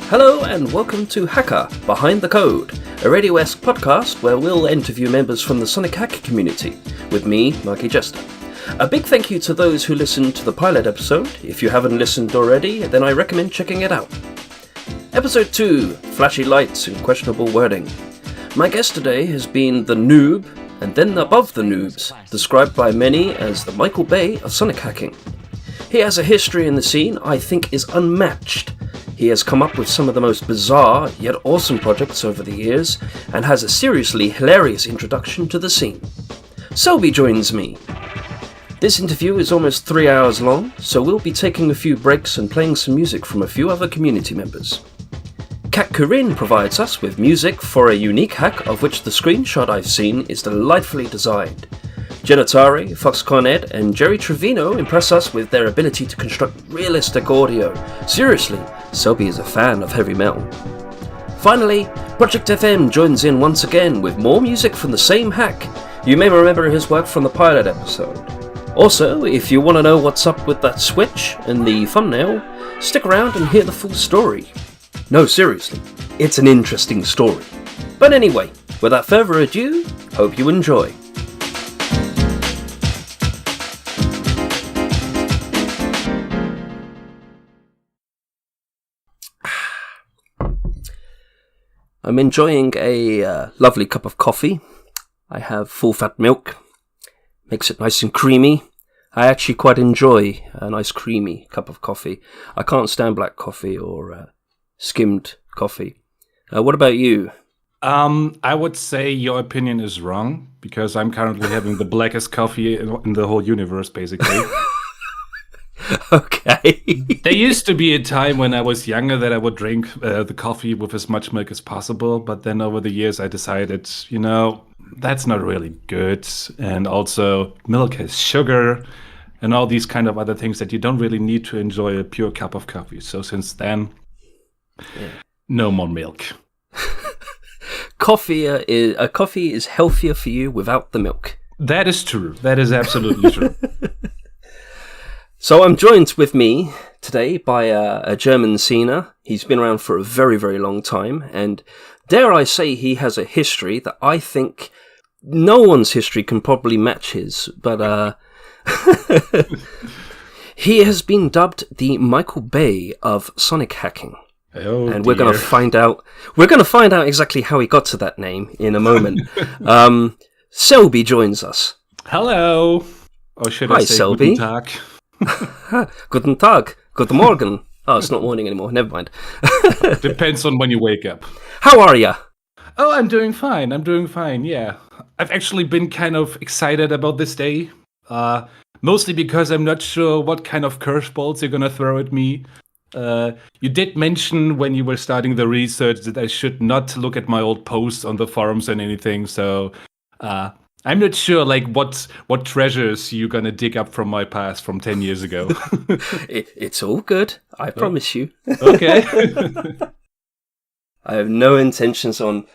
Hello and welcome to Hacker Behind the Code, a radio-esque podcast where we'll interview members from the Sonic Hacker community, with me, MarkeyJester. A big thank you to those who listened to the pilot episode. If you haven't listened already, then I recommend checking it out. Episode 2, Flashy Lights and Questionable Wording. My guest today has been the noob, and then above the noobs, described by many as the Michael Bay of Sonic hacking. He has a history in the scene I think is unmatched. He has come up with some of the most bizarre yet awesome projects over the years and has a seriously hilarious introduction to the scene. Selbi joins me. This interview is almost 3 hours long, so we'll be taking a few breaks and playing some music from a few other community members. Kat Kurin provides us with music for a unique hack of which the screenshot I've seen is delightfully designed. Genitari, Foxconn Ed, and Jerry Trevino impress us with their ability to construct realistic audio. Seriously, Selby is a fan of heavy metal. Finally, Project FM joins in once again with more music from the same hack. You may remember his work from the pilot episode. Also, if you want to know what's up with that switch and the thumbnail, stick around and hear the full story. No, seriously, it's an interesting story. But anyway, without further ado, hope you enjoy. I'm enjoying a lovely cup of coffee. I have full-fat milk. Makes it nice and creamy. I actually quite enjoy a nice creamy cup of coffee. I can't stand black coffee or skimmed coffee. What about you? I would say your opinion is wrong, because I'm currently having the blackest coffee in the whole universe, basically. Okay. There used to be a time when I was younger that I would drink the coffee with as much milk as possible, but then over the years I decided, that's not really good. And also, milk has sugar and all these kind of other things that you don't really need to enjoy a pure cup of coffee. So since then, no more milk. Coffee is healthier for you without the milk. That is true. That is absolutely true. So I'm joined with me today by a German scener. He's been around for a very, very long time, and dare I say he has a history that I think no one's history can probably match his, but he has been dubbed the Michael Bay of Sonic hacking. Oh, and we're going to find out exactly how he got to that name in a moment. Selby joins us. Hello. Or should I say Selby. Guten Tag? Guten Tag. Guten Morgen. Oh, it's not morning anymore. Never mind. Depends on when you wake up. How are ya? Oh, I'm doing fine. Yeah. I've actually been kind of excited about this day. Mostly because I'm not sure what kind of curveballs you're going to throw at me. You did mention when you were starting the research that I should not look at my old posts on the forums and anything. So I'm not sure what treasures you're going to dig up from my past from 10 years ago. It's all good. I promise you. Okay. I have no intentions on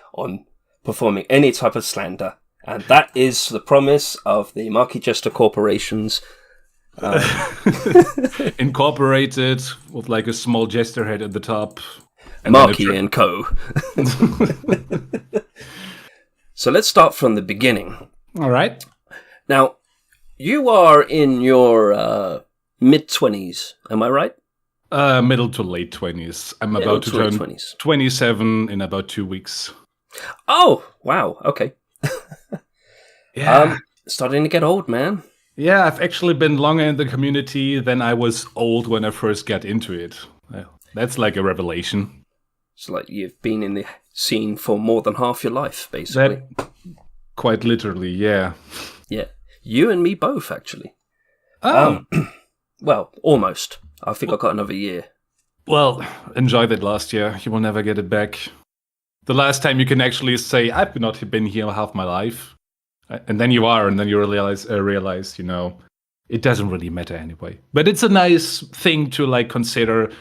performing any type of slander. And that is the promise of the MarkeyJester corporations. Incorporated with like a small jester head at the top. Markey and Co. So let's start from the beginning. All right. Now, you are in your mid-20s, am I right? Middle to late 20s. I'm about to turn 20s. 27 in about 2 weeks. Oh, wow. Okay. Yeah. Starting to get old, man. Yeah, I've actually been longer in the community than I was old when I first got into it. That's like a revelation. It's like you've been in the scene for more than half your life, basically. Quite literally, yeah. Yeah. You and me both, actually. Oh. Well, almost. I think I got another year. Well, enjoy that last year. You will never get it back. The last time you can actually say, I've not been here half my life. And then you are, and then you realize, it doesn't really matter anyway. But it's a nice thing to, consider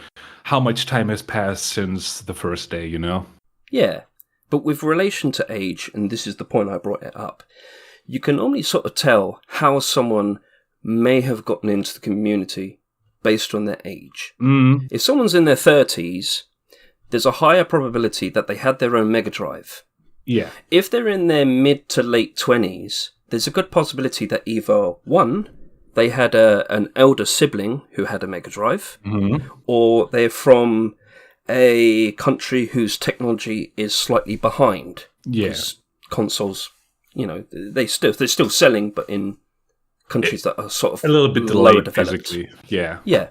how much time has passed since the first day, Yeah. But with relation to age, and this is the point I brought it up, you can only sort of tell how someone may have gotten into the community based on their age. If someone's in their 30s, there's a higher probability that they had their own Mega Drive. Yeah. If they're in their mid to late 20s, there's a good possibility that either, one, they had an elder sibling who had a Mega Drive, or they're from a country whose technology is slightly behind. Yes. Consoles, they're still selling, but in countries that are sort of a little bit lower delayed, developed. basically. Yeah. Yeah.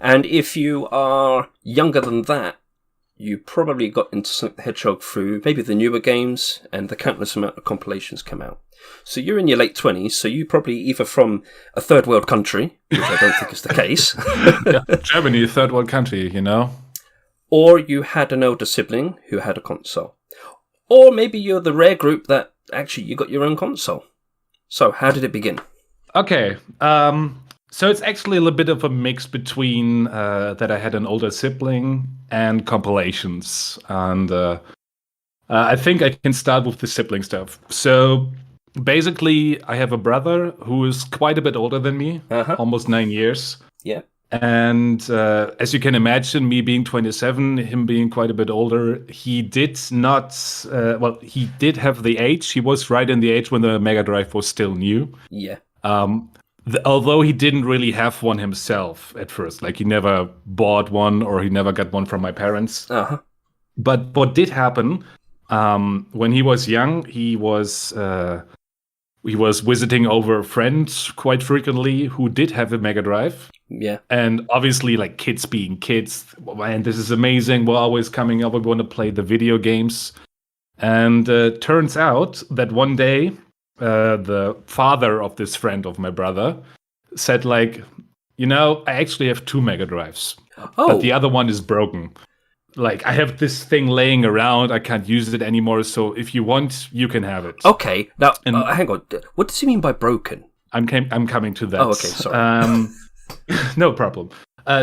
And if you are younger than that, you probably got into Sonic the Hedgehog through maybe the newer games, and the countless amount of compilations come out. So you're in your late 20s, so you're probably either from a third world country, which I don't think is the case. Germany, a third world country, Or you had an older sibling who had a console. Or maybe you're the rare group that actually you got your own console. So how did it begin? Okay. So it's actually a little bit of a mix between that I had an older sibling and compilations. And I think I can start with the sibling stuff. So basically, I have a brother who is quite a bit older than me, almost 9 years. Yeah. And as you can imagine, me being 27, him being quite a bit older, he did not, he did have the age. He was right in the age when the Mega Drive was still new. Yeah. Although he didn't really have one himself at first. Like, he never bought one or he never got one from my parents. But what did happen, when he was young, he was visiting over a friend quite frequently who did have a Mega Drive. Yeah. And obviously, like, kids being kids, man, this is amazing. We're always coming up. We want to play the video games. And turns out that one day, the father of this friend of my brother said, like, I actually have 2 Mega Drives. But the other one is broken. Like, I have this thing laying around. I can't use it anymore. So if you want, you can have it. Okay. Now, hang on. What does he mean by broken? I'm coming to that. Oh, okay. Sorry. No problem.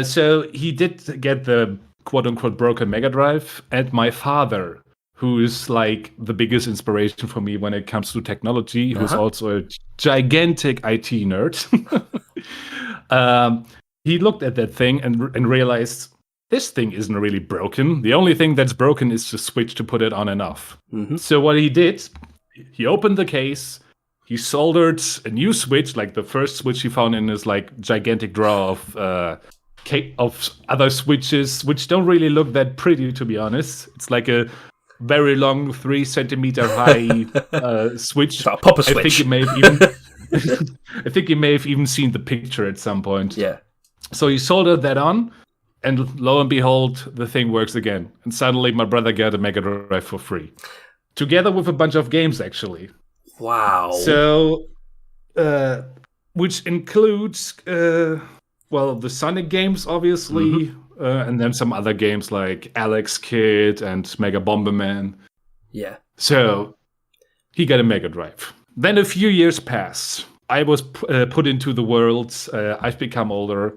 So he did get the quote-unquote broken Mega Drive, and my father, who is like the biggest inspiration for me when it comes to technology, who's also a gigantic IT nerd, he looked at that thing and realized, this thing isn't really broken. The only thing that's broken is the switch to put it on and off. So what he did, he opened the case, he soldered a new switch, like the first switch he found in his like gigantic drawer of other switches, which don't really look that pretty, to be honest. It's like a very long 3 centimeter high switch. It's a Papa switch. I think you may have even seen the picture at some point. Yeah. So he soldered that on, and lo and behold, the thing works again. And suddenly my brother got a Mega Drive for free. Together with a bunch of games, actually. Wow. So, which includes, the Sonic games, obviously, and then some other games like Alex Kidd and Mega Bomberman. Yeah. So, he got a Mega Drive. Then a few years pass. I was put into the world. I've become older.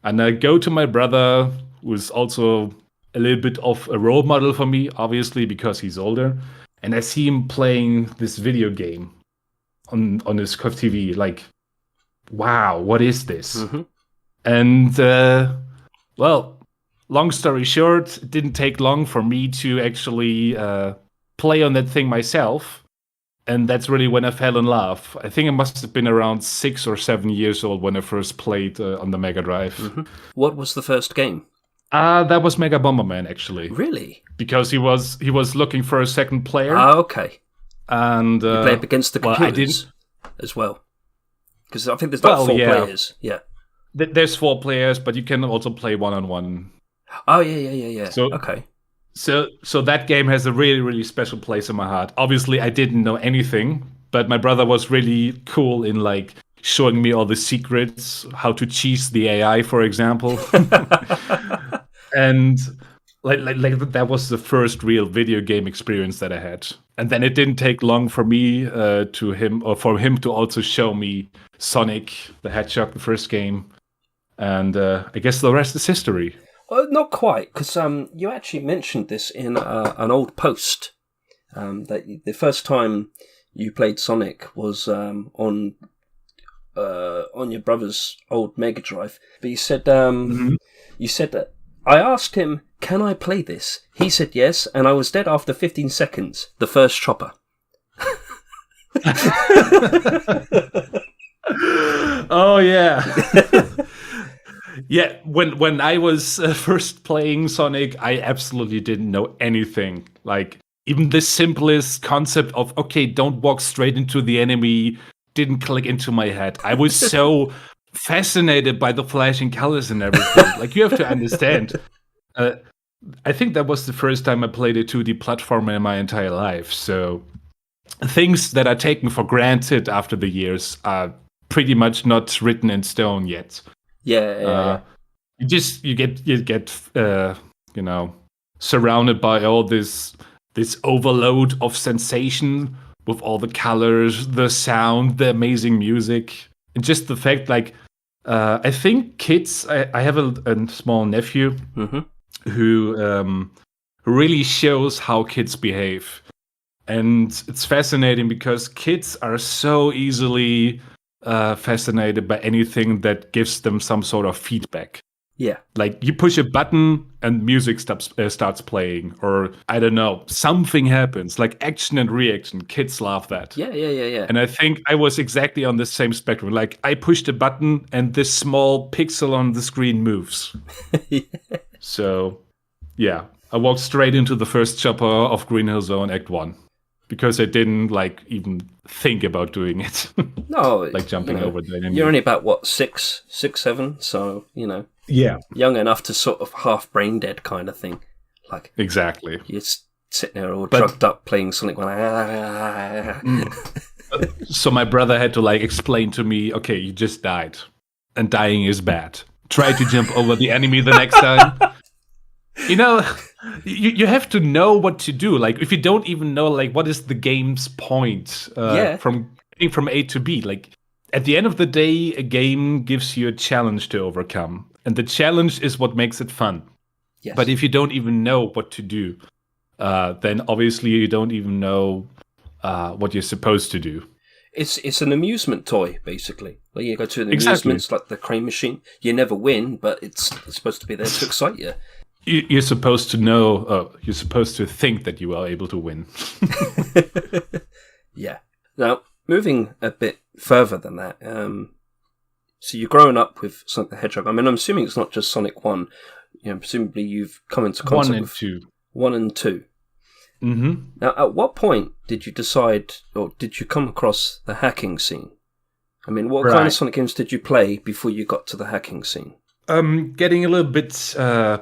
And I go to my brother, who is also a little bit of a role model for me, obviously, because he's older. And I see him playing this video game on his TV. Like, wow, what is this? And, long story short, it didn't take long for me to actually play on that thing myself. And that's really when I fell in love. I think I must have been around 6 or 7 years old when I first played on the Mega Drive. What was the first game? That was Mega Bomberman, actually. Really? Because he was looking for a second player. Okay. And you play up against the computers as well. Because I think there's like 4 players. Yeah. There's 4 players, but you can also play one-on-one. Oh, yeah. So, okay. So that game has a really, really special place in my heart. Obviously, I didn't know anything, but my brother was really cool in like showing me all the secrets, how to cheese the AI, for example. And like that was the first real video game experience that I had. And then it didn't take long for me for him to also show me Sonic the Hedgehog, the first game. And I guess the rest is history. Not quite, because you actually mentioned this in an old post that the first time you played Sonic was on your brother's old Mega Drive. But you said that I asked him, "Can I play this?" He said yes, and I was dead after 15 seconds. The first chopper. Oh yeah. Yeah, when I was first playing Sonic, I absolutely didn't know anything. Like, even the simplest concept of, okay, don't walk straight into the enemy, didn't click into my head. I was so fascinated by the flashing colors and everything. Like, you have to understand. I think that was the first time I played a 2D platformer in my entire life. So things that are taken for granted after the years are pretty much not written in stone yet. Yeah. You get surrounded by all this overload of sensation with all the colors, the sound, the amazing music, and just the fact, like, I think kids. I have a small nephew who really shows how kids behave, and it's fascinating because kids are so easily fascinated by anything that gives them some sort of feedback. Yeah. Like, you push a button and music starts playing, or I don't know, something happens, like action and reaction. Kids love that. Yeah. And I think I was exactly on the same spectrum. Like, I pushed a button and this small pixel on the screen moves. Yeah. So, yeah, I walked straight into the first chopper of Green Hill Zone Act 1. Because I didn't even think about doing it. No, like jumping over the enemy. You're only about what, 6, 7, so yeah, young enough to sort of half brain dead kind of thing. Like, exactly. You're sitting there all drugged up playing Sonic 1. So my brother had to explain to me, okay, you just died, and dying is bad. Try to jump over the enemy the next time. You have to know what to do. Like, if you don't even know, what is the game's point from getting from A to B. Like, at the end of the day, a game gives you a challenge to overcome. And the challenge is what makes it fun. Yes. But if you don't even know what to do, then obviously you don't even know what you're supposed to do. It's an amusement toy, basically. Like, you go to an amusements, like the crane machine. You never win, but it's supposed to be there to excite you. You're supposed to know, you're supposed to think that you are able to win. Yeah. Now, moving a bit further than that, so you're growing up with Sonic the Hedgehog. I mean, I'm assuming it's not just Sonic 1. Presumably you've come into contact with 2. 1 and 2. Mm-hmm. Now, at what point did you decide, or did you come across the hacking scene? I mean, what kind of Sonic games did you play before you got to the hacking scene? Getting a little bit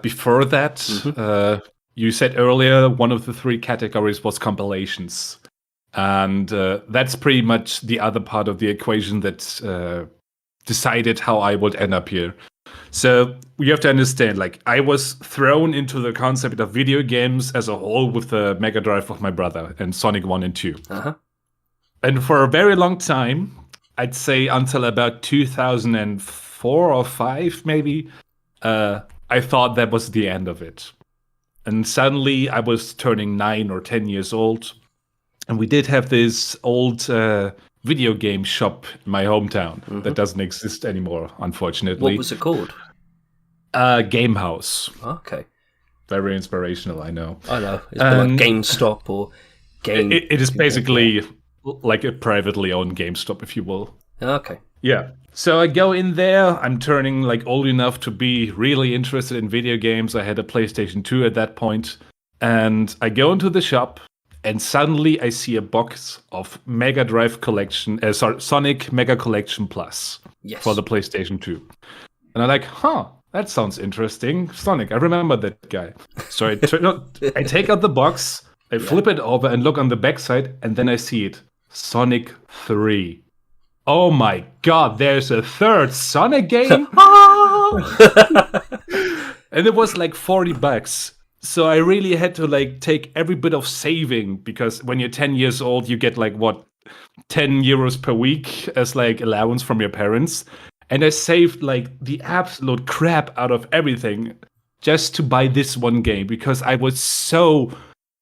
before that, you said earlier one of the 3 categories was compilations. And that's pretty much the other part of the equation that decided how I would end up here. So you have to understand, I was thrown into the concept of video games as a whole with the Mega Drive of my brother and Sonic 1 and 2. Uh-huh. And for a very long time, I'd say until about 2004 or 5 maybe, I thought that was the end of it. And suddenly I was turning 9 or 10 years old, and we did have this old video game shop in my hometown that doesn't exist anymore, unfortunately. What was it called? Game House. Okay. Very inspirational, I know. I know. It's like GameStop or Game... It is basically like a privately owned GameStop, if you will. Okay. Yeah. So I go in there. I'm turning old enough to be really interested in video games. I had a PlayStation 2 at that point. And I go into the shop, and suddenly I see a box of Mega Drive Collection, Sonic Mega Collection Plus for the PlayStation 2. And I'm like, that sounds interesting. Sonic, I remember that guy. So I take out the box, I flip it over and look on the backside, and then I see it. Sonic 3. Oh my god, there's a third Sonic game? And it was $40. So I really had to take every bit of saving, because when you're 10 years old, you get 10 euros per week as allowance from your parents. And I saved the absolute crap out of everything just to buy this one game, because I was so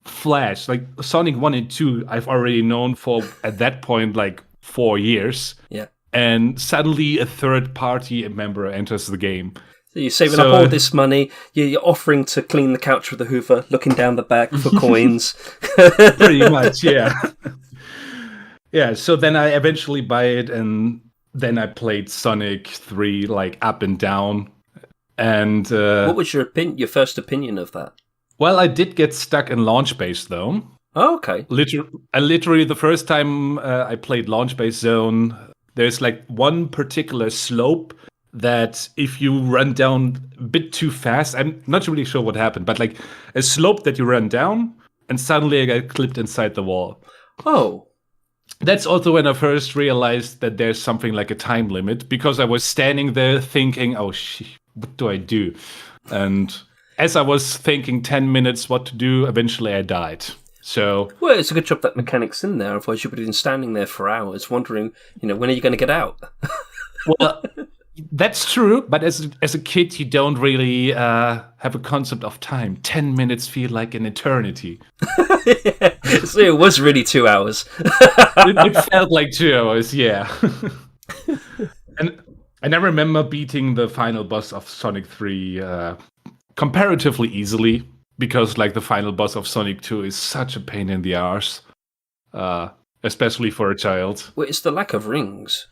flash. Like Sonic 1 and 2, I've already known for, at that point, like 4 years. Yeah. And suddenly a third party member enters the game. So you're saving up all this money, you're offering to clean the couch with the Hoover, looking down the back for coins. Pretty much, yeah. Yeah, so then I eventually buy it, and then I played Sonic 3 like up and down. And what was your first opinion of that? Well, I did get stuck in launch base though. Oh, okay. Literally the first time I played launch base zone, there's like one particular slope that if you run down a bit too fast, I'm not really sure what happened, but like a slope that you run down and suddenly I got clipped inside the wall. Oh. That's also when I first realized that there's something like a time limit, because I was standing there thinking, oh shit, what do I do? And as I was thinking 10 minutes what to do, eventually I died. So, well, it's a good job that mechanic's in there, otherwise you would have been standing there for hours wondering, when are you going to get out? Well, that's true, but as a kid, you don't really have a concept of time. 10 minutes feel like an eternity. Yeah. So it was really 2 hours. It felt like 2 hours, yeah. And I remember beating the final boss of Sonic 3 comparatively easily, because like the final boss of Sonic 2 is such a pain in the arse, especially for a child. Well, it's the lack of rings.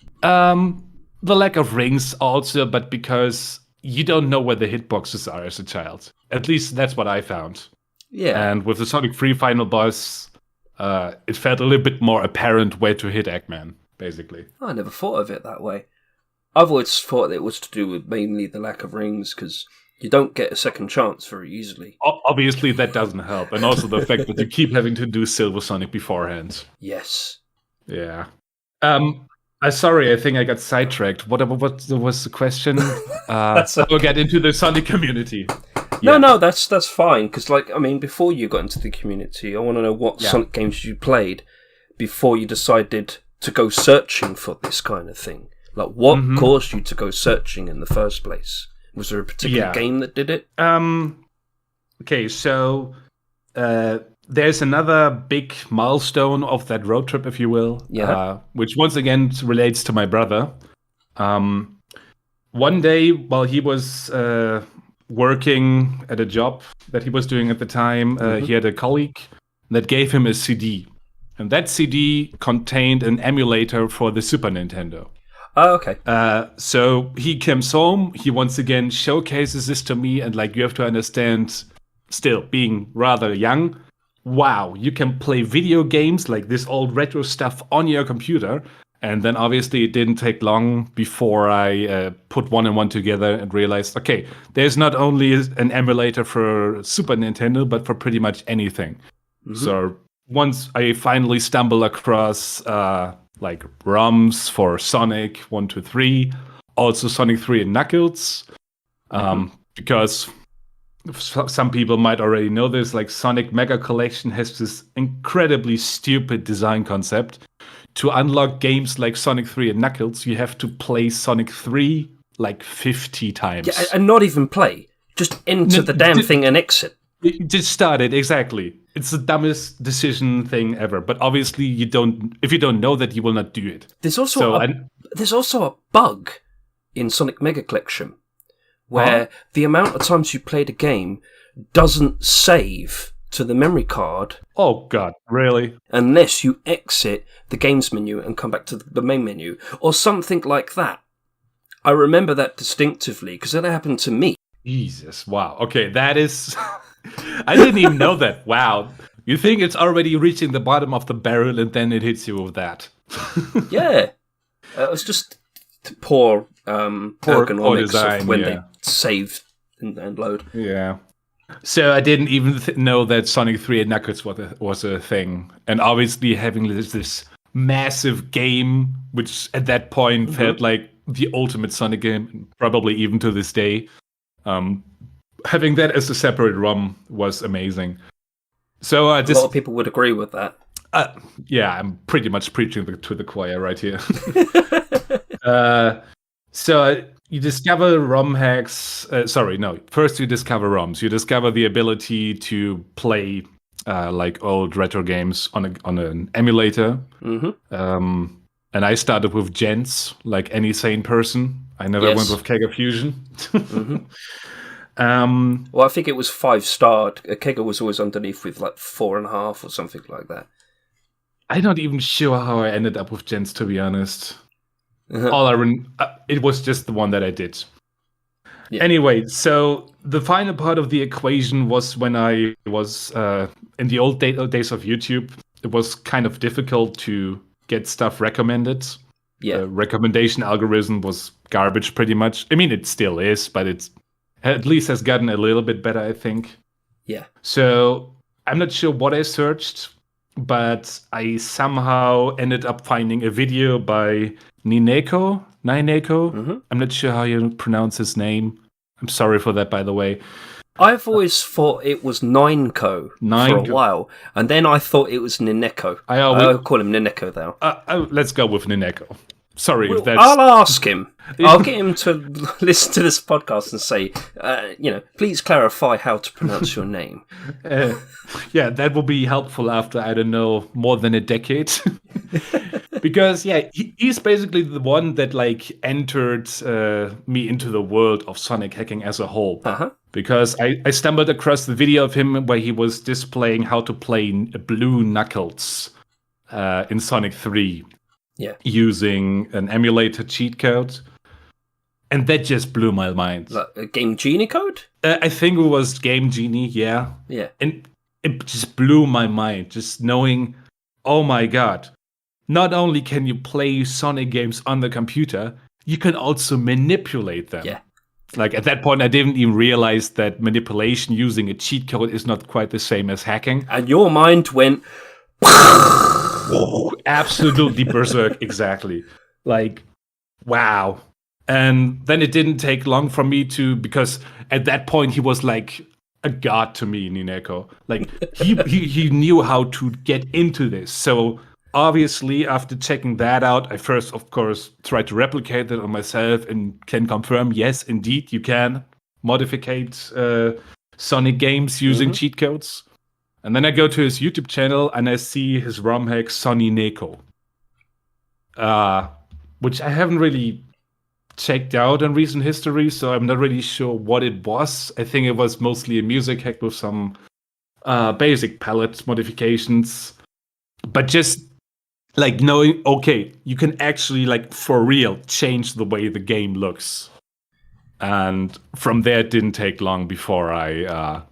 The lack of rings also, but because you don't know where the hitboxes are as a child. At least that's what I found. Yeah. And with the Sonic 3 final boss, it felt a little bit more apparent where to hit Eggman, basically. I never thought of it that way. I've always thought it was to do with mainly the lack of rings, because you don't get a second chance very easily. Obviously, that doesn't help. And also the fact that you keep having to do Silver Sonic beforehand. Yes. Yeah. Sorry, I think I got sidetracked. What was the question? We'll get into the Sonic community. Yeah. No, that's fine. Because, before you got into the community, I want to know what Sonic games you played before you decided to go searching for this kind of thing. Like, what caused you to go searching in the first place? Was there a particular game that did it? Okay, so there's another big milestone of that road trip, if you will, which once again relates to my brother. One day, while he was working at a job that he was doing at the time, he had a colleague that gave him a CD. And that CD contained an emulator for the Super Nintendo. Oh, okay. So he comes home, he once again showcases this to me, and you have to understand, still being rather young, wow, you can play video games like this old retro stuff on your computer. And then obviously it didn't take long before I put one and one together and realized, okay, there's not only an emulator for Super Nintendo, but for pretty much anything. So once I finally stumble across ROMs for Sonic 1, 2, 3, also Sonic 3 and Knuckles, because some people might already know this, Sonic Mega Collection has this incredibly stupid design concept. To unlock games like Sonic 3 and Knuckles, you have to play Sonic 3 50 times. Yeah, and not even play. Just enter the damn thing and exit. Just start it, exactly. It's the dumbest decision thing ever. But obviously, if you don't know that, you will not do it. There's also a bug in Sonic Mega Collection where the amount of times you play the game doesn't save to the memory card. Oh, God, really? Unless you exit the games menu and come back to the main menu, or something like that. I remember that distinctively, because that happened to me. Jesus, wow. Okay, that is... I didn't even know that. Wow. You think it's already reaching the bottom of the barrel, and then it hits you with that. Yeah. It was just poor ergonomics design, of when they save and load. Yeah. So I didn't even know that Sonic 3 and Knuckles was a thing. And obviously having this massive game, which at that point felt like the ultimate Sonic game, probably even to this day, having that as a separate ROM was amazing. So a lot of people would agree with that. Yeah, I'm pretty much preaching to the choir right here. So you discover ROM hacks. First you discover ROMs. You discover the ability to play like old retro games on an emulator. And I started with Gens, like any sane person. I never went with Kega Fusion. Well, I think it was 5-starred. Kega was always underneath with like 4.5 or something like that. I'm not even sure how I ended up with Gens, to be honest. It was just the one that I did. Yeah. Anyway, so the final part of the equation was when I was in the old days of YouTube. It was kind of difficult to get stuff recommended. Yeah. The recommendation algorithm was garbage pretty much. I mean, it still is, but it's at least has gotten a little bit better, I think. Yeah. So I'm not sure what I searched, but I somehow ended up finding a video by Nineko. I'm not sure how you pronounce his name. I'm sorry for that, by the way. I've always thought it was Nineko for a while, and then I thought it was Nineko. I'll call him Nineko now. Let's go with Nineko. Sorry, I'll ask him. I'll get him to listen to this podcast and say, please clarify how to pronounce your name. Yeah, that will be helpful after, I don't know, more than a decade. Because, yeah, he's basically the one that, like, entered me into the world of Sonic hacking as a whole. Because I stumbled across the video of him where he was displaying how to play Blue Knuckles in Sonic 3. Yeah. Using an emulator cheat code. And that just blew my mind. Like a Game Genie code? I think it was Game Genie, yeah. Yeah. And it just blew my mind, just knowing, oh my god, not only can you play Sonic games on the computer, you can also manipulate them. Yeah. Like, at that point, I didn't even realize that manipulation using a cheat code is not quite the same as hacking. And your mind went... Absolutely berserk, exactly. Like, wow. And then it didn't take long for me because at that point he was like a god to me, Nineko. Like, he knew how to get into this. So obviously, after checking that out, I first, of course, tried to replicate it on myself and can confirm, yes, indeed, you can modificate Sonic games using cheat codes. And then I go to his YouTube channel and I see his ROM hack Sonny Neko, which I haven't really checked out in recent history, so I'm not really sure what it was. I think it was mostly a music hack with some basic palette modifications. But just like knowing, okay, you can actually, like, for real, change the way the game looks. And from there, it didn't take long before I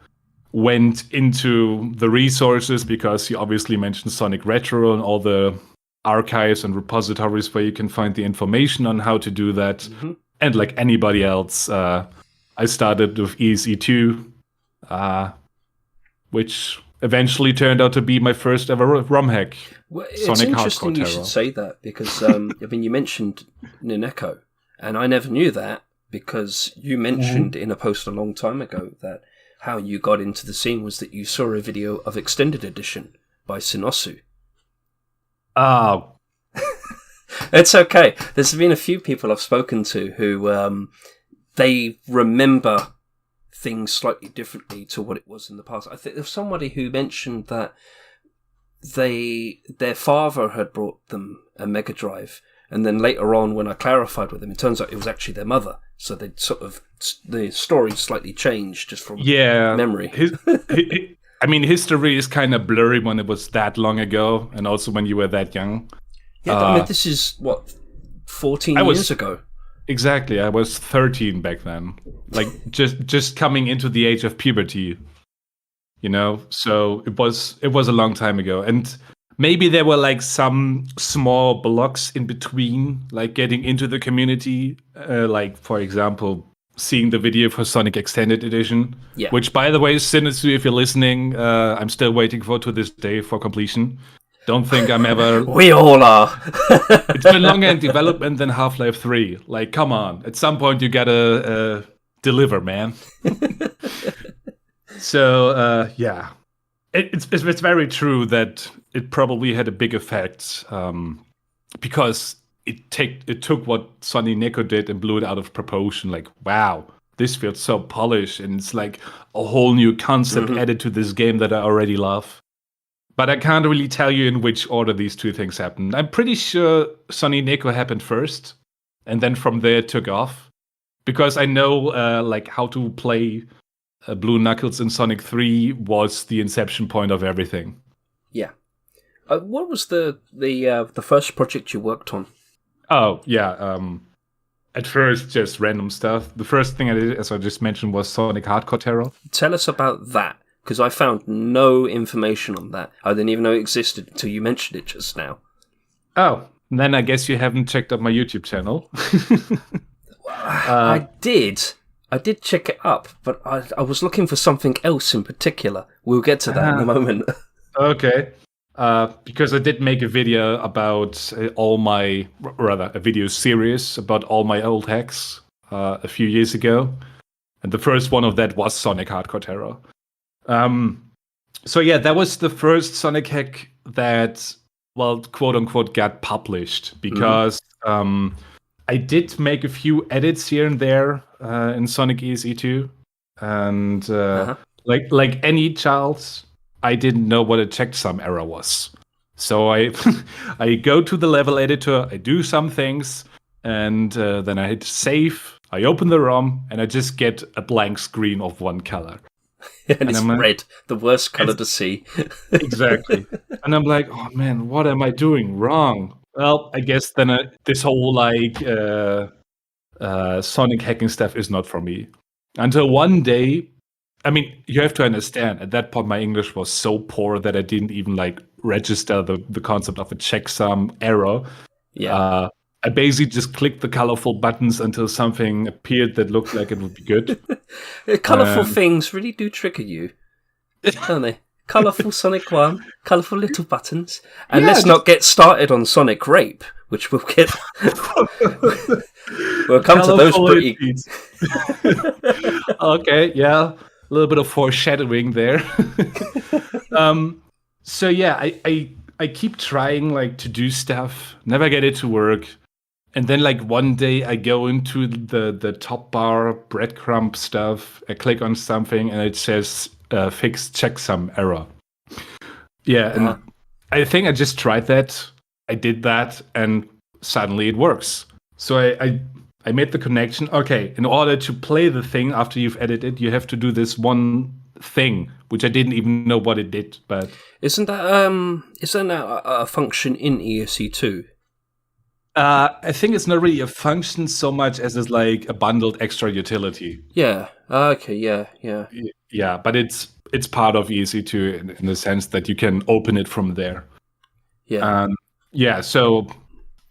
went into the resources, because he obviously mentioned Sonic Retro and all the archives and repositories where you can find the information on how to do that. And like anybody else, I started with ESE2, which eventually turned out to be my first ever ROM hack. Well, it's interesting you should say that, because I mean, you mentioned Nineko, and I never knew that, because you mentioned in a post a long time ago that how you got into the scene was that you saw a video of Extended Edition by Sinosu. Oh. It's okay. There's been a few people I've spoken to who they remember things slightly differently to what it was in the past. I think there's somebody who mentioned that their father had brought them a Mega Drive, and then later on, when I clarified with them, it turns out it was actually their mother. So they sort of, the story slightly changed just from memory. I mean, history is kind of blurry when it was that long ago, and also when you were that young. Yeah, I mean, this is, 14 years ago? Exactly, I was 13 back then. Like, just coming into the age of puberty, you know? So it was a long time ago. And maybe there were, like, some small blocks in between, like, getting into the community. Like, for example, seeing the video for Sonic Extended Edition. Yeah. Which, by the way, Sinisu, if you're listening, I'm still waiting for to this day for completion. Don't think I'm ever... We all are. It's been longer in development than Half-Life 3. Like, come on. At some point, you gotta deliver, man. So, yeah. It's very true that it probably had a big effect, because it took what Sonny Neko did and blew it out of proportion. Like, wow, this feels so polished, and it's like a whole new concept added to this game that I already love. But I can't really tell you in which order these two things happened. I'm pretty sure Sonny Neko happened first, and then from there it took off. Because I know like how to play Blue Knuckles in Sonic 3 was the inception point of everything. Yeah. What was the first project you worked on? Oh, yeah. At first, just random stuff. The first thing I did, as I just mentioned, was Sonic Hardcore Terror. Tell us about that, because I found no information on that. I didn't even know it existed until you mentioned it just now. Oh, then I guess you haven't checked out my YouTube channel. I did check it up, but I was looking for something else in particular. We'll get to that in a moment. Okay. Because I did make a video about a video series about all my old hacks a few years ago. And the first one of that was Sonic Hardcore Terror. So yeah, that was the first Sonic hack that, well, quote unquote, got published because I did make a few edits here and there in Sonic ESE2. And like any child, I didn't know what a checksum error was. So I I go to the level editor, I do some things, and then I hit save, I open the ROM, and I just get a blank screen of one color. and it's red, the worst color to see. Exactly. And I'm like, oh man, what am I doing wrong? Well, I guess then this whole Sonic hacking stuff is not for me. Until one day, I mean, you have to understand, at that point my English was so poor that I didn't even register the concept of a checksum error. Yeah. I basically just clicked the colorful buttons until something appeared that looked like it would be good. Colourful things really do trigger you, don't they? Colourful Sonic 1, colourful little buttons. And let's not get started on Sonic Rape, which we'll get... we'll come to those pretty... Okay, yeah. A little bit of foreshadowing there. So yeah, I keep trying to do stuff, never get it to work. And then one day I go into the top bar breadcrumb stuff, I click on something and it says fix checksum error. Yeah, and I think I just tried that. I did that and suddenly it works. So I made the connection. Okay, in order to play the thing after you've edited, you have to do this one thing, which I didn't even know what it did. But isn't that a function in ESE2? I think it's not really a function so much as it's a bundled extra utility. Yeah. Okay. Yeah. Yeah, but it's part of ESE2 in the sense that you can open it from there. Yeah. Yeah. So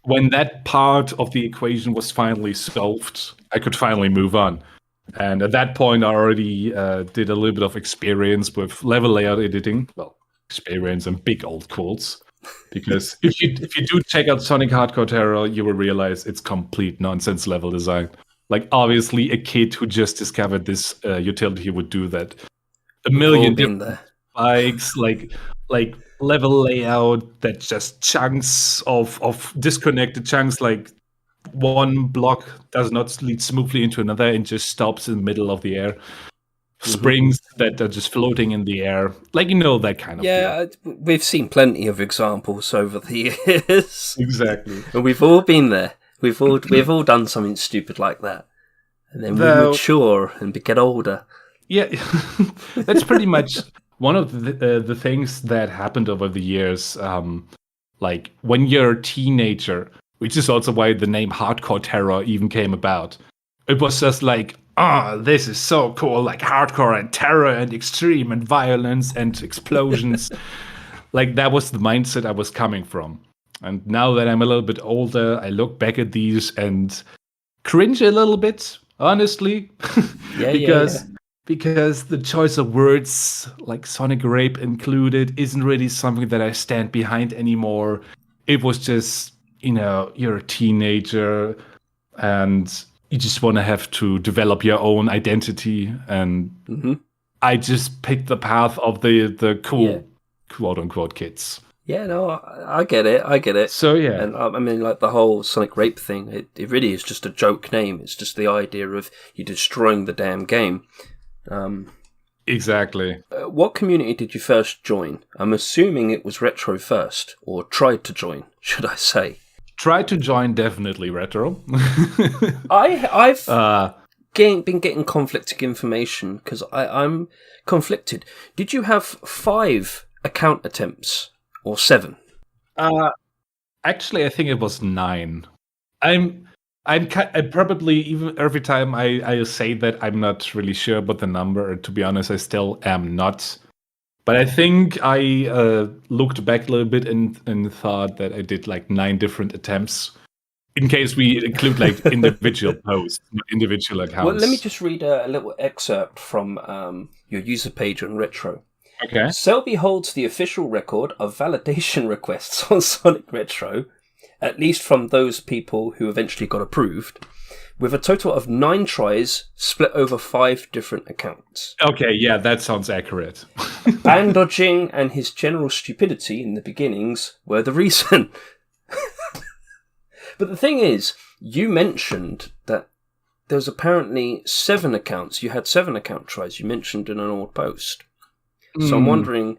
when that part of the equation was finally solved, I could finally move on. And at that point, I already did a little bit of experience with level layout editing. Well, experience and big old quotes. Because if you do check out Sonic Hardcore Terror, you will realize it's complete nonsense level design. Obviously, a kid who just discovered this utility would do that. A million different spikes, like level layout that just chunks of disconnected chunks, one block does not lead smoothly into another and just stops in the middle of the air. Springs that are just floating in the air, that kind of deal. We've seen plenty of examples over the years. Exactly. And we've all been there. We've all done something stupid like that. And then we mature and get older. Yeah, that's pretty much one of the things that happened over the years. When you're a teenager, which is also why the name Hardcore Terror even came about. It was just this is so cool, hardcore and terror and extreme and violence and explosions. That was the mindset I was coming from. And now that I'm a little bit older, I look back at these and cringe a little bit, honestly. Because the choice of words, like Sonic Rape included, isn't really something that I stand behind anymore. It was just, you're a teenager and you just want to have to develop your own identity. And I just picked the path of the cool, quote-unquote, kids. Yeah, no, I get it. I get it. So yeah, And I mean, like the whole Sonic Rape thing, it really is just a joke name. It's just the idea of you destroying the damn game. exactly. What community did you first join? I'm assuming it was Retro first, or tried to join, should I say? Try to join definitely Retro. I've been getting conflicting information because I'm conflicted. Did you have 5 account attempts or 7? Actually, I think it was 9. I probably, even every time I say that, I'm not really sure about the number. To be honest, I still am not. But I think I looked back a little bit and thought that I did like 9 different attempts. In case we include like individual posts, individual accounts. Well, let me just read a little excerpt from your user page on Retro. Okay. Selbi holds the official record of validation requests on Sonic Retro, at least from those people who eventually got approved, with a total of 9 tries split over 5 different accounts. Okay, yeah, that sounds accurate. Ban dodging and his general stupidity in the beginnings were the reason. But the thing is, you mentioned that there was apparently 7 accounts. You had 7 account tries you mentioned in an old post. So I'm wondering,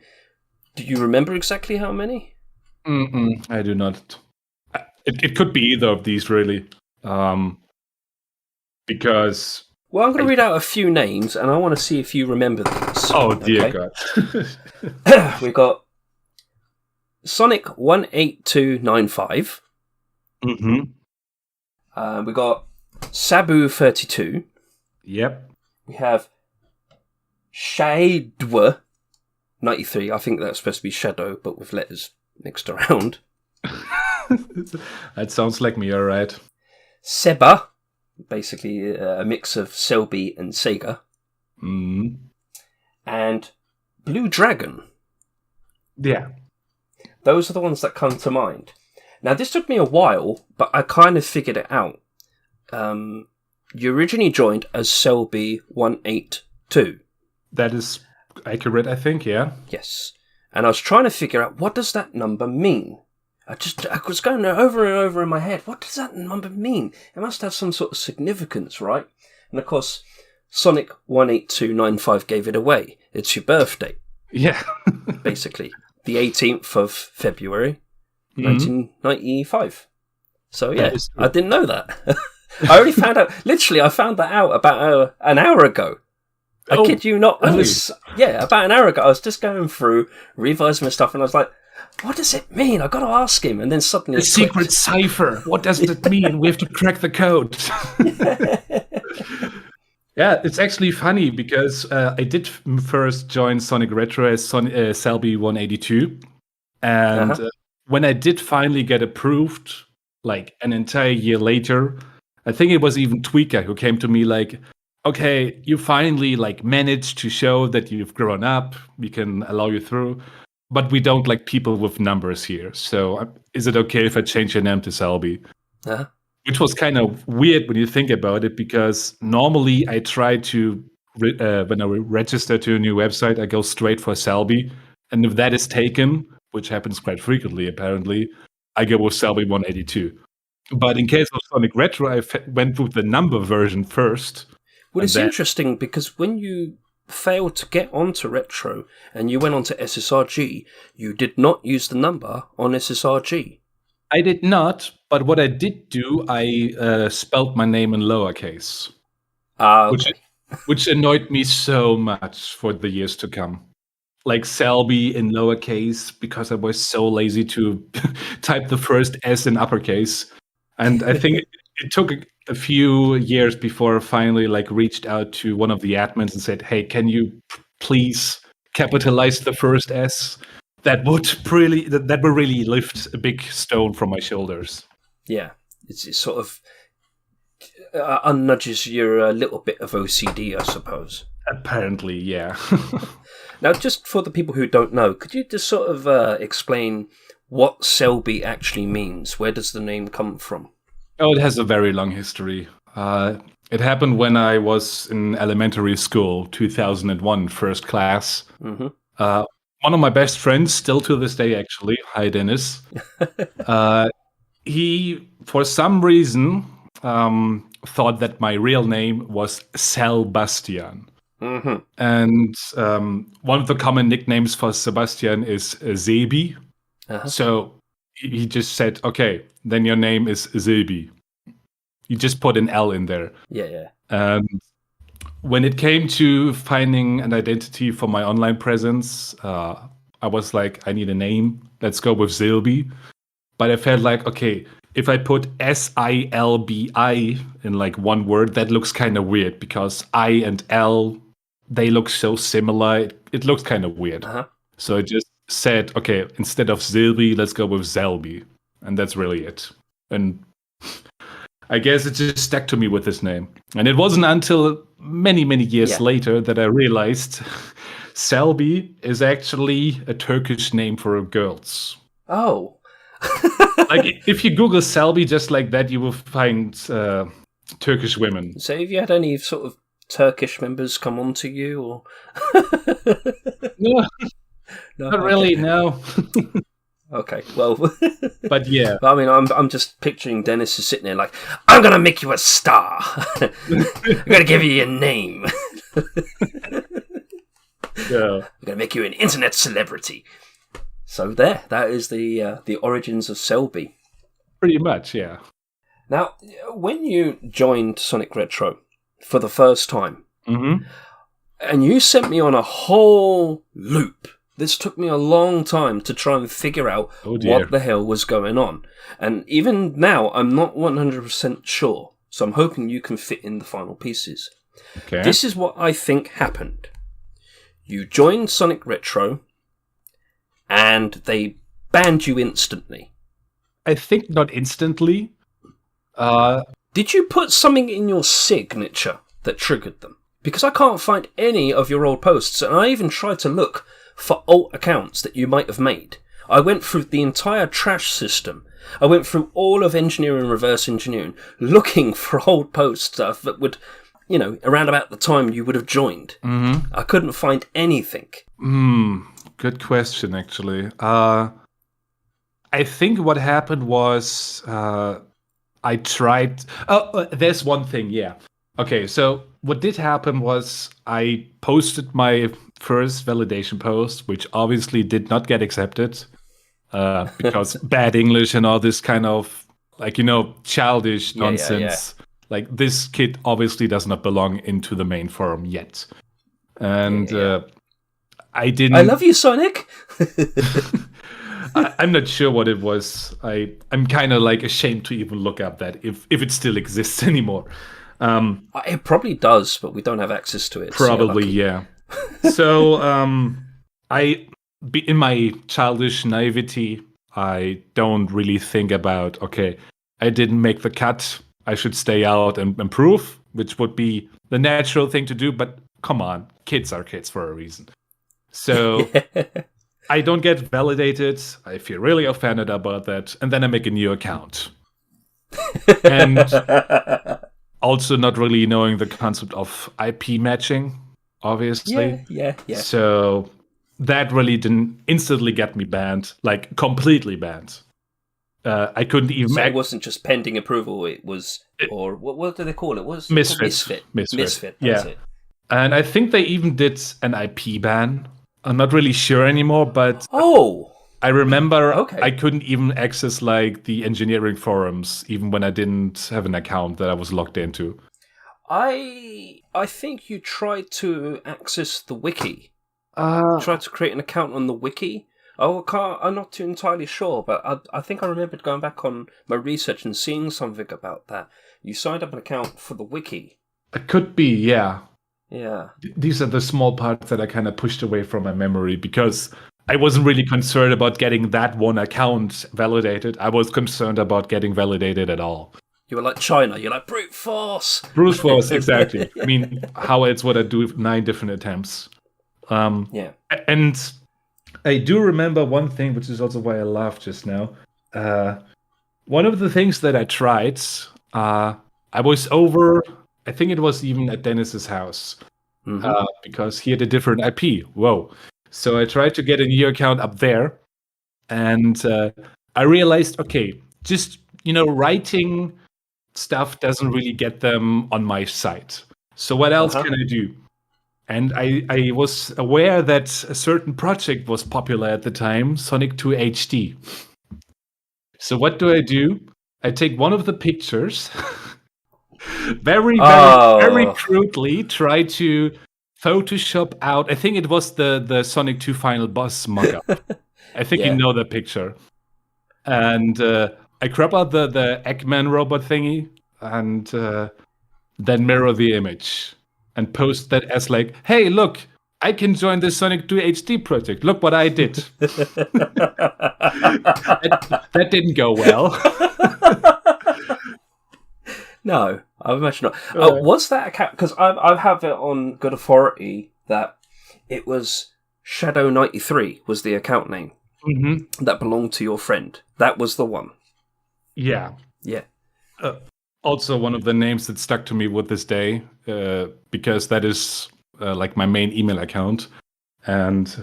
do you remember exactly how many? I do not. It could be either of these, really. Because... Well, I'm going to read out a few names, and I want to see if you remember these. Oh, dear God. We've got Sonic18295. Mm-hmm. We got Sabu32. Yep. We have Shadwa93. I think that's supposed to be shadow, but with letters mixed around. That sounds like me, all right. Seba, basically a mix of Selby and Sega. Mm. And Blue Dragon. Yeah. Those are the ones that come to mind. Now, this took me a while, but I kind of figured it out. You originally joined as Selby182. That is accurate, I think, yeah. Yes. And I was trying to figure out, what does that number mean? I was going over and over in my head, what does that number mean? It must have some sort of significance, right? And of course, Sonic18295 gave it away. It's your birthday. Yeah. Basically. The 18th of February, 1995. So yeah, I didn't know that. I already found out, literally, I found that out about an hour ago. I kid you not. Really? About an hour ago, I was just going through, revising my stuff, and I was like, what does it mean? I've got to ask him. And then suddenly the secret cipher. What does it mean? We have to crack the code. Yeah, it's actually funny because I did first join Sonic Retro as Selby 182. And when I did finally get approved, like an entire year later, I think it was even Tweaker who came to me like, okay, you finally like managed to show that you've grown up. We can allow you through. But we don't like people with numbers here. So is it okay if I change your name to Selby? Which was kind of weird when you think about it, because normally I try to, when I register to a new website, I go straight for Selby. And if that is taken, which happens quite frequently apparently, I go with Selby 182. But in case of Sonic Retro, I went with the number version first. Well, it's interesting because when you failed to get onto Retro and you went onto SSRG, you did not use the number on SSRG. I did not, but what I did do, I spelled my name in lowercase. Okay. Which annoyed me so much for the years to come. Like Selby in lowercase, because I was so lazy to type the first S in uppercase. And I think it took a few years before I finally like reached out to one of the admins and said, hey, can you please capitalize the first S? That would really lift a big stone from my shoulders. Yeah, it's sort of unnudges your little bit of OCD, I suppose. Apparently, yeah. Now, just for the people who don't know, could you just sort of explain what Selby actually means? Where does the name come from? Oh, it has a very long history. It happened when I was in elementary school, 2001, first class. one of my best friends, still to this day, actually. Hi, Dennis. He, for some reason, thought that my real name was Sebastian. Mm-hmm. And one of the common nicknames for Sebastian is Selbi. Uh-huh. So he just said, okay, then your name is Selbi. You just put an L in there. Yeah. And when it came to finding an identity for my online presence, I was like, I need a name. Let's go with Selbi. But I felt like, okay, if I put Silbi in like one word, that looks kind of weird because I and L, they look so similar. It looks kind of weird. Uh-huh. So I just said, okay, instead of Selbi, let's go with Selbi. And that's really it. And I guess it just stuck to me with this name. And it wasn't until many, many years later that I realized Selbi is actually a Turkish name for girls. Oh. Like, if you Google Selbi just like that, you will find Turkish women. So have you had any sort of Turkish members come on to you? Or No, not really, no. Okay, well, but yeah. I mean, I'm just picturing Dennis is sitting there like, I'm gonna make you a star. I'm gonna give you a name. Yeah. I'm gonna make you an internet celebrity. So that is the origins of Selby. Pretty much, yeah. Now, when you joined Sonic Retro for the first time, and you sent me on a whole loop. This took me a long time to try and figure out what the hell was going on. And even now, I'm not 100% sure. So I'm hoping you can fit in the final pieces. Okay. This is what I think happened. You joined Sonic Retro, and they banned you instantly. I think not instantly. Did you put something in your signature that triggered them? Because I can't find any of your old posts, and I even tried to look for alt accounts that you might have made. I went through the entire trash system. I went through all of engineering, reverse engineering, looking for old posts that would, around about the time you would have joined. I couldn't find anything. Good question, actually. I think what happened was I tried... there's one thing, yeah. Okay, so what did happen was I posted my first validation post, which obviously did not get accepted because bad English and all this kind of, childish nonsense. Yeah. Like, this kid obviously does not belong into the main forum yet. And I didn't... I love you, Sonic! I'm not sure what it was. I'm kind of ashamed to even look up that if it still exists anymore. It probably does, but we don't have access to it. Probably, yeah. So, in my childish naivety, I don't really think about, okay, I didn't make the cut, I should stay out and improve, which would be the natural thing to do, but come on, kids are kids for a reason. So, I don't get validated, I feel really offended about that, and then I make a new account. And... also not really knowing the concept of IP matching, obviously. Yeah. So that really didn't instantly get me banned, completely banned. I couldn't even... So it wasn't just pending approval, it was... Or what do they call it? What Misfit. Misfit, yeah. it. And I think they even did an IP ban. I'm not really sure anymore, but... Oh! I remember I couldn't even access the engineering forums, even when I didn't have an account that I was logged into. I think you tried to access the wiki. Tried to create an account on the wiki. I'm not too entirely sure, but I think I remembered going back on my research and seeing something about that. You signed up an account for the wiki. It could be, yeah. Yeah. These are the small parts that I kind of pushed away from my memory because... I wasn't really concerned about getting that one account validated. I was concerned about getting validated at all. You were like China. You're like, brute force. Brute force, exactly. I mean, how else would I do 9 different attempts? Yeah. And I do remember one thing, which is also why I laughed just now. One of the things that I tried, I was over, I think it was even at Dennis's house, because he had a different IP. Whoa. So I tried to get a new account up there, and I realized, okay, just writing stuff doesn't really get them on my site. So what else Uh-huh. can I do? And I was aware that a certain project was popular at the time, Sonic 2 HD. So what do? I take one of the pictures, very, very, very Oh, crudely try to Photoshop out. I think it was the Sonic 2 Final Boss mock-up. I think you yeah. know the picture. And I crop out the Eggman robot thingy and then mirror the image and post that as like, hey, look, I can join the Sonic 2 HD project. Look what I did. that didn't go well. No, I imagine not. Was that account? Because I have it on good authority that it was Shadow93 was the account name that belonged to your friend. That was the one. Yeah. Yeah. Also, one of the names that stuck to me with this day, because that is like my main email account. And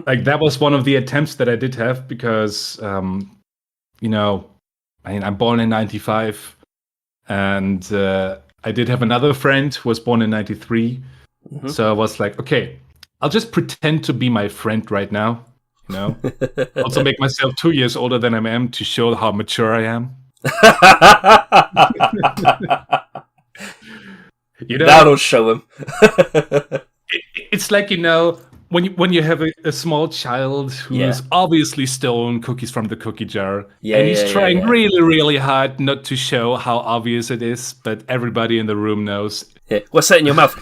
like that was one of the attempts that I did have because, I'm born in 95. And I did have another friend who was born in 93. So I was like, okay, I'll just pretend to be my friend right now. Also make myself 2 years older than I am to show how mature I am. That'll show him. It's like, when you have a small child who's obviously stolen cookies from the cookie jar, and he's trying really, really hard not to show how obvious it is, but everybody in the room knows. Yeah. What's that in your mouth?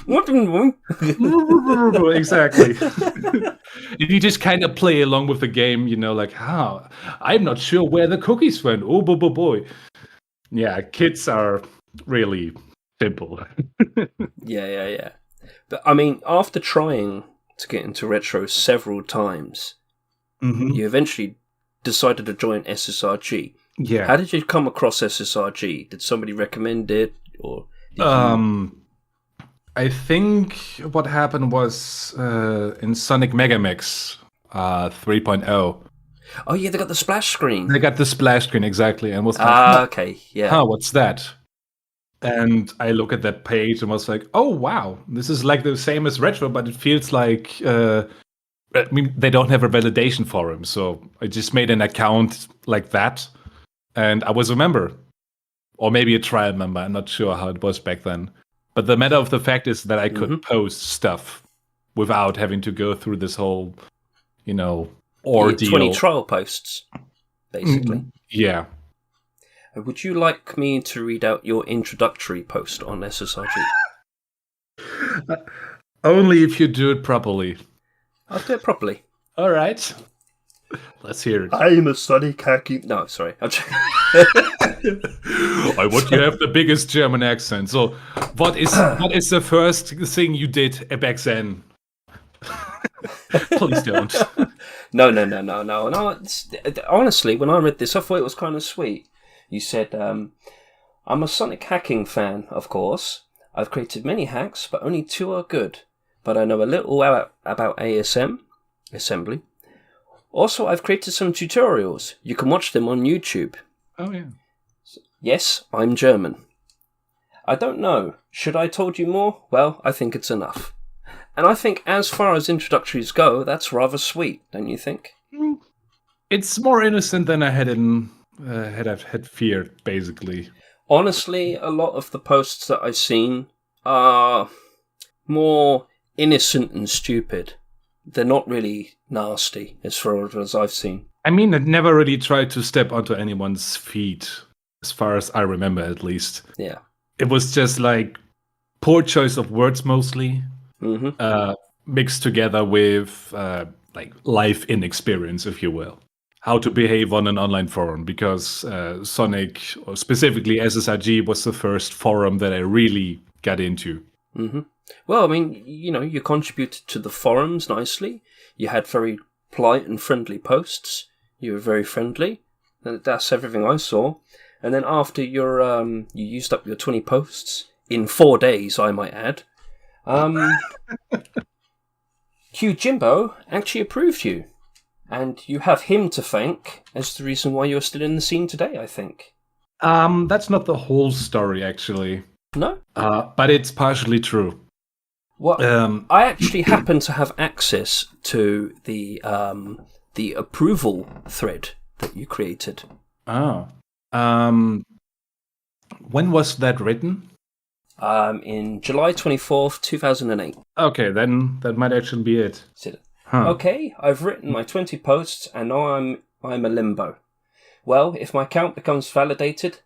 Exactly. And you just kind of play along with the game, like, I'm not sure where the cookies went. Oh, boy. Yeah, kids are really simple. Yeah. But I mean, after trying to get into retro several times, you eventually decided to join SSRG. Yeah. How did you come across SSRG? Did somebody recommend it, or did you? I think what happened was in Sonic Megamix 3.0. Oh yeah, they got the splash screen. They got the splash screen, exactly, and was like, okay, yeah. What's that? And I look at that page and was like, oh wow, this is like the same as retro, but it feels like they don't have a validation forum. So I just made an account like that, and I was a member, or maybe a trial member. I'm not sure how it was back then. But the matter of the fact is that I could post stuff without having to go through this whole, ordeal. 20 trial posts, basically. Yeah. Would you like me to read out your introductory post on SSRG? Only if you do it properly. I'll do it properly. All right. Let's hear it. I'm a Sonic hacking... No, sorry. I want you to have the biggest German accent. So, what is the first thing you did back then? Please don't. No. Honestly, when I read this, I thought it was kind of sweet. You said, I'm a Sonic hacking fan, of course. I've created many hacks, but only 2 are good. But I know a little about ASM, assembly. Also, I've created some tutorials. You can watch them on YouTube. Oh, yeah. Yes, I'm German. I don't know. Should I told you more? Well, I think it's enough. And I think as far as introductories go, that's rather sweet, don't you think? It's more innocent than I had feared, basically. Honestly, a lot of the posts that I've seen are more innocent and stupid. They're not really nasty, as far as I've seen. I mean, I never really tried to step onto anyone's feet, as far as I remember, at least. Yeah. It was just like poor choice of words, mostly, mixed together with like life inexperience, if you will. How to behave on an online forum, because Sonic, or specifically SSRG, was the first forum that I really got into. Well, I mean, you contributed to the forums nicely. You had very polite and friendly posts. You were very friendly. That's everything I saw. And then after you used up your 20 posts in 4 days, I might add. Q Jimbo actually approved you. And you have him to thank as the reason why you're still in the scene today, I think. That's not the whole story, actually. No? But it's partially true. Well, I actually happen to have access to the approval thread that you created. Oh. When was that written? In July 24th, 2008. Okay, then that might actually be it. Huh. Okay, I've written my 20 posts and now I'm a limbo. Well, if my account becomes validated,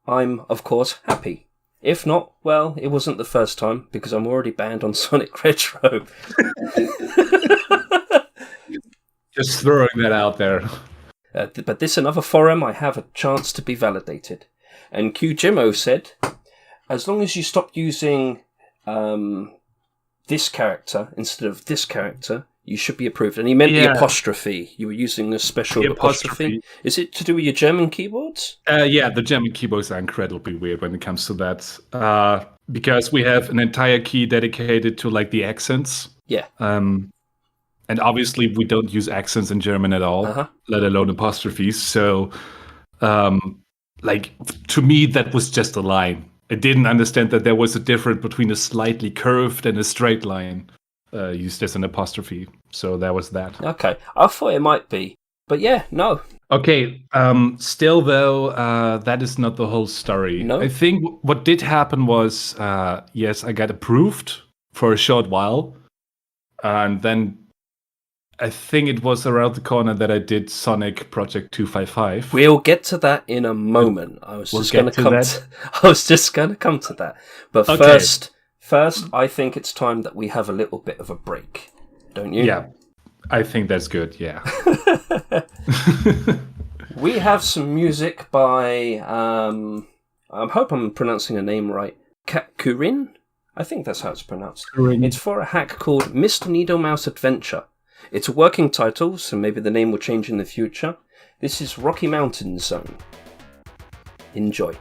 I'm, of course, happy. If not, well, it wasn't the first time, because I'm already banned on Sonic Retro. Just throwing that out there. But this another forum, I have a chance to be validated. And Q Jimmo said, as long as you stop using this character instead of this character, you should be approved. And he meant the apostrophe. You were using a special apostrophe. Is it to do with your German keyboards? Yeah, the German keyboards are incredibly weird when it comes to that. Because we have an entire key dedicated to like the accents. Yeah. And obviously we don't use accents in German at all, let alone apostrophes. So, like, to me, that was just a line. I didn't understand that there was a difference between a slightly curved and a straight line. Used as an apostrophe, so that was that. Okay, I thought it might be, but yeah, no. Okay, still though, that is not the whole story. No? I think what did happen was, yes, I got approved for a short while, and then I think it was around the corner that I did Sonic Project 255. We'll get to that in a moment. I was just going to come to that. But okay. First, I think it's time that we have a little bit of a break, don't you? Yeah, I think that's good, yeah. We have some music by, I hope I'm pronouncing her name right, Kat Kurin? I think that's how it's pronounced. Kurin. It's for a hack called Mr. Needle Mouse Adventure. It's a working title, so maybe the name will change in the future. This is Rocky Mountain Zone. Enjoy.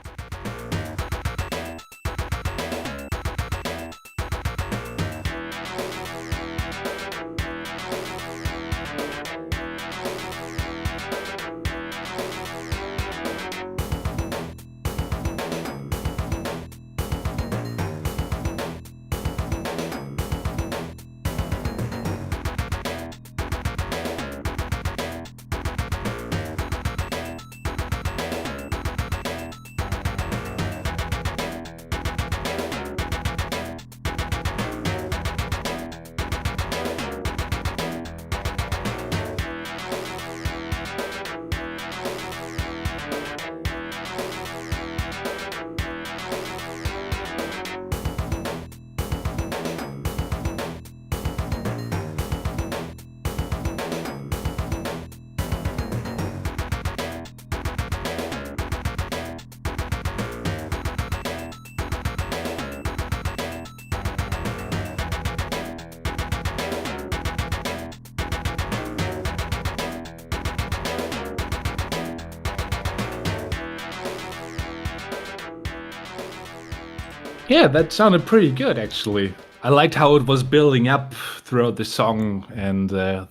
Yeah, that sounded pretty good, actually. I liked how it was building up throughout the song, and I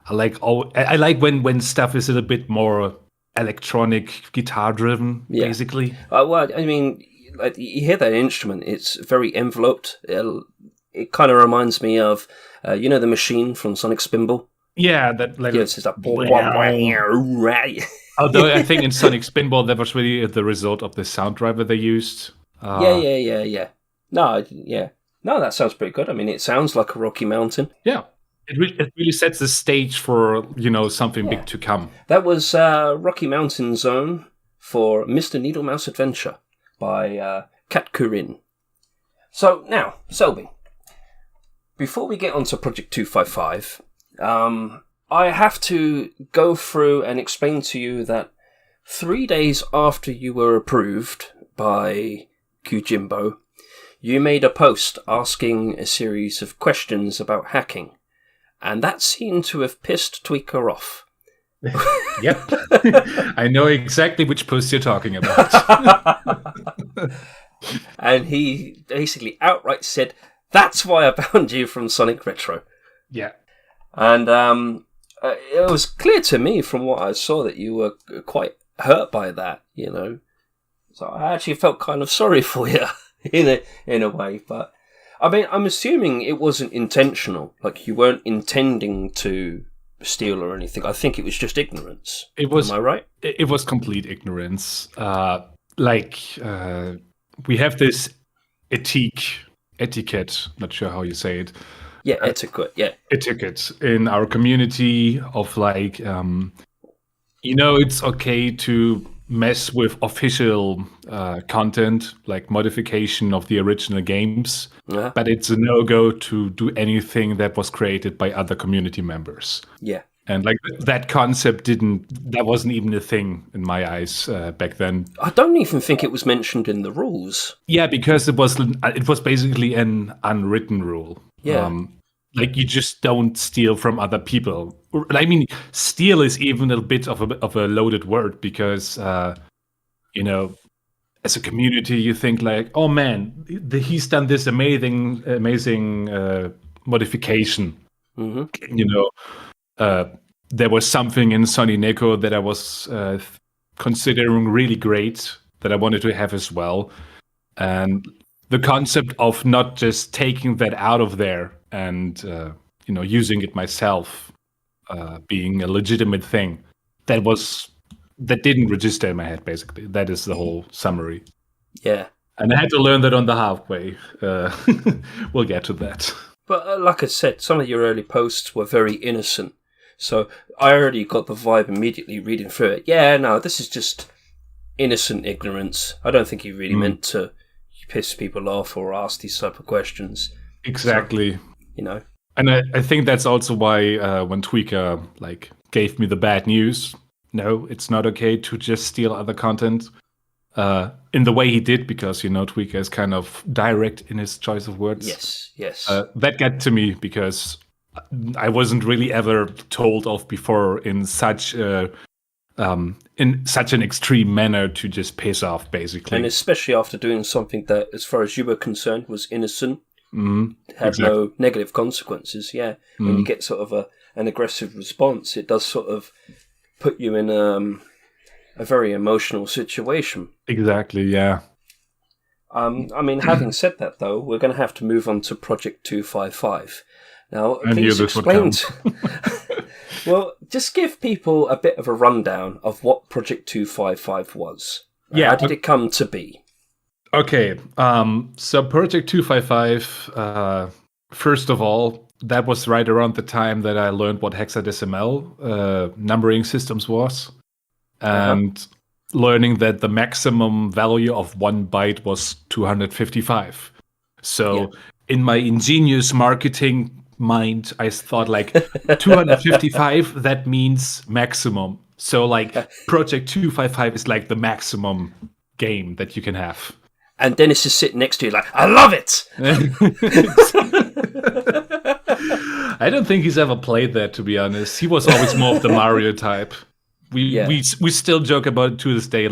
like when stuff is a bit more electronic, guitar-driven, basically. Well, I mean, like, you hear that instrument; it's very enveloped. It kind of reminds me of, the machine from Sonic Spinball. Yeah, that like. It's just Although I think in Sonic Spinball that was really the result of the sound driver they used. Yeah. No, that sounds pretty good. I mean, it sounds like a Rocky Mountain. Yeah, it really sets the stage for, something big to come. That was Rocky Mountain Zone for Mr. Needle Mouse Adventure by Kat Kurin. So now, Selby, before we get on to Project 255, I have to go through and explain to you that 3 days after you were approved by Qjimbo, you made a post asking a series of questions about hacking, and that seemed to have pissed Tweaker off. Yep. I know exactly which post you're talking about. And he basically outright said, that's why I banned you from Sonic Retro. Yeah. And it was clear to me from what I saw that you were quite hurt by that, you know. So I actually felt kind of sorry for you in a way. But I mean, I'm assuming it wasn't intentional. Like you weren't intending to steal or anything. I think it was just ignorance. Am I right? It was complete ignorance. We have this etiquette. Not sure how you say it. Yeah, etiquette. Yeah, etiquette in our community of like, it's okay to mess with official content, like modification of the original games, but it's a no-go to do anything that was created by other community members. Yeah. And like that concept that wasn't even a thing in my eyes back then. I don't even think it was mentioned in the rules. Yeah, because it was basically an unwritten rule. Yeah. Like you just don't steal from other people. I mean, steal is even a bit of a loaded word because, as a community, you think like, oh man, he's done this amazing modification. Mm-hmm. There was something in Sonny Neko that I was considering really great that I wanted to have as well. And the concept of not just taking that out of there and using it myself, being a legitimate thing, that didn't register in my head. Basically, that is the whole summary. Yeah, and I had to learn that on the halfway. We'll get to that. But like I said, some of your early posts were very innocent, so I already got the vibe immediately reading through it. Yeah, no, this is just innocent ignorance. I don't think he really meant to piss people off or ask these type of questions. Exactly. So, And I think that's also why when Tweaker gave me the bad news, no, it's not okay to just steal other content in the way he did, because Tweaker is kind of direct in his choice of words. Yes. That got to me because I wasn't really ever told of before in such an extreme manner to just piss off, basically. And especially after doing something that, as far as you were concerned, was innocent, had no negative consequences. Yeah, when you get sort of an aggressive response, it does sort of put you in a very emotional situation. Exactly, yeah. I mean, having said that, though, we're going to have to move on to Project 255. Now, please explain. Well, just give people a bit of a rundown of what Project 255 was. Yeah. How did it come to be? Okay, so Project 255, first of all, that was right around the time that I learned what hexadecimal numbering systems was. And learning that the maximum value of 1 byte was 255. So in my ingenious marketing mind, I thought 255, that means maximum. So Project 255 is the maximum game that you can have. And Dennis is sitting next to you I love it! I don't think he's ever played that, to be honest. He was always more of the Mario type. We still joke about it to this day,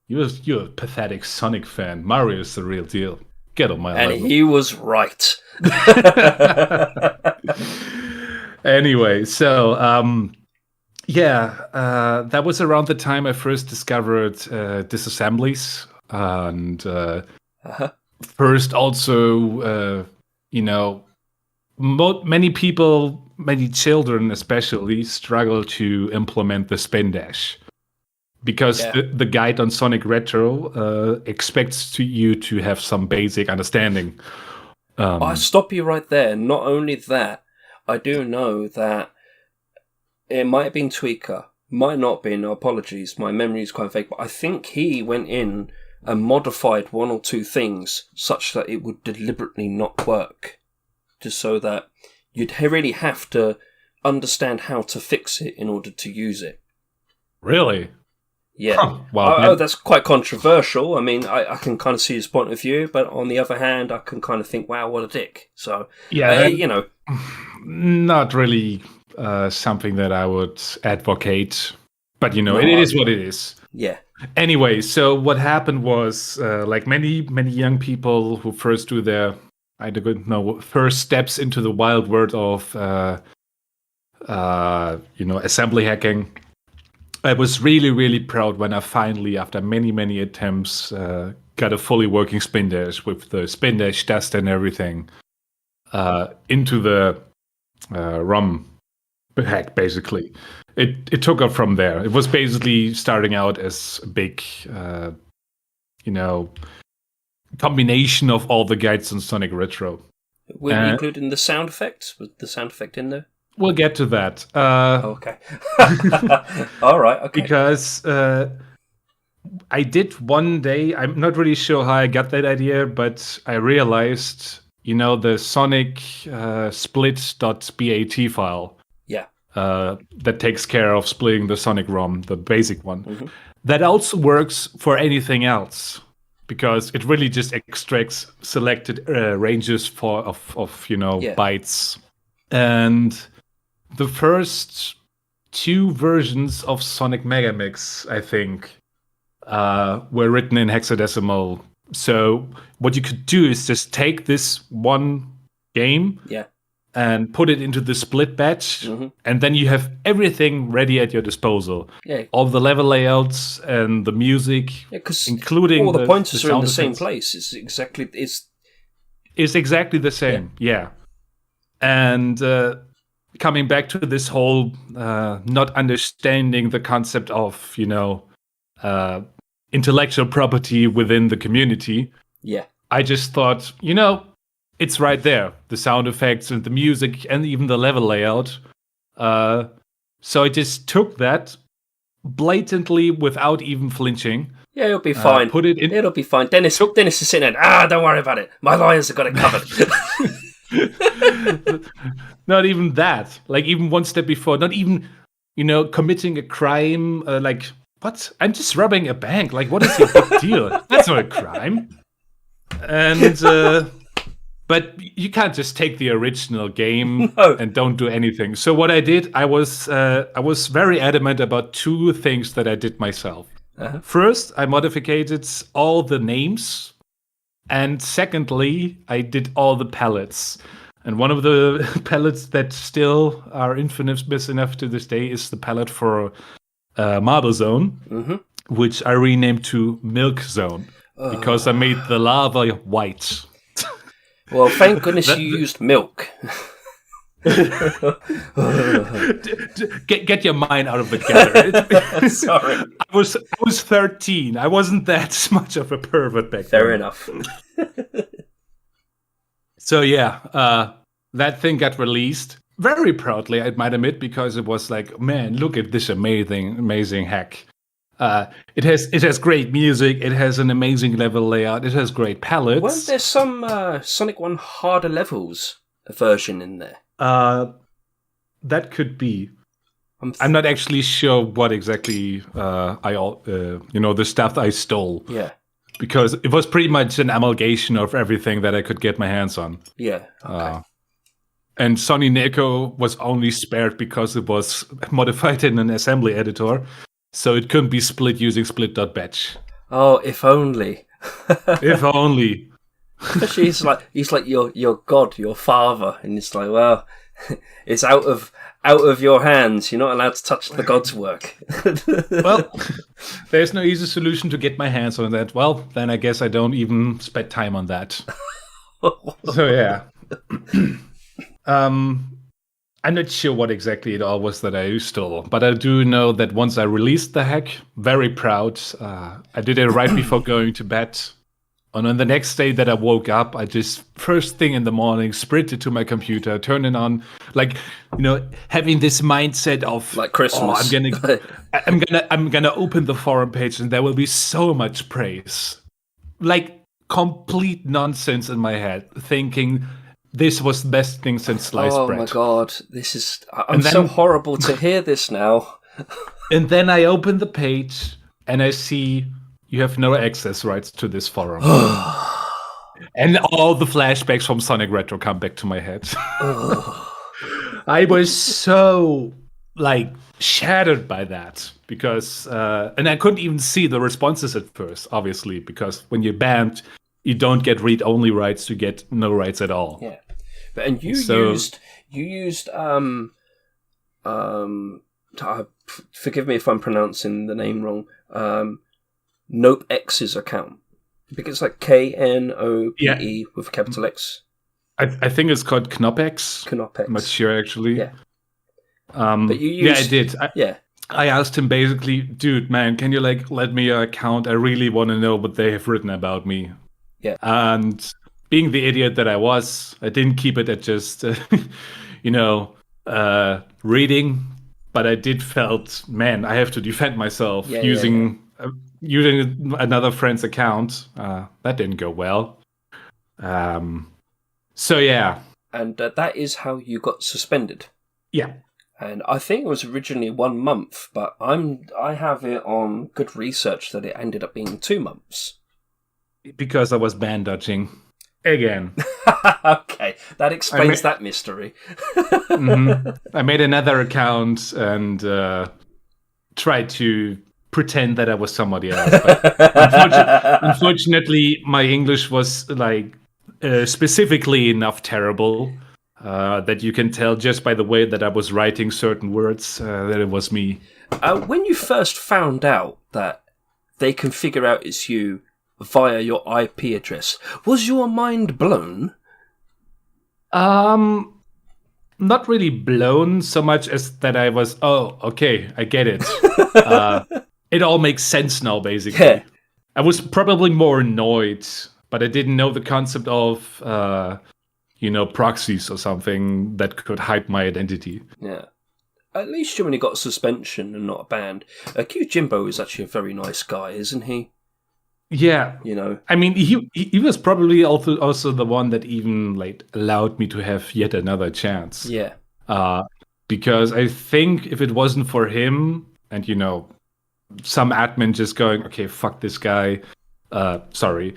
you're a pathetic Sonic fan. Mario is the real deal. Get on my level. And he was right. Anyway, so that was around the time I first discovered disassemblies, and first also many people, many children especially, struggle to implement the spin dash, because the guide on Sonic Retro expects you to have some basic understanding. I'll stop you right there. Not only that, I do know that it might have been Tweaker, might not been. Apologies, my memory is quite vague, but I think he went in and modified one or two things such that it would deliberately not work, just so that you'd really have to understand how to fix it in order to use it. Really? Yeah. Huh. Well, that's quite controversial. I mean, I can kind of see his point of view, but on the other hand, I can kind of think, wow, what a dick. So, not really something that I would advocate, but it is what it is. Yeah. Anyway, so what happened was, many young people who first do their, first steps into the wild world of assembly hacking. I was really, really proud when I finally, after many, many attempts, got a fully working spin dash with the spin dash test and everything into the ROM hack, basically. It took off from there. It was basically starting out as a big, combination of all the guides on Sonic Retro. We're including the sound effects? Was the sound effect in there? We'll get to that. Okay. All right, okay. Because I did one day, I'm not really sure how I got that idea, but I realized, the Sonic split.bat file. Yeah. That takes care of splitting the Sonic ROM, the basic one. Mm-hmm. That also works for anything else, because it really just extracts selected ranges of bytes. And the first 2 versions of Sonic Megamix, I think, were written in hexadecimal. So what you could do is just take this one game and put it into the split batch, and then you have everything ready at your disposal. Yeah. All the level layouts and the music, including all the pointers are in the same place. It's exactly the same. Yeah. And coming back to this whole not understanding the concept of intellectual property within the community. Yeah. I just thought, it's right there. The sound effects and the music and even the level layout. So I just took that blatantly without even flinching. Yeah, it'll be fine. Put it in. It'll be fine. Dennis is sitting there. Don't worry about it. My lawyers have got it covered. Not even that. Like, even one step before. Not even, committing a crime. What? I'm just robbing a bank. Like, what is your big deal? That's not a crime. And but you can't just take the original game and don't do anything. So what I did, I was very adamant about 2 things that I did myself. First, I modified all the names, and secondly, I did all the palettes. And one of the palettes that still are infamous enough to this day is the palette for Marble Zone, which I renamed to Milk Zone because I made the lava white. Well, thank goodness you used milk. Get your mind out of the gutter. Sorry. I was 13. I wasn't that much of a pervert back then. Fair enough. So yeah, that thing got released very proudly, I might admit, because it was like, man, look at this amazing hack. It has great music. It has an amazing level layout. It has great palettes. Weren't there some Sonic 1 harder levels version in there? That could be. I'm not actually sure what exactly the stuff I stole. Yeah. Because it was pretty much an amalgamation of everything that I could get my hands on. Yeah. Okay. And Sonny Neko was only spared because it was modified in an assembly editor. So it couldn't be split using split.batch. Oh, if only. If only. Especially he's like your god, your father, and it's like, well, it's out of your hands. You're not allowed to touch the god's work. Well, there's no easy solution to get my hands on that. Well, then I guess I don't even spend time on that. So yeah. I'm not sure what exactly it all was that I stole, but I do know that once I released the hack, very proud, I did it right before going to bed. And on the next day that I woke up, I just, first thing in the morning, sprinted to my computer, turned it on, having this mindset of like Christmas. I'm gonna open the forum page and there will be so much praise. Like complete nonsense in my head, thinking this was the best thing since sliced bread. Oh my god, I'm so horrible to hear this now. And then I open the page and I see you have no access rights to this forum. And all the flashbacks from Sonic Retro come back to my head. I was so shattered by that because and I couldn't even see the responses at first, obviously, because when you're banned, you don't get read-only rights, you get no rights at all. Yeah. And you used forgive me if I'm pronouncing the name wrong. Nope X's account. I think it's like KNOPE with a capital X. I think it's called Knopex. Knopex. I'm not sure actually. Yeah. But you used, I did. I asked him basically, dude, man, can you like let me your account? I really want to know what they have written about me. Yeah. And being the idiot that I was, I didn't keep it at just, reading. But I did felt, man, I have to defend myself using another friend's account. That didn't go well. So yeah. And that is how you got suspended. Yeah. And I think it was originally 1 month, but I have it on good research that it ended up being 2 months. Because I was ban dodging again. Okay, that explains that mystery. I made another account and tried to pretend that I was somebody else. But unfortunately, my English was like specifically enough terrible that you can tell just by the way that I was writing certain words that it was me. When you first found out that they can figure out it's you via your IP address, was your mind blown? Not really blown so much as that I was, oh, okay, I get it. It all makes sense now, basically. Yeah. I was probably more annoyed, but I didn't know the concept of, proxies or something that could hide my identity. Yeah. At least you only got suspension and not banned. Q Jimbo is actually a very nice guy, isn't he? Yeah. I mean, he was probably also the one that even like allowed me to have yet another chance. Yeah. Because I think if it wasn't for him and, some admin just going, okay, fuck this guy. Sorry.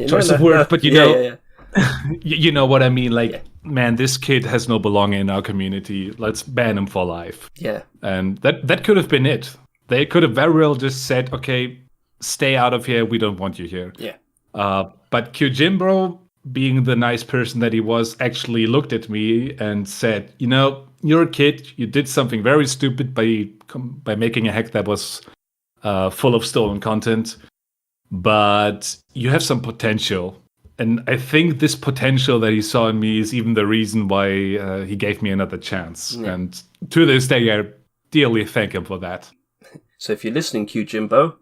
Choice of words, but you know what I mean? Like, man, this kid has no belonging in our community. Let's ban him for life. Yeah. And that could have been it. They could have very well just said, okay, stay out of here. We don't want you here. Yeah. But Kyojimbo, being the nice person that he was, actually looked at me and said, you're a kid. You did something very stupid by making a hack that was full of stolen content. But you have some potential. And I think this potential that he saw in me is even the reason why he gave me another chance. Yeah. And to this day, I dearly thank him for that. So if you're listening, Q Jimbo.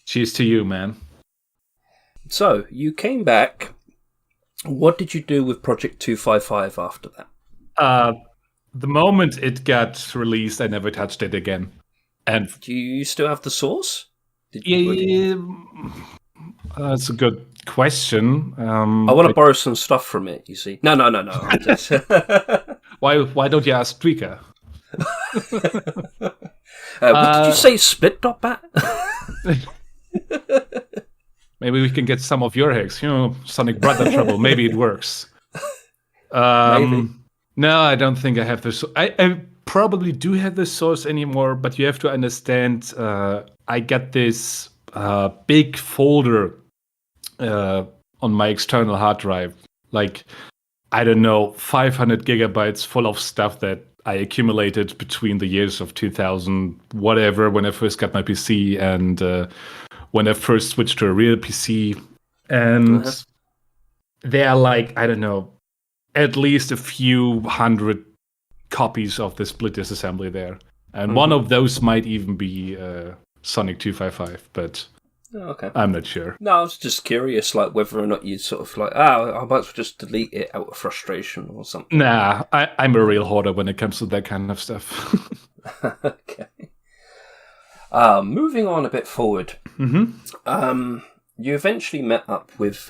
Cheers to you, man. So, you came back. What did you do with Project 255 after that? The moment it got released, I never touched it again. And do you still have the source? That's a good question. I want to borrow some stuff from it, you see. No. Just... Why don't you ask Tweaker? What did you say, split.bat? Maybe we can get some of your hacks. Sonic Brother Trouble. Maybe it works. Maybe. No, I don't think I have this. I probably do have this source anymore, but you have to understand, I got this big folder on my external hard drive. Like, I don't know, 500 gigabytes full of stuff that I accumulated between the years of 2000, whatever, when I first got my PC and when I first switched to a real PC. And there are like, I don't know, at least a few hundred copies of the split disassembly there. And one of those might even be Sonic 255, but I'm not sure. No, I was just curious, like whether or not you sort of like, I might as well just delete it out of frustration or something. Nah, I'm a real hoarder when it comes to that kind of stuff. Okay. Moving on a bit forward. Mm-hmm. You eventually met up with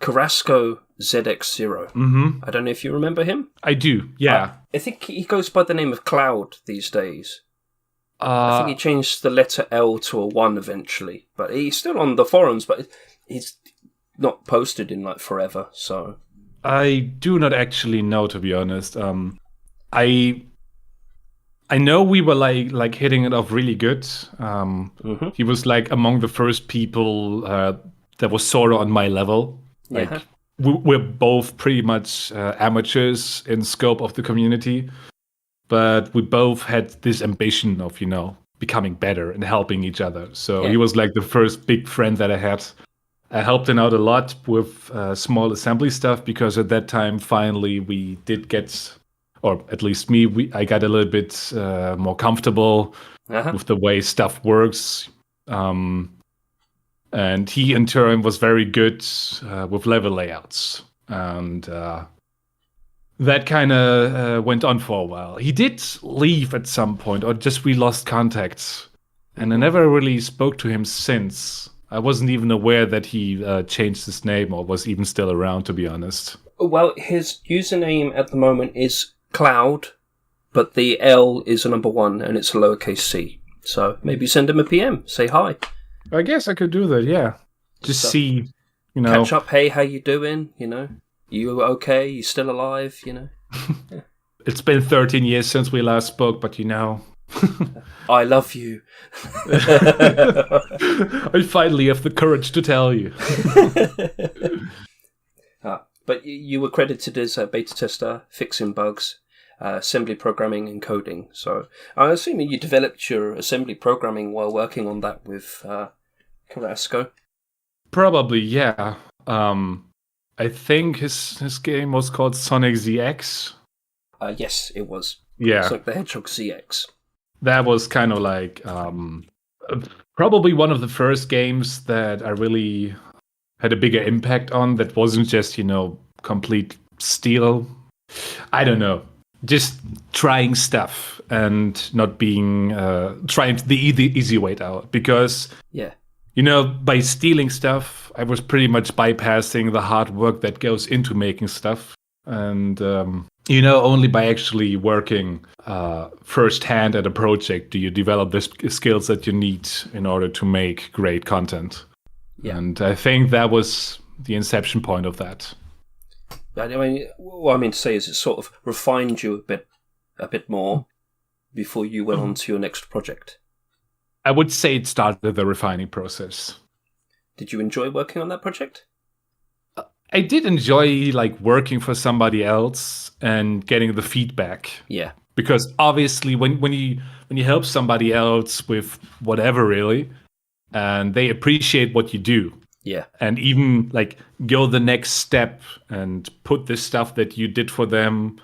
Carrasco ZX0. Mm-hmm. I don't know if you remember him. I do, yeah. I think he goes by the name of Cloud these days. I think he changed the letter L to a 1 eventually, but he's still on the forums, but he's not posted in like forever, so... I do not actually know, to be honest. I know we were like hitting it off really good. He was like among the first people that was sort of on my level. Like we're both pretty much amateurs in scope of the community. but we both had this ambition of, becoming better and helping each other. So he was like the first big friend that I had. I helped him out a lot with small assembly stuff because at that time, finally, we did get, or at least me, I got a little bit more comfortable with the way stuff works. And he, in turn, was very good with level layouts. And that kind of went on for a while. He did leave at some point, or just we lost contact. And I never really spoke to him since. I wasn't even aware that he changed his name or was even still around, to be honest. Well, his username at the moment is Cloud, but the L is a number 1 and it's a lowercase c. So maybe send him a PM, say hi. I guess I could do that, yeah. Just see, catch up, hey, how you doing, You okay? You still alive, Yeah. It's been 13 years since we last spoke, but I love you. I finally have the courage to tell you. But you were credited as a beta tester, fixing bugs, assembly programming and coding. So I'm assuming you developed your assembly programming while working on that with Carrasco. Probably, yeah. I think his game was called Sonic ZX. Yes, it was. Yeah. Sonic the Hedgehog ZX. That was kind of like probably one of the first games that I really had a bigger impact on that wasn't just, complete steal. I don't know. Just trying stuff and not being trying the easy way out. Because, by stealing stuff, I was pretty much bypassing the hard work that goes into making stuff. And, only by actually working firsthand at a project do you develop the skills that you need in order to make great content. Yeah. And I think that was the inception point of that. I mean, what I mean to say is it sort of refined you a bit more before you went on to your next project. I would say it started the refining process. Did you enjoy working on that project? I did enjoy working for somebody else and getting the feedback. Yeah. Because obviously when you help somebody else with whatever really, and they appreciate what you do. Yeah. And even go the next step and put this stuff that you did for them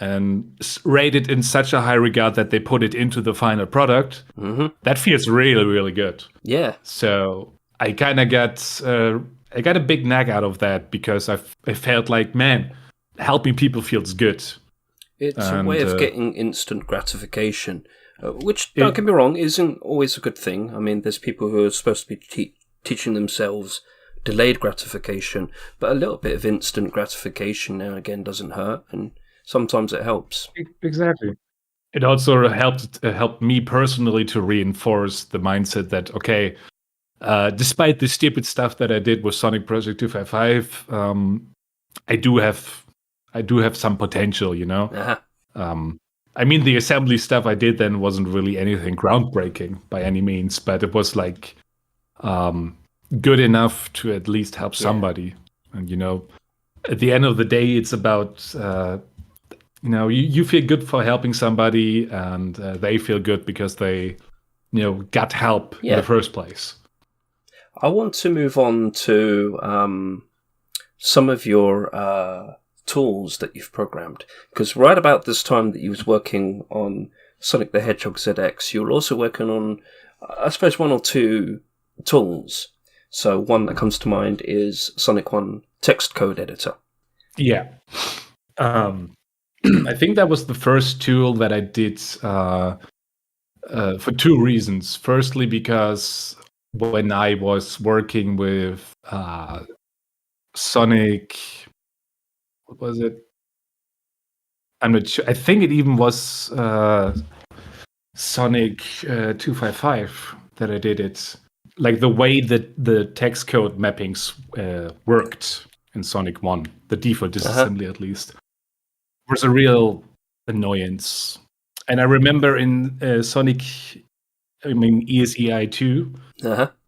and rate it in such a high regard that they put it into the final product. Mm-hmm. That feels really, really good. Yeah. So I kind of got a big nag out of that because I felt like, man, helping people feels good. It's a way of getting instant gratification, which, don't get me wrong, isn't always a good thing. I mean, there's people who are supposed to be teaching themselves delayed gratification, but a little bit of instant gratification now and again doesn't hurt, and sometimes it helps. Exactly. It also helped me personally to reinforce the mindset that, okay, despite the stupid stuff that I did with Sonic Project 255, I do have some potential, Uh-huh. I mean, the assembly stuff I did then wasn't really anything groundbreaking by any means, but it was good enough to at least help somebody. And at the end of the day, it's about you feel good for helping somebody, and they feel good because they got help in the first place. I want to move on to some of your tools that you've programmed, because right about this time that you was working on Sonic the Hedgehog ZX, you were also working on, I suppose, one or two tools. So one that comes to mind is Sonic 1 text code editor. Yeah. I think that was the first tool that I did for two reasons. Firstly, because when I was working with Sonic, what was it? I'm not sure. I think it even was Sonic 255 that I did it. The way that the text code mappings worked in Sonic 1, the default disassembly at least, was a real annoyance. And I remember in ESEI 2,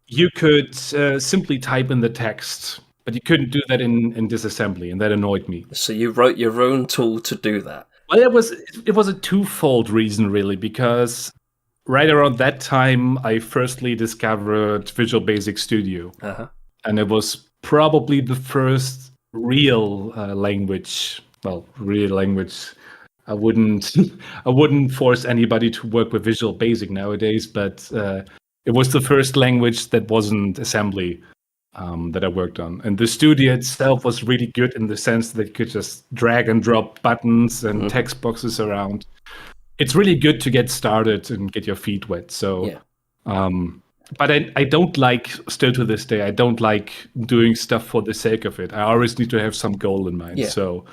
you could simply type in the text, but you couldn't do that in disassembly, and that annoyed me. So you wrote your own tool to do that? Well, it was a twofold reason, really, because right around that time, I firstly discovered Visual Basic Studio, and it was probably the first real language. Well, real language. I wouldn't I wouldn't force anybody to work with Visual Basic nowadays, but it was the first language that wasn't assembly that I worked on. And the studio itself was really good in the sense that you could just drag and drop buttons and text boxes around. It's really good to get started and get your feet wet. So, but I don't like, still to this day, I don't like doing stuff for the sake of it. I always need to have some goal in mind. So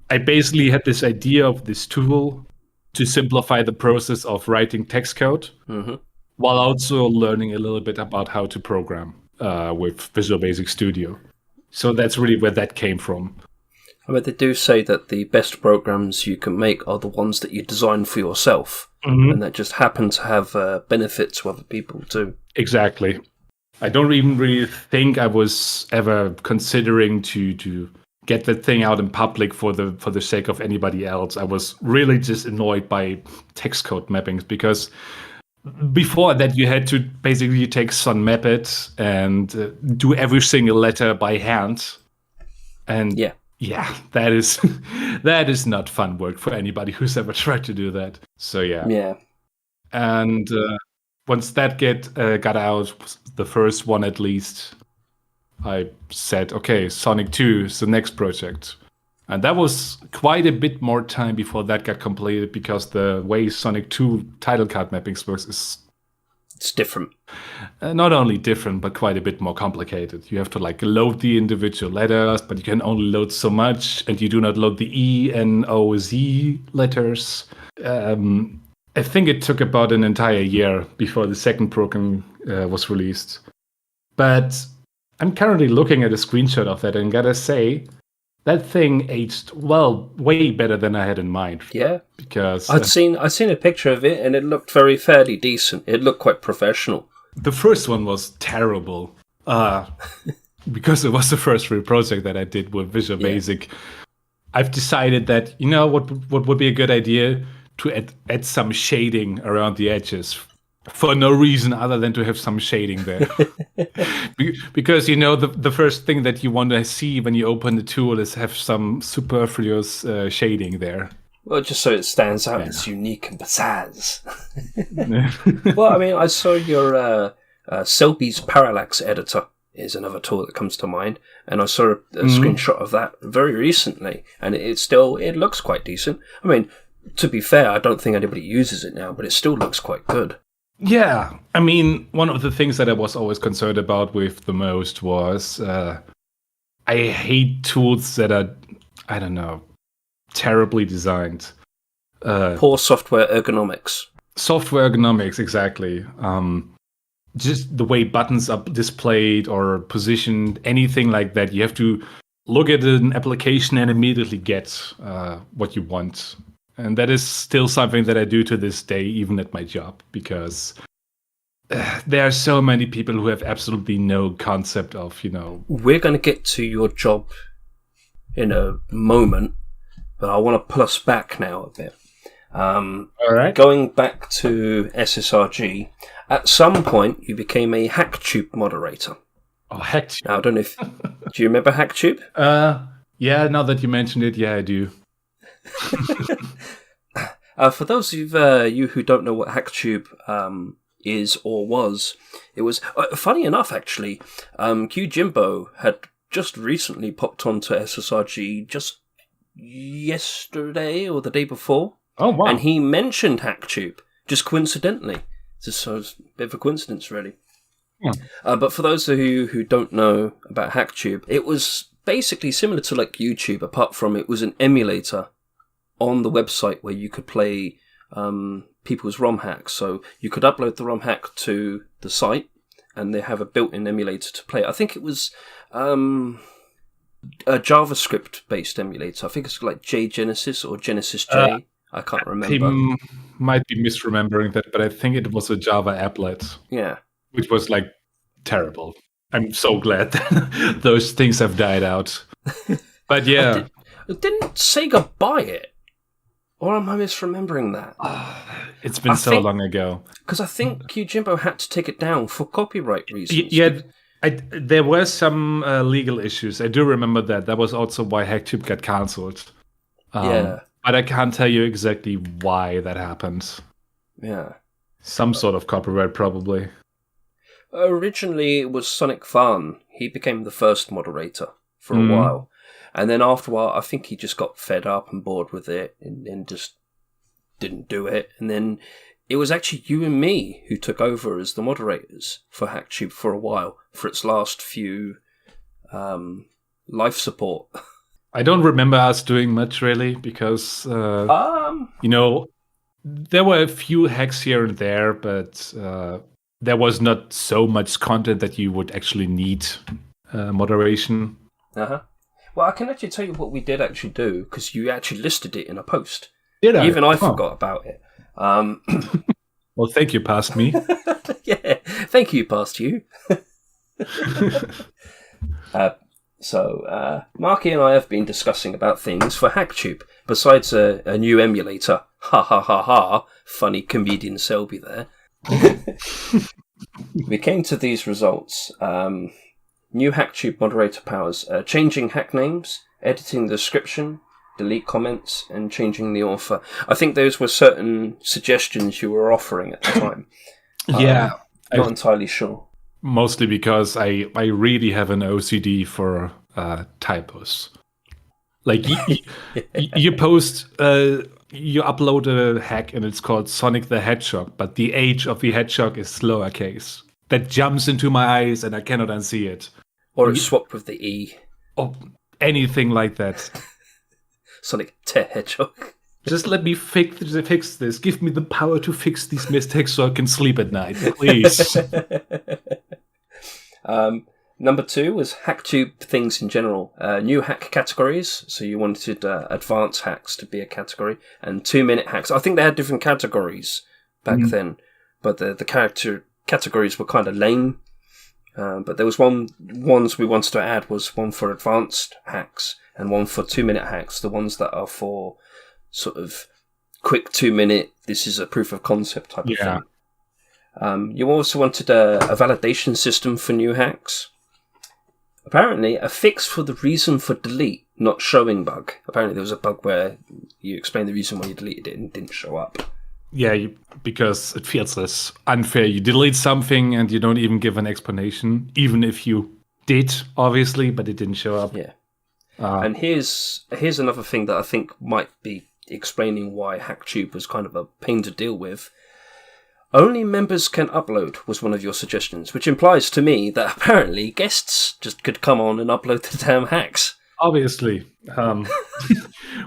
I basically had this idea of this tool to simplify the process of writing text code while also learning a little bit about how to program with Visual Basic Studio. So that's really where that came from. I mean, they do say that the best programs you can make are the ones that you design for yourself, and that just happen to have benefits to other people too. Exactly. I don't even really think I was ever considering to get that thing out in public for the sake of anybody else. I was really just annoyed by text code mappings, because before that you had to basically take some map it and do every single letter by hand. And yeah, that is that is not fun work for anybody who's ever tried to do that. So yeah. And once that got out, the first one at least, I said, okay, Sonic 2 is the next project. And that was quite a bit more time before that got completed, because the way Sonic 2 title card mappings works is... It's different. Not only different, but quite a bit more complicated. You have to load the individual letters, but you can only load so much, and you do not load the E, N, O, Z letters. I think it took about an entire year before the second program was released. But I'm currently looking at a screenshot of that, and gotta say, that thing aged way better than I had in mind. Yeah, because I'd seen a picture of it, and it looked fairly decent. It looked quite professional. The first one was terrible, because it was the first real project that I did with Visual Basic. I've decided that, you know, what would be a good idea, to add some shading around the edges. For no reason other than to have some shading there. Because, you know, the first thing that you want to see when you open the tool is have some superfluous shading there. Well, just so it stands out, it's unique and pizzazz. Well, I mean, I saw your Selbi's Parallax editor is another tool that comes to mind, and I saw a screenshot of that very recently, and it looks quite decent. I mean, to be fair, I don't think anybody uses it now, but it still looks quite good. Yeah, I mean, one of the things that I was always concerned about with the most was I hate tools that are, I don't know, terribly designed. Poor software ergonomics. Software ergonomics, exactly. Just the way buttons are displayed or positioned, anything like that. You have to look at an application and immediately get what you want. And that is still something that I do to this day, even at my job, because there are so many people who have absolutely no concept of, you know... We're going to get to your job in a moment, but I want to pull us back now a bit. All right. Going back to SSRG, at some point you became a HackTube moderator. Oh, HackTube. Now, I don't know if... Do you remember HackTube? Yeah, now that you mentioned it, yeah, I do. For those of you who don't know what HackTube is or was, it was funny enough, actually. Q Jimbo had just recently popped onto SSRG just yesterday or the day before. Oh, wow. And he mentioned HackTube, just coincidentally. So it's a bit of a coincidence, really. Yeah. But for those of you who don't know about HackTube, it was basically similar to YouTube, apart from it was an emulator on the website where you could play people's ROM hacks. So you could upload the ROM hack to the site, and they have a built-in emulator to play. I think it was a JavaScript-based emulator. I think it's like JGenesis or Genesis J. I can't remember. He might be misremembering that, but I think it was a Java applet. Yeah. Which was terrible. I'm so glad that those things have died out. But yeah. Didn't Sega buy it? Or am I misremembering that? It's been so long ago. Because I think Yojimbo had to take it down for copyright reasons. There were some legal issues. I do remember that. That was also why HackTube got cancelled. But I can't tell you exactly why that happened. Yeah. Some sort of copyright, probably. Originally, it was Sonic Fan. He became the first moderator for a while. And then after a while, I think he just got fed up and bored with it and just didn't do it. And then it was actually you and me who took over as the moderators for HackTube for a while, for its last few life support. I don't remember us doing much, really, because, there were a few hacks here and there, but there was not so much content that you would actually need moderation. Uh-huh. Well, I can actually tell you what we did actually do, because you actually listed it in a post. Did I? Even I forgot about it. Well, thank you, past me. Yeah, thank you, past you. So, Marky and I have been discussing about things for HackTube, besides a new emulator. Ha ha ha ha, funny comedian Selby there. We came to these results. New HackTube moderator powers, changing hack names, editing the description, delete comments, and changing the author. I think those were certain suggestions you were offering at the time. Yeah. Not entirely sure. Mostly because I really have an OCD for typos. Like, you post... you upload a hack and it's called Sonic the Hedgehog, but the H of the hedgehog is lowercase. That jumps into my eyes and I cannot unsee it. Or it's swapped with the E. Or anything like that. Sonic the Hedgehog. Just let me fix this. Give me the power to fix these mistakes so I can sleep at night, please. Number 2 was HackTube things in general. New hack categories. So you wanted advanced hacks to be a category. And 2-minute hacks. I think they had different categories back then. But the categories were kind of lame. But there was ones we wanted to add was one for advanced hacks and one for 2-minute hacks. The ones that are for sort of quick 2-minute, this is a proof of concept type of thing. You also wanted a validation system for new hacks. Apparently, a fix for the reason for delete not showing bug. Apparently, there was a bug where you explained the reason why you deleted it and it didn't show up. Yeah, because it feels less unfair. You delete something and you don't even give an explanation, even if you did, obviously, but it didn't show up. Yeah. And here's another thing that I think might be explaining why HackTube was kind of a pain to deal with. Only members can upload was one of your suggestions, which implies to me that apparently guests just could come on and upload the damn hacks. Obviously.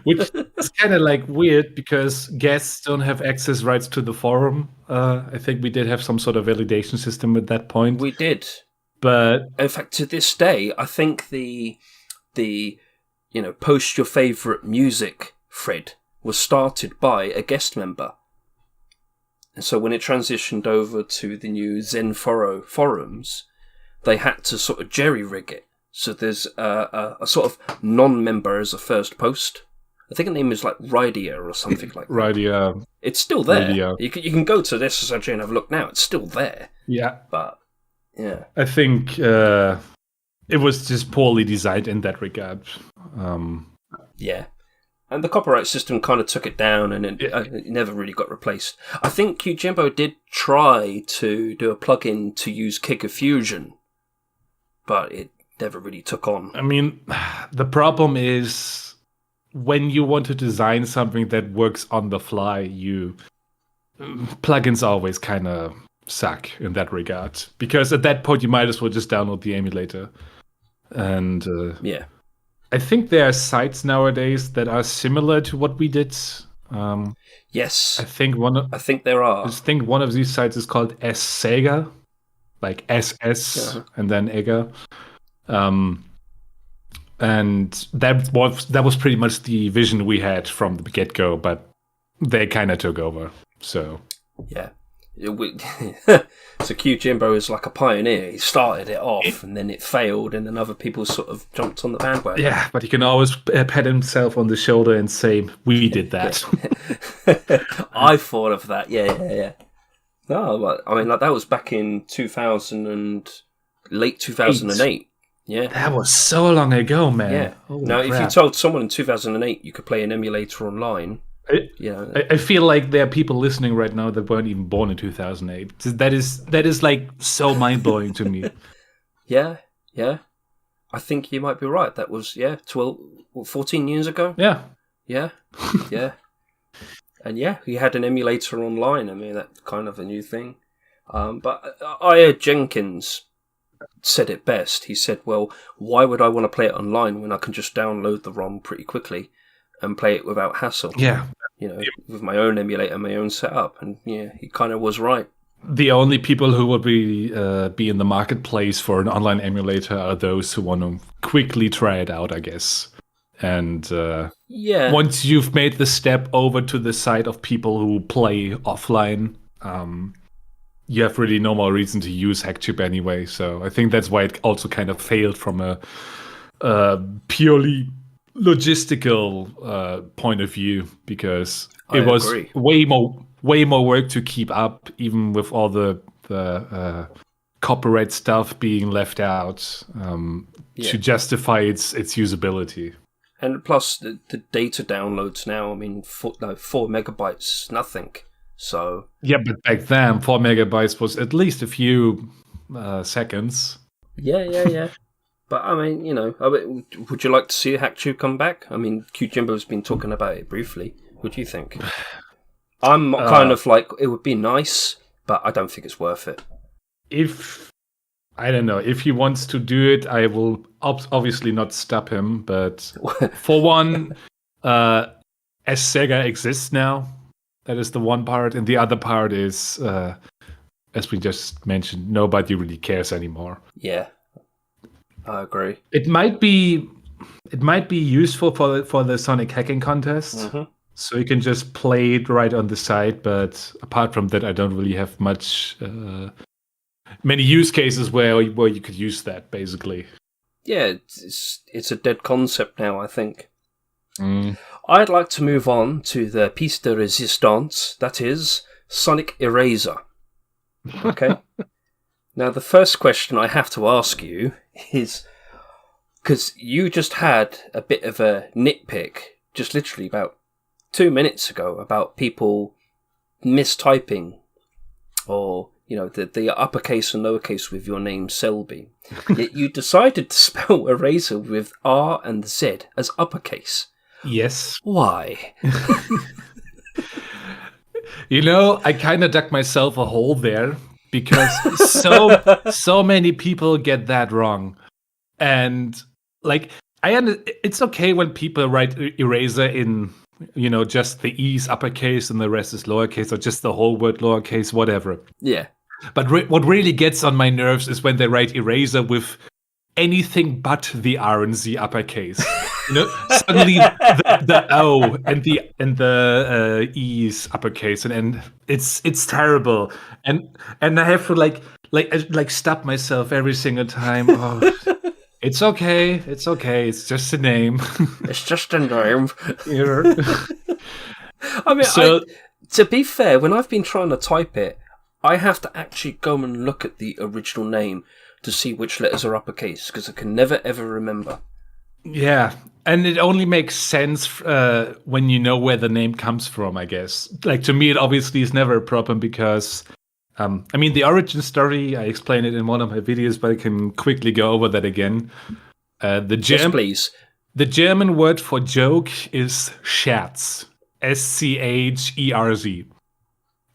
Which is kind of like weird because guests don't have access rights to the forum. I think we did have some sort of validation system at that point. We did. But in fact, to this day, I think the post your favourite music thread was started by a guest member. And so when it transitioned over to the new Zen forums, they had to sort of jerry-rig it. So there's a sort of non-member as a first post. I think the name is like Rydia or something like that. Rydia. It's still there. Rydia. You can go to this SSRG and have a look now. It's still there. Yeah. But, yeah. I think it was just poorly designed in that regard. Yeah. And the copyright system kind of took it down and it never really got replaced. I think Yojimbo did try to do a plugin to use Kicker Fusion, but it never really took on. I mean, the problem is when you want to design something that works on the fly, plugins always kind of suck in that regard. Because at that point, you might as well just download the emulator. And yeah. I think there are sites nowadays that are similar to what we did. Yes. I think there are. I think one of these sites is called Sega, like SS and then Ega. And that was pretty much the vision we had from the get-go, but they kind of took over. So yeah. So Q Jimbo is like a pioneer. He started it off, and then it failed, and then other people sort of jumped on the bandwagon. Yeah, but he can always pat himself on the shoulder and say, "We did that." I thought of that. Yeah. No, but, I mean, like that was back in 2000 and late 2008. Yeah, that was so long ago, man. Yeah. Holy now, crap. if you told someone in 2008 you could play an emulator online, I feel like there are people listening right now that weren't even born in 2008. That is like so mind blowing to me. Yeah. I think you might be right. That was 14 years ago. Yeah. And he had an emulator online. I mean, that's kind of a new thing. But I heard Jenkins said it best. He said, well, why would I want to play it online when I can just download the ROM pretty quickly and play it without hassle? Yeah. With my own emulator, my own setup. And he kind of was right. The only people who would be in the marketplace for an online emulator are those who want to quickly try it out, I guess. And once you've made the step over to the side of people who play offline, you have really no more reason to use HackTube anyway. So I think that's why it also kind of failed from a purely logistical point of view, because it was way more work to keep up, even with all the copyright stuff being left out to justify its usability. And plus, the data downloads now, I mean, 4 megabytes, nothing. So yeah, but back then, 4 megabytes was at least a few seconds. Yeah. But I mean, would you like to see HackTube come back? I mean, Q Jimbo's been talking about it briefly. What do you think? I'm kind of like, it would be nice, but I don't think it's worth it. I don't know. If he wants to do it, I will obviously not stop him. But for one, as Sega exists now, that is the one part. And the other part is, as we just mentioned, nobody really cares anymore. Yeah, I agree. It might be useful for the Sonic hacking contest. Mm-hmm. So you can just play it right on the side. But apart from that, I don't really have many use cases where you could use that, basically. Yeah, it's a dead concept now, I think. I'd like to move on to the piece de resistance, that is Sonic Eraser. Okay? Now, the first question I have to ask you is, because you just had a bit of a nitpick, just literally about 2 minutes ago, about people mistyping or the uppercase and lowercase with your name Selbi. Yet you decided to spell eraser with R and Z as uppercase. Yes. Why? I kind of dug myself a hole there, because so many people get that wrong. And like, it's okay when people write eraser in, just the E's uppercase and the rest is lowercase, or just the whole word lowercase, whatever. Yeah. But what really gets on my nerves is when they write eraser with anything but the R and Z uppercase. Suddenly the O and the E's uppercase, and it's terrible. And I have to like stop myself every single time. Oh, it's okay. It's just a name. It's just a name. I mean, to be fair, when I've been trying to type it, I have to actually go and look at the original name to see which letters are uppercase, because I can never ever remember. Yeah, and it only makes sense when you know where the name comes from, I guess. Like, to me, it obviously is never a problem, because the origin story, I explained it in one of my videos, but I can quickly go over that again. Yes, please. The German word for joke is Scherz. SCHERZ.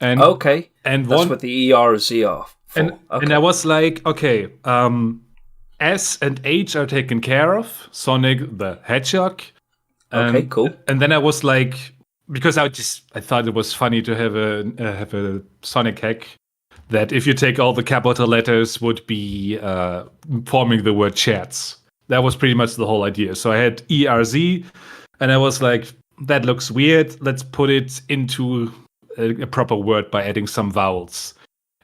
And okay, and that's what the ERZ are for. And I was like, okay, S and H are taken care of. Sonic the Hedgehog. Okay, cool. And then I was like, because I thought it was funny to have a Sonic hack that, if you take all the capital letters, would be forming the word Scherz. That was pretty much the whole idea. So I had ERZ, and I was like, that looks weird. Let's put it into a proper word by adding some vowels.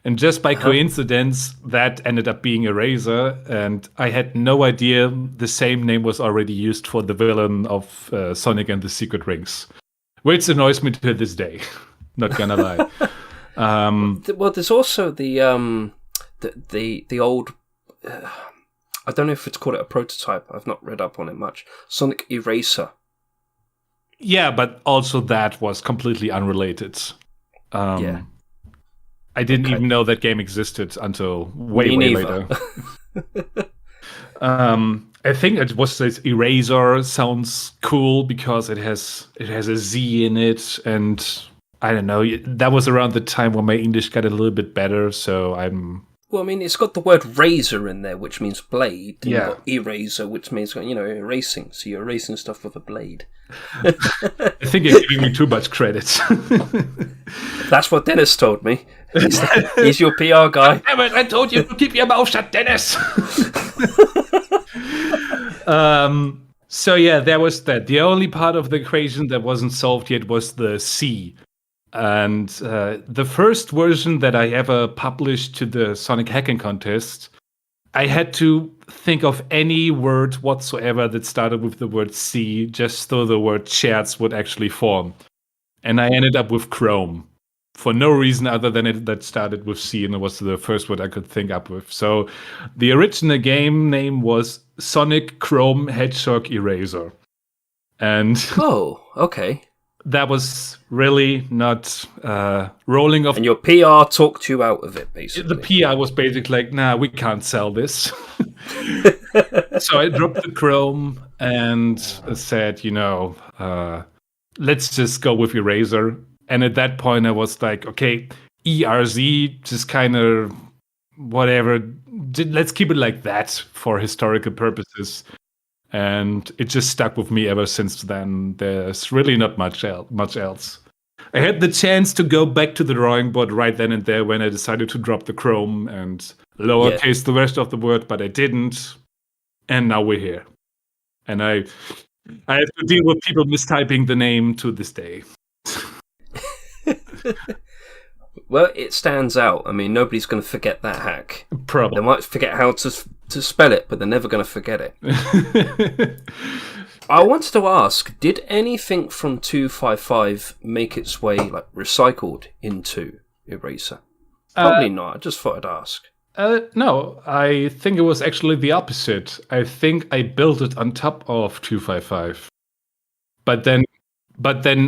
And just by coincidence, that ended up being Eraser, and I had no idea the same name was already used for the villain of Sonic and the Secret Rings, which annoys me to this day. Not gonna lie. Well, there's also the old. I don't know if it's called a prototype. I've not read up on it much. Sonic Eraser. Yeah, but also that was completely unrelated. Yeah. I didn't even know that game existed until way later. I think it was this Eraser sounds cool because it has a Z in it, and I don't know. That was around the time when my English got a little bit better, so I'm. Well, I mean, it's got the word razor in there, which means blade, and Yeah. you've got eraser, which means, erasing. So you're erasing stuff with a blade. I think you're giving me too much credit. That's what Dennis told me. He's your PR guy. Damn it, I told you to keep your mouth shut, Dennis! So yeah, there was that. The only part of the equation that wasn't solved yet was the C. And the first version that I ever published to the Sonic Hacking Contest, I had to think of any word whatsoever that started with the word C, just so the word scherz would actually form. And I ended up with Chrome. For no reason other than that started with C, and it was the first word I could think up with. So the original game name was Sonic Chrome Hedgehog Eraser. And Oh, okay. that was really not rolling off. And your PR talked you out of it, basically. The PR was basically like, nah, we can't sell this. So I dropped the Chrome and said, let's just go with Eraser. And at that point, I was like, okay, ERZ, just kind of whatever. Let's keep it like that for historical purposes. And it just stuck with me ever since then. There's really not much else. I had the chance to go back to the drawing board right then and there when I decided to drop the Chrome and lowercase the rest of the word, but I didn't. And now we're here. And I have to deal with people mistyping the name to this day. Well, it stands out. I mean, nobody's going to forget that hack. Probably. They might forget how to spell it, but they're never going to forget it. I wanted to ask, did anything from 255 make its way, recycled into Eraser? Probably not. I just thought I'd ask. No, I think it was actually the opposite. I think I built it on top of 255. But then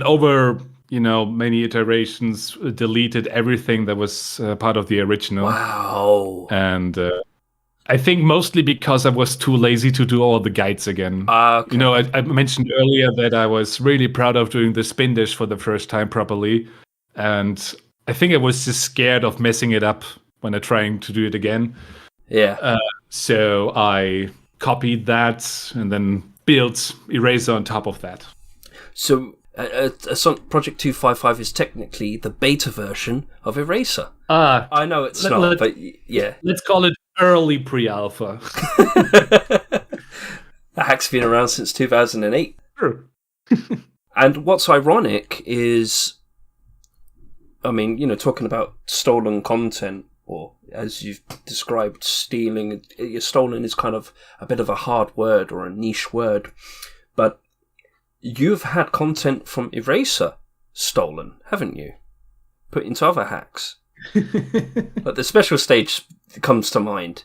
over, many iterations, deleted everything that was part of the original. Wow. And I think mostly because I was too lazy to do all the guides again. Okay. I mentioned earlier that I was really proud of doing the spin dash for the first time properly. And I think I was just scared of messing it up when I'm trying to do it again. Yeah. So I copied that and then built Eraser on top of that. So Sonic Project 255 is technically the beta version of Eraser. I know it's not, but yeah. Let's call it early pre-alpha. The hack's been around since 2008. Sure. And what's ironic is, I mean, talking about stolen content, or as you've described, stealing, stolen is kind of a bit of a hard word or a niche word, but you've had content from Eraser stolen, haven't you? Put into other hacks. Like the special stage comes to mind.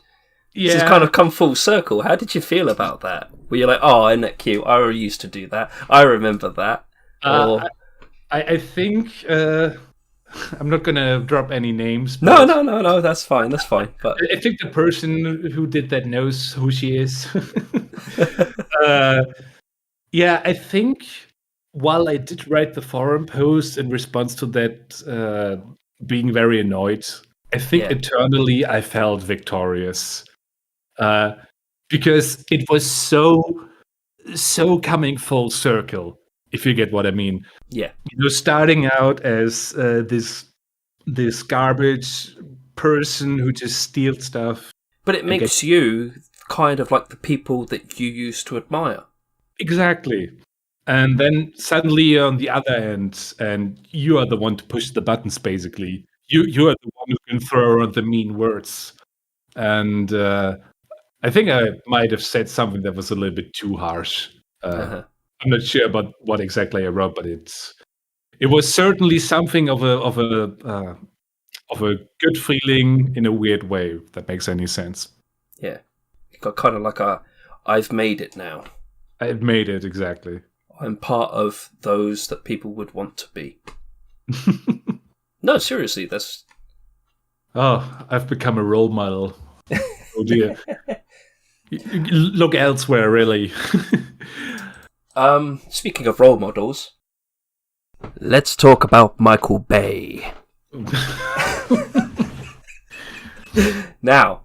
Yeah. It's kind of come full circle. How did you feel about that? Were you like, oh, isn't that cute? I used to do that. I remember that. I think I'm not gonna drop any names. No, that's fine. But I think the person who did that knows who she is. Yeah, I think while I did write the forum post in response to that being very annoyed, I think internally I felt victorious. Because it was so coming full circle, if you get what I mean. Yeah. Starting out as this garbage person who just steals stuff. But it makes you kind of like the people that you used to admire. Exactly. And then suddenly you're on the other end, and you are the one to push the buttons. Basically, you are the one who can throw around the mean words. And I think I might have said something that was a little bit too harsh. Uh-huh. I'm not sure about what exactly I wrote, but it was certainly something of a good feeling in a weird way. If that makes any sense. Yeah. You got kind of like I've made it now. I've made it exactly. I'm part of those that people would want to be. No, seriously, that's... Oh, I've become a role model. Oh dear. Look elsewhere, really. Speaking of role models, let's talk about Michael Bay. Now,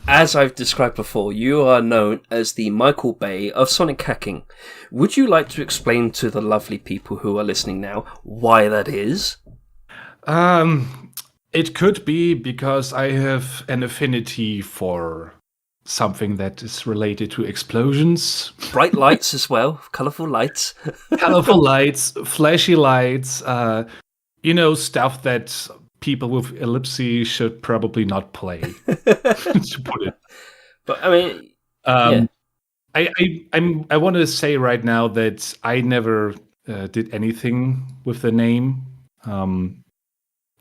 as I've described before, you are known as the Michael Bay of Sonic hacking. Would you like to explain to the lovely people who are listening now why that is? It could be because I have an affinity for something that is related to explosions. Bright lights as well, colourful lights. Colorful lights, flashy lights, stuff that people with epilepsy should probably not play, to put it. But, I mean, yeah. I want to say right now that I never did anything with the name.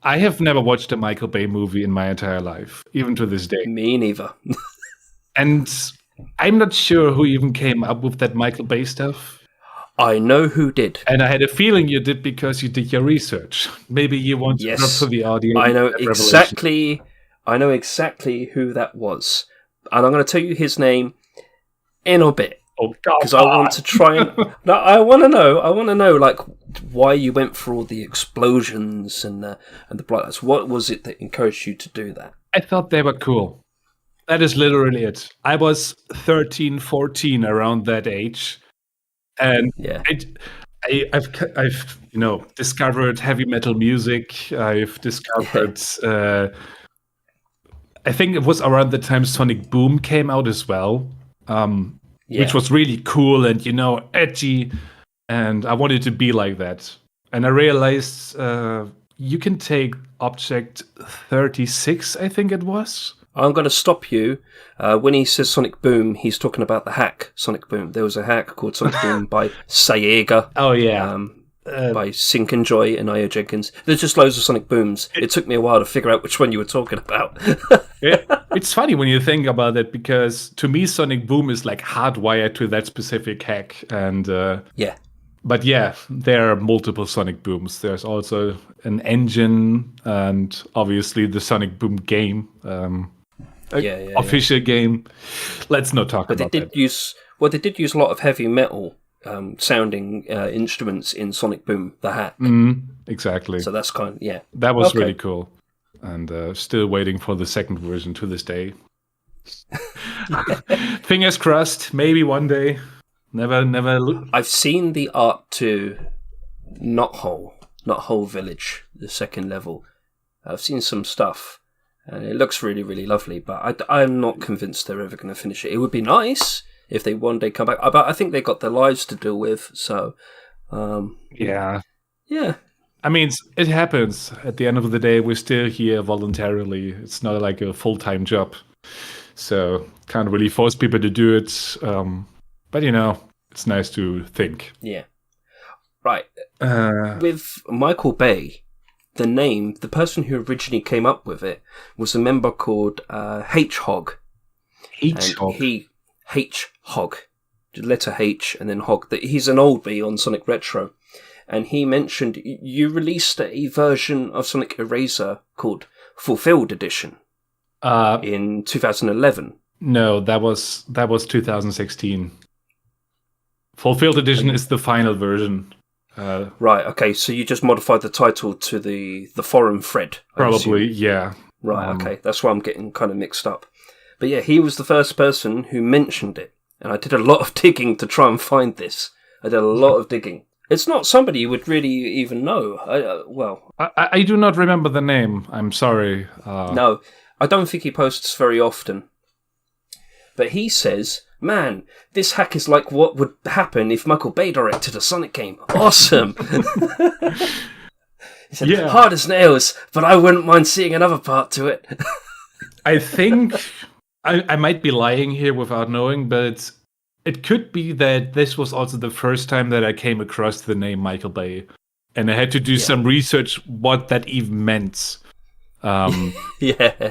I have never watched a Michael Bay movie in my entire life, even to this day. Me neither. And I'm not sure who even came up with that Michael Bay stuff. I know who did. And I had a feeling you did because you did your research. Maybe you want to drop to the audience. I know exactly. I know exactly who that was, and I'm going to tell you his name in a bit. Oh God! Because I want to try and. No, I want to know. I want to know, like, why you went for all the explosions and the bright lights. What was it that encouraged you to do that? I thought they were cool. That is literally it. I was 13, 14 around that age. And yeah. I've discovered heavy metal music. I've discovered. I think it was around the time Sonic Boom came out as well, which was really cool and edgy. And I wanted to be like that. And I realized you can take Object 36, I think it was. I'm going to stop you. When he says Sonic Boom, he's talking about the hack Sonic Boom. There was a hack called Sonic Boom by Sayega. Oh, yeah. By Sink and Joy and Io Jenkins. There's just loads of Sonic Booms. It took me a while to figure out which one you were talking about. It's funny when you think about it, because to me, Sonic Boom is like hardwired to that specific hack. And yeah. But yeah, there are multiple Sonic Booms. There's also an engine and obviously the Sonic Boom game. Official game. Let's not talk about that. They did use a lot of heavy metal sounding instruments in Sonic Boom, the hack. Exactly. So that's that was really cool. And still waiting for the second version to this day. Fingers crossed, maybe one day. Never look. I've seen the art to Not Hole Village, the second level. I've seen some stuff, and it looks really, really lovely, but I'm not convinced they're ever going to finish it. It would be nice if they one day come back, but I think they got their lives to deal with, so... yeah. I mean, it happens. At the end of the day, we're still here voluntarily. It's not like a full-time job, so can't really force people to do it. But, it's nice to think. Yeah. Right. With Michael Bay, the person who originally came up with it was a member called H-Hog. H-Hog? H-Hog. Letter H and then Hog. He's an oldie on Sonic Retro. And he mentioned you released a version of Sonic Eraser called Fulfilled Edition in 2011. No, that was 2016. Fulfilled Edition is the final version. Right, okay, so you just modified the title to the forum thread. Probably, yeah. Right, okay, that's why I'm getting kind of mixed up. But yeah, he was the first person who mentioned it, and I did a lot of digging to try and find this. I did a lot of digging. It's not somebody you would really even know. I do not remember the name, I'm sorry. No, I don't think he posts very often. But he says, man, this hack is like what would happen if Michael Bay directed a Sonic game. Awesome! He said, hard as nails, but I wouldn't mind seeing another part to it. I think I might be lying here without knowing, but it could be that this was also the first time that I came across the name Michael Bay. And I had to do some research what that even meant. And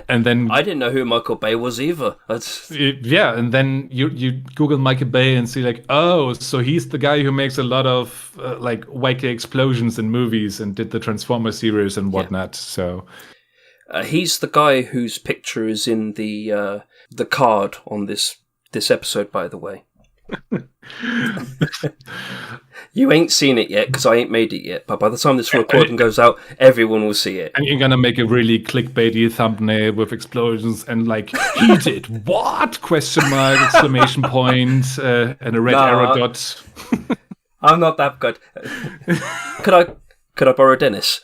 then I didn't know who Michael Bay was either. And then you Google Michael Bay and see like, oh, so he's the guy who makes a lot of like wacky explosions in movies and did the Transformers series and whatnot. So he's the guy whose picture is in the card on this episode, by the way. You ain't seen it yet because I ain't made it yet, but by the time this recording goes out, everyone will see it. And you're gonna make a really clickbaity thumbnail with explosions and like, he did what? Question mark, exclamation point, and a red arrow dot. I'm not that good. Could I borrow Dennis?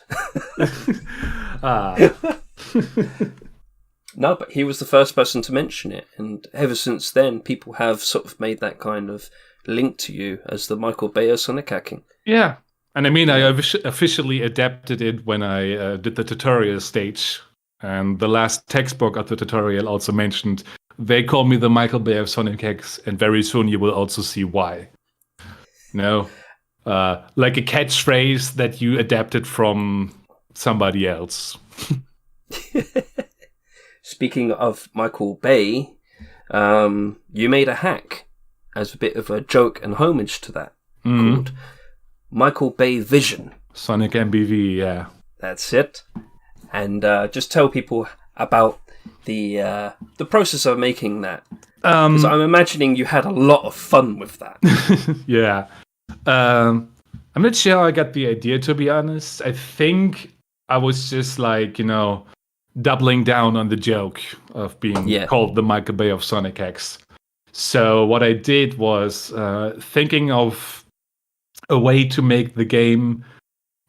No, but he was the first person to mention it, and ever since then, people have sort of made that kind of link to you as the Michael Bay of Sonic hacking. Yeah, and I mean, I officially adapted it when I did the tutorial stage, and the last textbook of the tutorial also mentioned they call me the Michael Bay of Sonic hacks, and very soon you will also see why. No, like a catchphrase that you adapted from somebody else. Speaking of Michael Bay, you made a hack as a bit of a joke and homage to that called Michael Bay Vision. Sonic MBV, yeah. That's it. And just tell people about the process of making that. Because I'm imagining you had a lot of fun with that. Yeah. I'm not sure how I got the idea, to be honest. I think I was just like, doubling down on the joke of being called the Michael Bay of Sonic X. So what I did was thinking of a way to make the game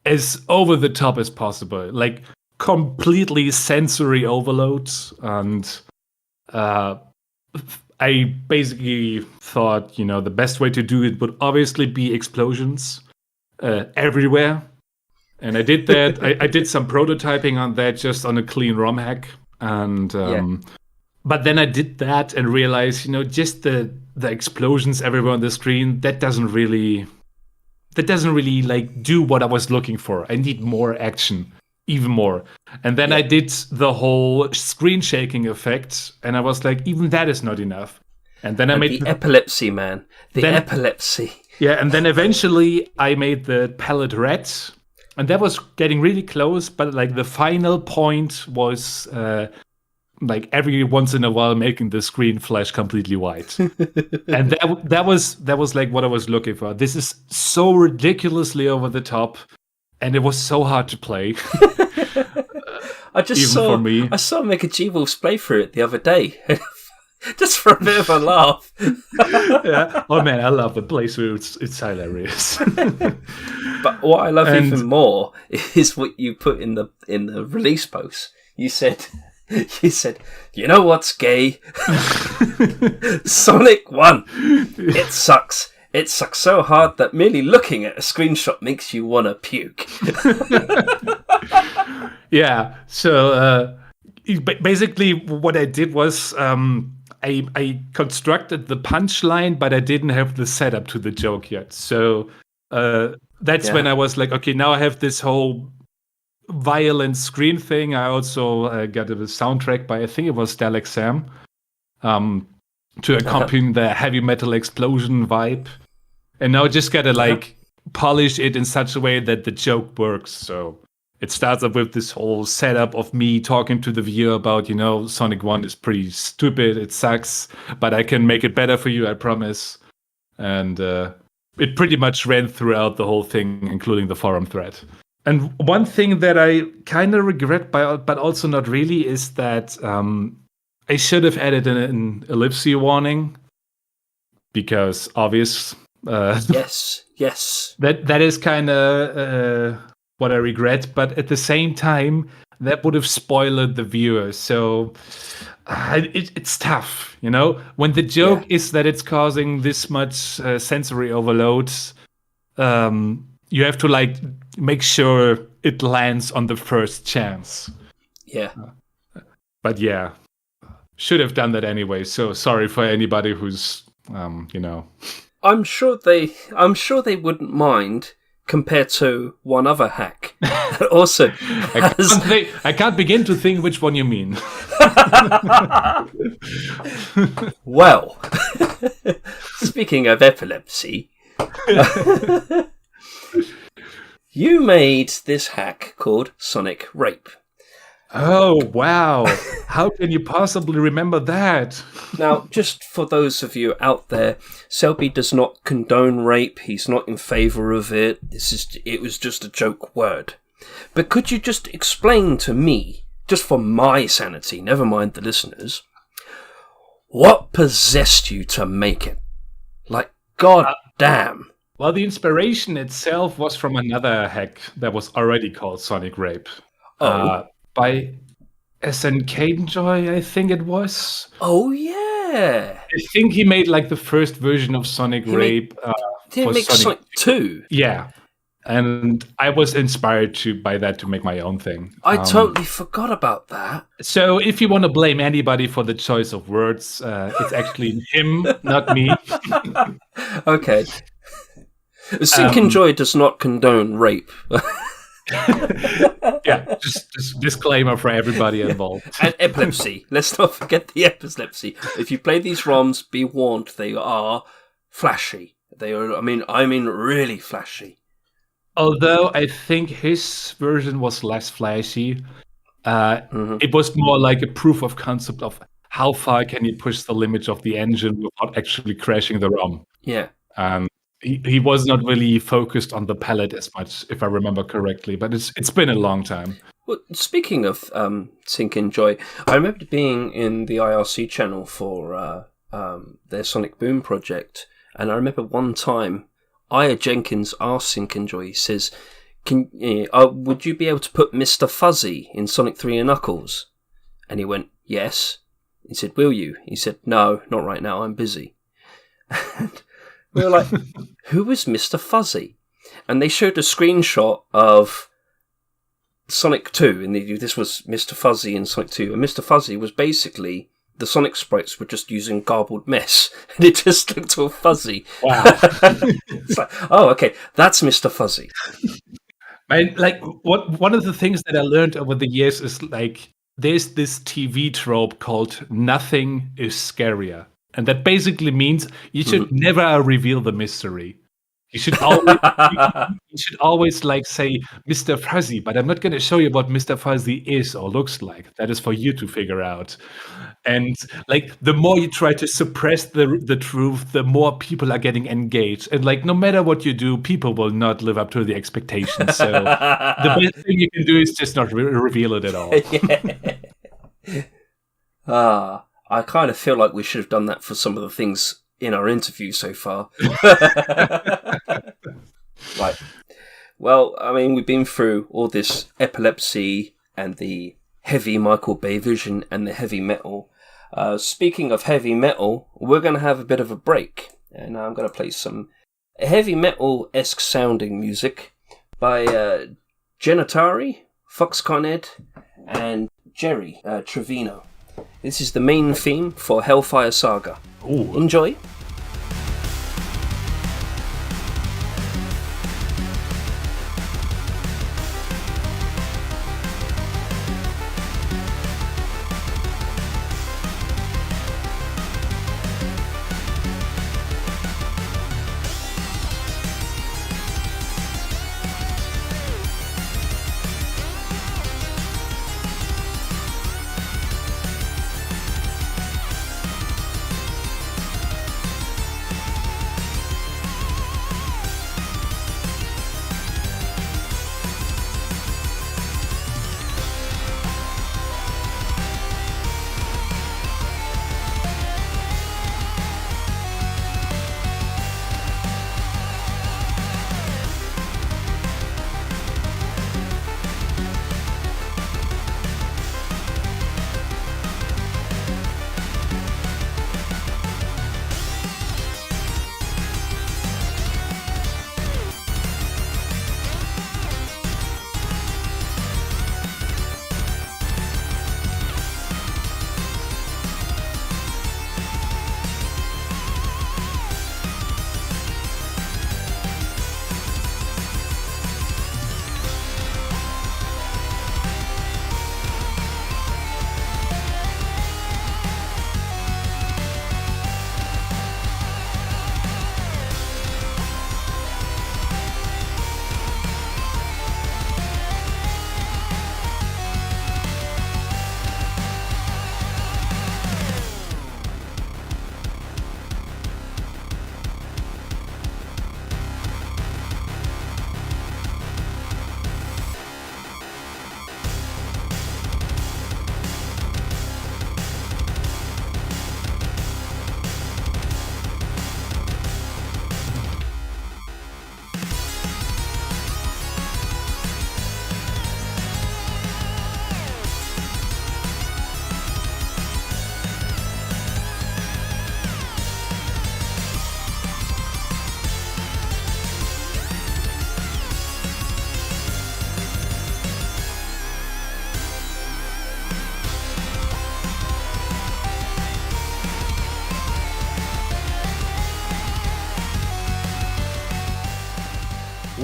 as over the top as possible, like completely sensory overload. And I basically thought, the best way to do it would obviously be explosions everywhere. And I did that. I did some prototyping on that just on a clean ROM hack. And but then I did that and realized, just the explosions everywhere on the screen, that doesn't really like do what I was looking for. I need more action, even more. And then I did the whole screen shaking effect, and I was like, even that is not enough. And then I made the epilepsy, man. Epilepsy. Yeah, and then eventually I made the palette red. And that was getting really close, but like the final point was like every once in a while making the screen flash completely white. And that was like what I was looking for. This is so ridiculously over the top, and it was so hard to play. I saw MarkeyJester's playthrough it the other day. Just for a bit of a laugh. Yeah. Oh man, I love the playthrough. It's hilarious. But what I love even more is what you put in the release post. You said, you know what's gay? Sonic 1. It sucks. It sucks so hard that merely looking at a screenshot makes you want to puke. Yeah. So basically, what I did was I constructed the punchline, but I didn't have the setup to the joke yet. So that's when I was like, okay, now I have this whole violent screen thing. I also got a soundtrack by, I think it was Dalek Sam, to accompany the heavy metal explosion vibe. And now I just gotta polish it in such a way that the joke works. So it starts up with this whole setup of me talking to the viewer about, Sonic 1 is pretty stupid, it sucks, but I can make it better for you, I promise. And it pretty much ran throughout the whole thing, including the forum thread. And one thing that I kind of regret, but also not really, is that I should have added an ellipse warning, because obvious. Yes. That is kind of what I regret, but at the same time, that would have spoiled the viewer. So it's tough, you know? When the joke is that it's causing this much sensory overload, you have to like make sure it lands on the first chance. Yeah. But yeah, should have done that anyway. So sorry for anybody who's, you know. I'm sure they wouldn't mind compared to one other hack that also has... I can't begin to think which one you mean. Well, speaking of epilepsy, you made this hack called Sonic Rape. Oh, wow. How can you possibly remember that? Now, just for those of you out there, Selby does not condone rape. He's not in favour of it. It was just a joke word. But could you just explain to me, just for my sanity, never mind the listeners, what possessed you to make it? Like, god damn. Well, the inspiration itself was from another hack that was already called Sonic Rape. By SNK Joy, I think it was. Oh, yeah. I think he made like the first version of Sonic Rape. Did he make Sonic 2? Yeah. And I was inspired by that to make my own thing. I totally forgot about that. So if you want to blame anybody for the choice of words, it's actually him, not me. Okay. Sink Joy does not condone rape. Yeah, just disclaimer for everybody involved. And epilepsy. Let's not forget the epilepsy. If you play these ROMs, be warned, they are flashy. They are, I mean, really flashy. Although I think his version was less flashy, it was more like a proof of concept of how far can you push the limits of the engine without actually crashing the ROM. Yeah. He was not really focused on the palette as much, if I remember correctly, but it's been a long time. Well, speaking of Sink Joy, I remember being in the IRC channel for their Sonic Boom project, and I remember one time Aya Jenkins asked Sink Joy, he says, would you be able to put Mr. Fuzzy in Sonic 3 and Knuckles? And he went, yes. He said, will you? He said, no, not right now, I'm busy. And we were like, who is Mr. Fuzzy? And they showed a screenshot of Sonic 2, and this was Mr. Fuzzy in Sonic 2, and Mr. Fuzzy was basically, the Sonic sprites were just using garbled mess, and it just looked all fuzzy. Wow. It's like, oh, okay, that's Mr. Fuzzy. One of the things that I learned over the years is, like, there's this TV trope called nothing is scarier. And that basically means you should never reveal the mystery. You should always like say Mr. Fuzzy, but I'm not going to show you what Mr. Fuzzy is or looks like. That is for you to figure out. And like the more you try to suppress the truth, the more people are getting engaged. And like no matter what you do, people will not live up to the expectations. So the best thing you can do is just not reveal it at all. I kind of feel like we should have done that for some of the things in our interview so far. Right. Well, I mean, we've been through all this epilepsy and the heavy Michael Bay vision and the heavy metal. Speaking of heavy metal, we're going to have a bit of a break. And I'm going to play some heavy metal-esque sounding music by Genitari, Foxconn, and Jerry Trevino. This is the main theme for Hellfire Saga. Ooh. Enjoy.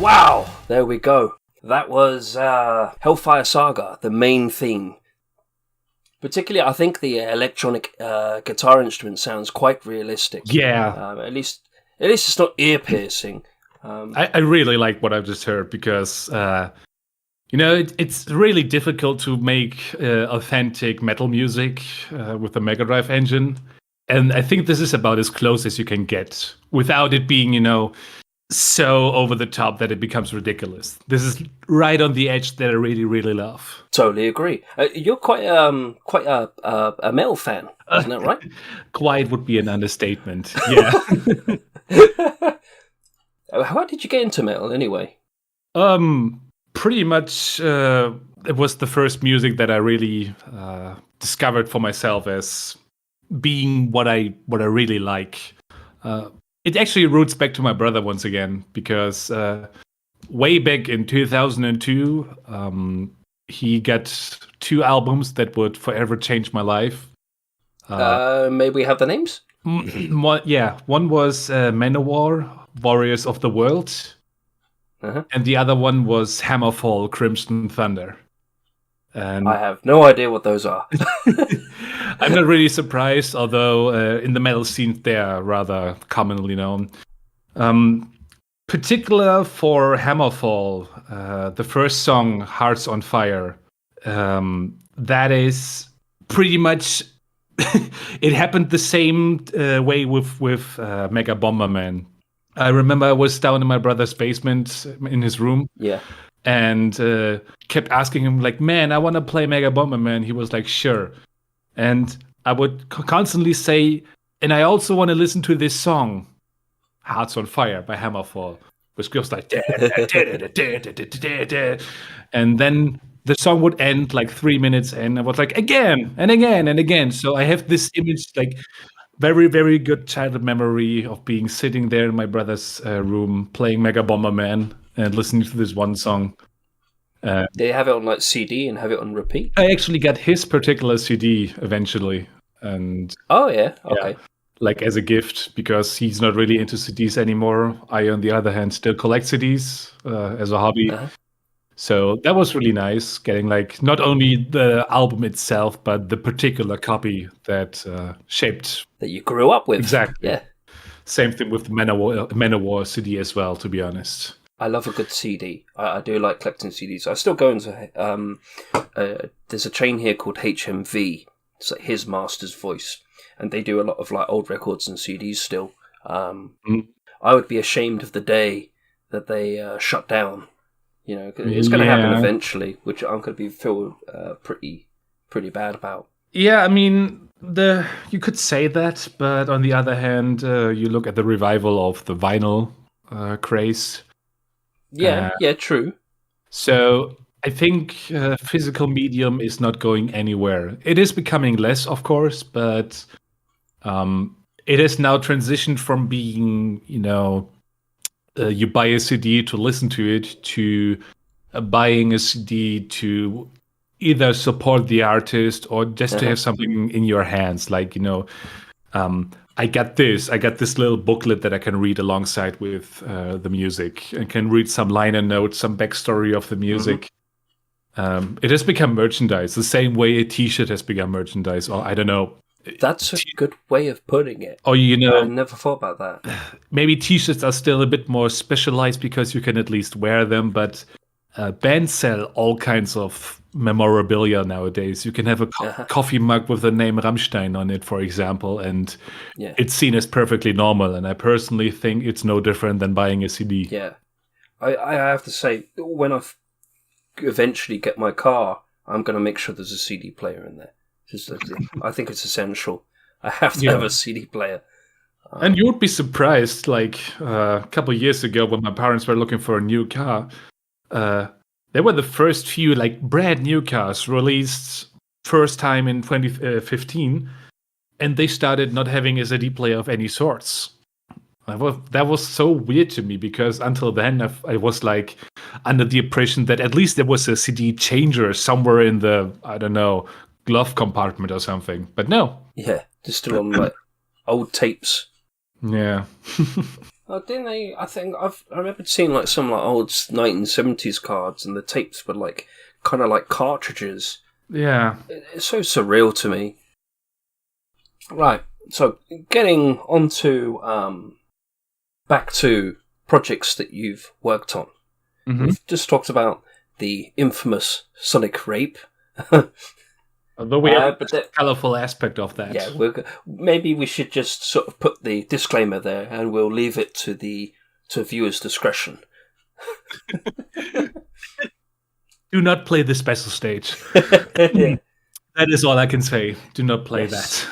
Wow, there we go. That was Hellfire Saga, the main theme. Particularly, I think the electronic guitar instrument sounds quite realistic. Yeah. At least it's not ear-piercing. I really like what I've just heard because, it's really difficult to make authentic metal music with the Mega Drive engine. And I think this is about as close as you can get without it being, so over the top that it becomes ridiculous. This is right on the edge that I really, really love. Totally agree. You're quite a metal fan, isn't that right? Quite would be an understatement. Yeah. How did you get into metal anyway? Pretty much it was the first music that I really discovered for myself as being what I really like. It actually roots back to my brother once again because way back in 2002, he got 2 albums that would forever change my life. Maybe we have the names? One was Manowar, Warriors of the World, and the other one was Hammerfall, Crimson Thunder. And I have no idea what those are. I'm not really surprised, although in the metal scene they are rather commonly known. Particular for Hammerfall, the first song, Hearts on Fire, that is pretty much... it happened the same way with Mega Bomberman. I remember I was down in my brother's basement in his room. Yeah. And kept asking him, like, man, I want to play Mega Bomberman. He was like, sure. And I would constantly say, and I also want to listen to this song, Hearts on Fire by Hammerfall, which goes like, and then the song would end like 3 minutes, and I was like, again and again and again. So I have this image, like, very, very good childhood memory of being sitting there in my brother's room playing Mega Bomberman and listening to this one song. They have it on like CD and have it on repeat? I actually got his particular CD eventually. And oh, yeah? Okay. Yeah, like as a gift, because he's not really into CDs anymore. I, on the other hand, still collect CDs as a hobby. So that was really nice, getting like not only the album itself, but the particular copy that shaped... that you grew up with. Exactly. Yeah. Same thing with the Manowar CD as well, to be honest. I love a good CD. I do like collecting CDs. I still go into... there's a chain here called HMV. It's like His Master's Voice. And they do a lot of like old records and CDs still. I would be ashamed of the day that they shut down. It's going to happen eventually, which I'm going to feel pretty bad about. Yeah, I mean, you could say that, but on the other hand, you look at the revival of the vinyl craze. Yeah, true. So I think physical medium is not going anywhere. It is becoming less, of course, but it has now transitioned from being, you buy a CD to listen to it, to buying a CD to either support the artist or just to have something in your hands. Like, I got this little booklet that I can read alongside with the music and can read some liner notes, some backstory of the music. It has become merchandise, the same way a T-shirt has become merchandise, or I don't know. That's a good way of putting it. Or, I never thought about that. Maybe T-shirts are still a bit more specialized because you can at least wear them, but bands sell all kinds of memorabilia nowadays. You can have a coffee mug with the name Rammstein on it, for example, and it's seen as perfectly normal. And I personally think it's no different than buying a CD. Yeah. I have to say, when I eventually get my car, I'm going to make sure there's a CD player in there. I think it's essential. I have to have a CD player. And you would be surprised, like a couple of years ago when my parents were looking for a new car, they were the first few like brand new cars released first time in 2015, and they started not having a CD player of any sorts. That was so weird to me because until then I was like under the impression that at least there was a CD changer somewhere in the, I don't know, glove compartment or something. But no. Yeah, just still on like old tapes. Yeah. Oh, didn't they? I think I remember seeing like some like old 1970s cards, and the tapes were like kind of like cartridges. Yeah. It's so surreal to me. Right. So getting onto back to projects that you've worked on. Mm-hmm. We've just talked about the infamous Sonic rape. Although we have a colourful aspect of that. Yeah, maybe we should just sort of put the disclaimer there, and we'll leave it to viewers' discretion. Do not play the special stage. Yeah. That is all I can say. Do not play Yes.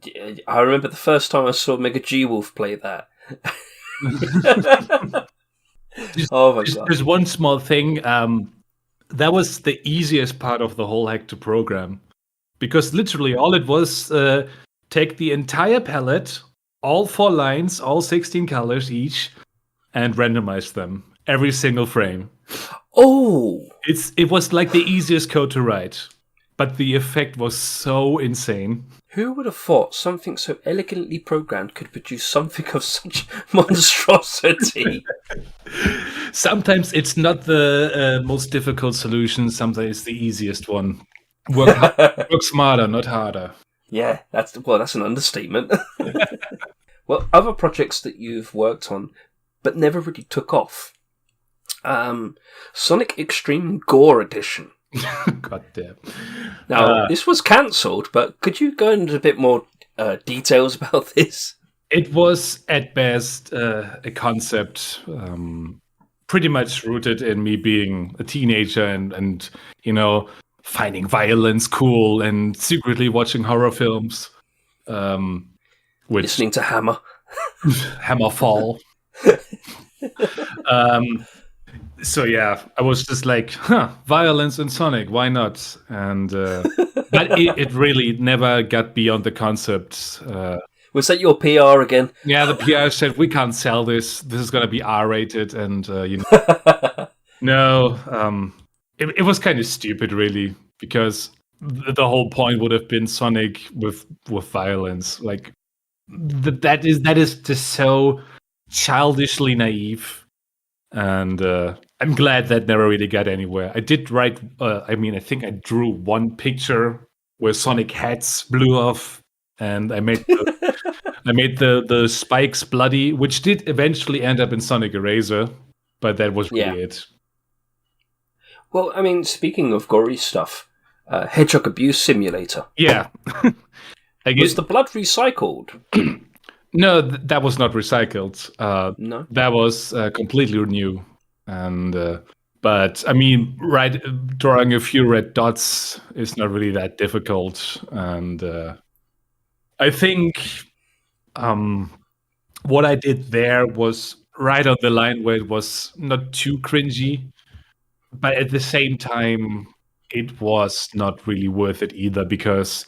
that. I remember the first time I saw Mega G Wolf play that. Oh my god! There's one small thing. That was the easiest part of the whole hack to program. Because literally all it was, take the entire palette, all 4 lines, all 16 colors each, and randomize them. Every single frame. Oh! It was like the easiest code to write. But the effect was so insane. Who would have thought something so elegantly programmed could produce something of such monstrosity? Sometimes it's not the most difficult solution, sometimes it's the easiest one. Work smarter, not harder. Yeah, that's an understatement. Well, other projects that you've worked on but never really took off. Sonic Extreme Gore Edition. God damn. Now, this was cancelled, but could you go into a bit more details about this? It was, at best, a concept pretty much rooted in me being a teenager and finding violence cool and secretly watching horror films. Listening to Hammer. Hammerfall. So yeah, I was just like, violence in Sonic, why not? And but it really never got beyond the concept. Was that your PR again? Yeah, the PR said we can't sell this. This is gonna be R-rated, and no. It was kind of stupid, really, because the whole point would have been Sonic with violence. Like that is just so childishly naive. And I'm glad that never really got anywhere. I did write, I think I drew one picture where Sonic hats blew off, and I made the spikes bloody, which did eventually end up in Sonic Eraser, but that was really it. Well, speaking of gory stuff, Hedgehog Abuse Simulator. Yeah. Was the blood recycled? No, that was not recycled. No, that was completely new. And but drawing a few red dots is not really that difficult. And I think what I did there was right on the line where it was not too cringy, but at the same time, it was not really worth it either, because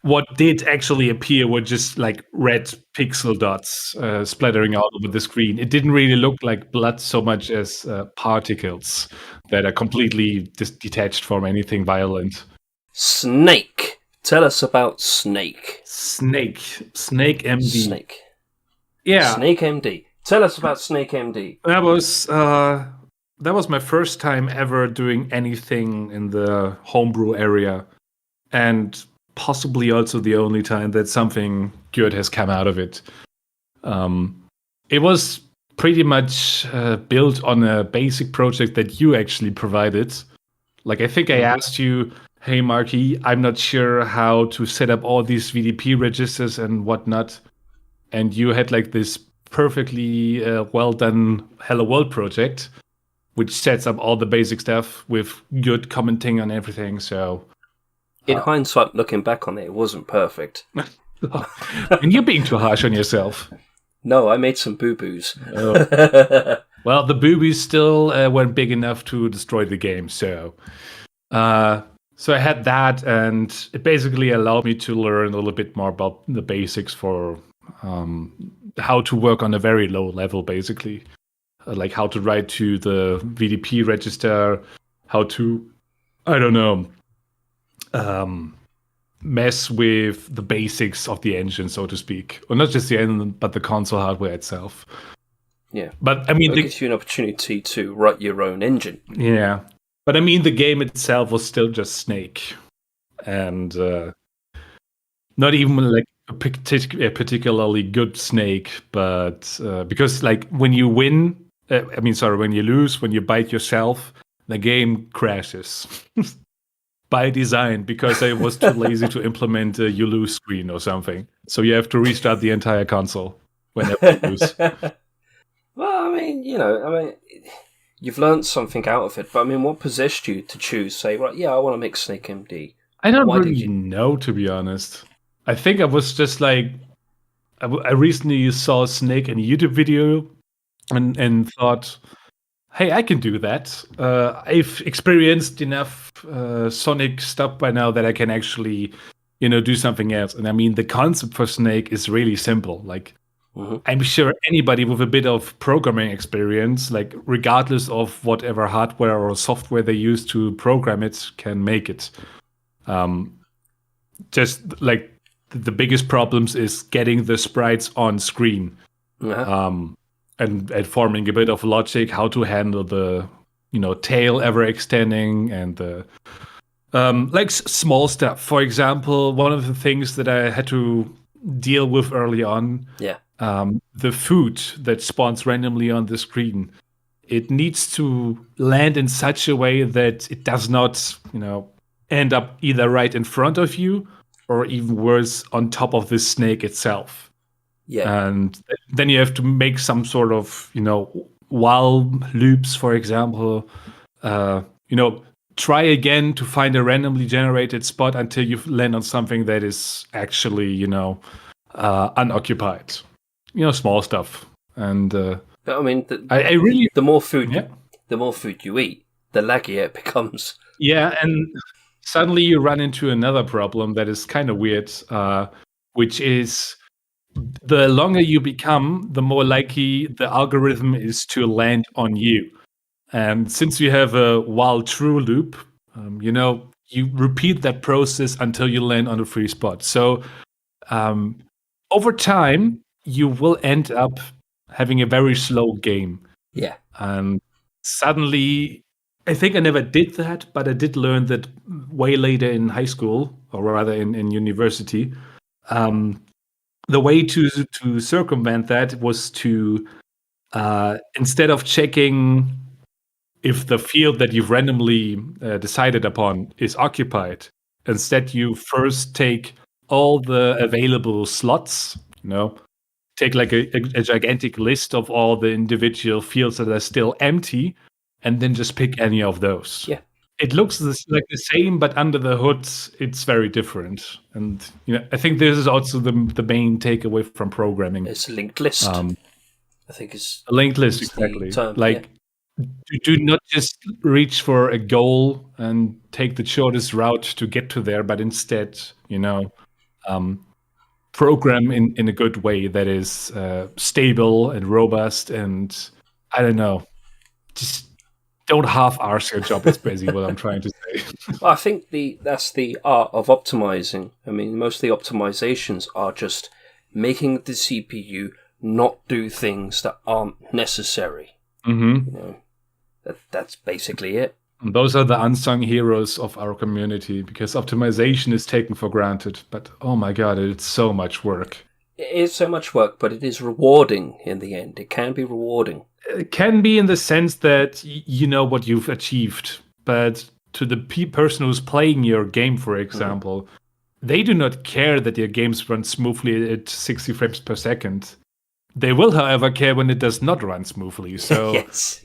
what did actually appear were just like red pixel dots splattering all over the screen. It didn't really look like blood so much as particles that are completely detached from anything violent. Snake. Tell us about Snake. Snake MD. Snake. Yeah. Snake MD. Tell us about Snake MD. That was my first time ever doing anything in the homebrew area, and possibly also the only time that something good has come out of it. It was pretty much built on a basic project that you actually provided. Like, I think I asked you, hey, Markey, I'm not sure how to set up all these VDP registers and whatnot. And you had like this perfectly well done Hello World project, which sets up all the basic stuff with good commenting on everything. So, in hindsight, looking back on it, it wasn't perfect. And you're being too harsh on yourself. No, I made some boo-boos. Oh. Well, the boobies still weren't big enough to destroy the game. So I had that, and it basically allowed me to learn a little bit more about the basics for how to work on a very low level, basically. Like how to write to the VDP register, how to, mess with the basics of the engine, so to speak. Or not just the engine, but the console hardware itself. Yeah. But I mean, it gives you an opportunity to write your own engine. Yeah. But I mean, the game itself was still just Snake. And not even like a particularly good Snake, but because like when you win, when you lose, when you bite yourself, the game crashes by design because I was too lazy to implement a you lose screen or something. So you have to restart the entire console whenever you lose. Well, I mean, you've learned something out of it, but I mean, what possessed you to choose, say, right, yeah, I want to make Snake MD? I don't Why really did you? know, to be honest. I think I was just like, I recently saw Snake in a YouTube video and thought, hey, I can do that. I've experienced enough Sonic stuff by now that I can actually, do something else. And I mean, the concept for Snake is really simple. Like, I'm sure anybody with a bit of programming experience, like regardless of whatever hardware or software they use to program it, can make it. Just like the biggest problems is getting the sprites on screen. And forming a bit of logic how to handle the tail ever extending and the small stuff. For example, one of the things that I had to deal with early on, the food that spawns randomly on the screen, it needs to land in such a way that it does not end up either right in front of you or even worse on top of the snake itself. Yeah. And then you have to make some sort of, while loops, for example, try again to find a randomly generated spot until you land on something that is actually, unoccupied. Small stuff. And But I mean, I really, the more food, the more food you eat, the laggier it becomes. Yeah, and suddenly you run into another problem that is kind of weird, which is the longer you become, the more likely the algorithm is to land on you. And since you have a while true loop, you repeat that process until you land on a free spot. So over time, you will end up having a very slow game. Yeah. And suddenly, I think I never did that, but I did learn that way later in high school, or rather in university. The way to circumvent that was to instead of checking if the field that you've randomly decided upon is occupied, instead you first take all the available slots, take like a gigantic list of all the individual fields that are still empty, and then just pick any of those. Yeah. It looks like the same, but under the hood, it's very different. And I think this is also the main takeaway from programming. It's a linked list. I think it's a linked list, exactly. Do not just reach for a goal and take the shortest route to get to there, but instead, program in a good way that is stable and robust. And I don't know, just don't half-arse your job. Is basically what I'm trying to say. Well, I think that's the art of optimizing. I mean, most of the optimizations are just making the CPU not do things that aren't necessary. That's basically it. And those are the unsung heroes of our community because optimization is taken for granted. But oh my god, it's so much work. It is so much work, but it is rewarding in the end. It can be rewarding. It can be in the sense that you know what you've achieved, but to the person who's playing your game, for example, they do not care that your games run smoothly at 60 frames per second. They will, however, care when it does not run smoothly. So yes.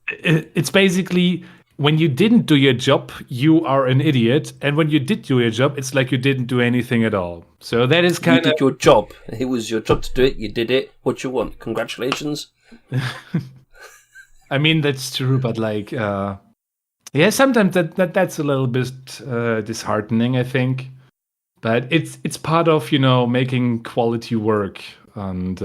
It's basically when you didn't do your job, you are an idiot, and when you did do your job, it's like you didn't do anything at all. So that is kind of you did your job. It was your job to do it. You did it. What you want? Congratulations. I mean, that's true, but like, sometimes that's a little bit disheartening, I think. But it's part of making quality work, and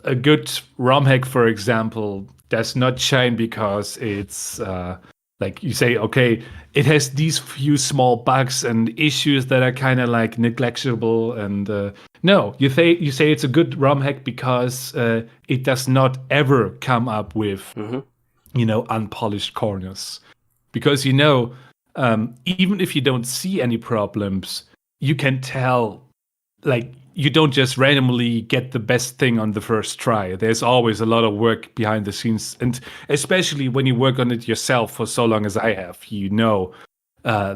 a good ROM hack, for example, does not shine because it's like you say, okay, it has these few small bugs and issues that are kind of like neglectable, and No, you say it's a good ROM hack because it does not ever come up with unpolished corners. Because even if you don't see any problems, you can tell, like, you don't just randomly get the best thing on the first try. There's always a lot of work behind the scenes, and especially when you work on it yourself for so long as I have,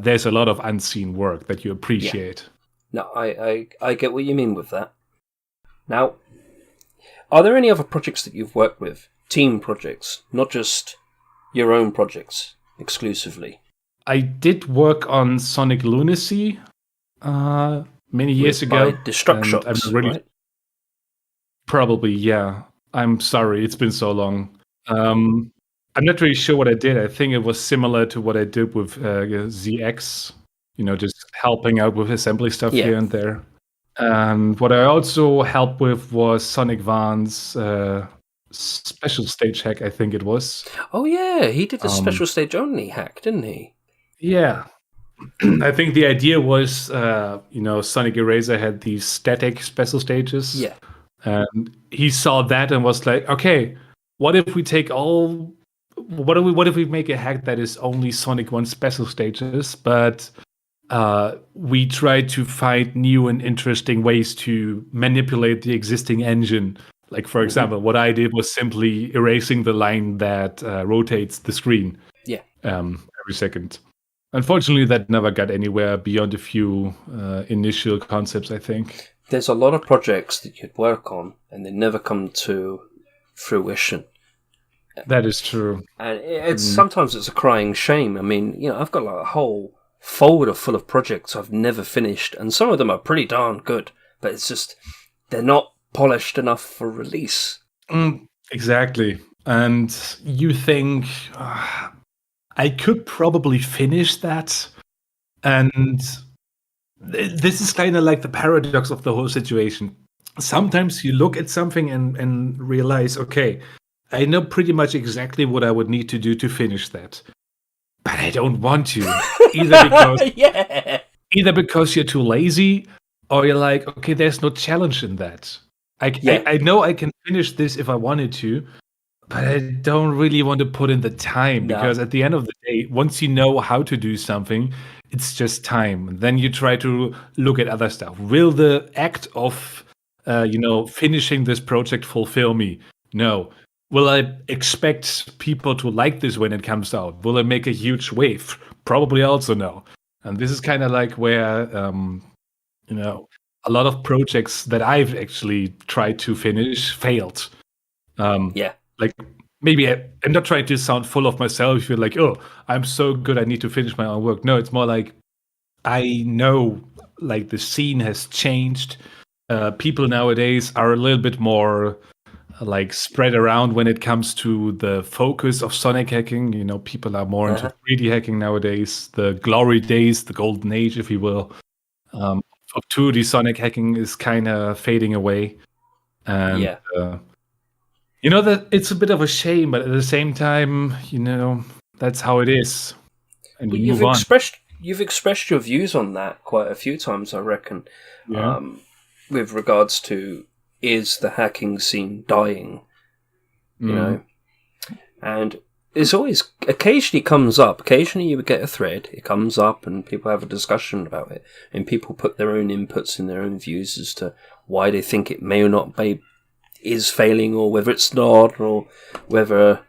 there's a lot of unseen work that you appreciate. No, I get what you mean with that. Now, are there any other projects that you've worked with? Team projects, not just your own projects exclusively? I did work on Sonic Lunacy many years ago. By Destructshocks, right? Probably, yeah. I'm sorry, it's been so long. I'm not really sure what I did. I think it was similar to what I did with ZX, just helping out with assembly stuff here and there. And what I also helped with was Sonic Van's special stage hack, I think it was. Oh yeah, he did a special stage only hack, didn't he? Yeah. I think the idea was, Sonic Eraser had these static special stages. Yeah. And he saw that and was like, okay, what if we make a hack that is only Sonic 1 special stages, but we try to find new and interesting ways to manipulate the existing engine. Like, for example, what I did was simply erasing the line that rotates the screen every second. Unfortunately, that never got anywhere beyond a few initial concepts, I think. There's a lot of projects that you'd work on, and they never come to fruition. That is true. And sometimes it's a crying shame. I mean, I've got like a whole folder full of projects I've never finished, and some of them are pretty darn good, but it's just they're not polished enough for release. Exactly. And you think, I could probably finish that. And this is kind of like the paradox of the whole situation. Sometimes you look at something and realize, okay, I know pretty much exactly what I would need to do to finish that. But I don't want to. Either because you're too lazy, or you're like, okay, there's no challenge in that. I know I can finish this if I wanted to, but I don't really want to put in the time, because at the end of the day, once you know how to do something, it's just time. Then you try to look at other stuff. Will the act of, finishing this project fulfill me? No. Will I expect people to like this when it comes out? Will it make a huge wave? Probably also no. And this is kind of like where, a lot of projects that I've actually tried to finish failed. Like, maybe I'm not trying to sound full of myself. You're like, oh, I'm so good, I need to finish my own work. No, it's more like, I know, like, the scene has changed. People nowadays are a little bit more, like, spread around when it comes to the focus of Sonic hacking. People are more into 3D hacking nowadays. The glory days, the golden age, if you will, of 2D Sonic hacking is kind of fading away. And that it's a bit of a shame, but at the same time, that's how it is. And you move on. You've expressed your views on that quite a few times, I reckon. Yeah. With regards to, is the hacking scene dying? And it's always occasionally comes up. Occasionally you would get a thread, it comes up, and people have a discussion about it, and people put their own inputs and their own views as to why they think it may or not be is failing, or whether it's not, or whether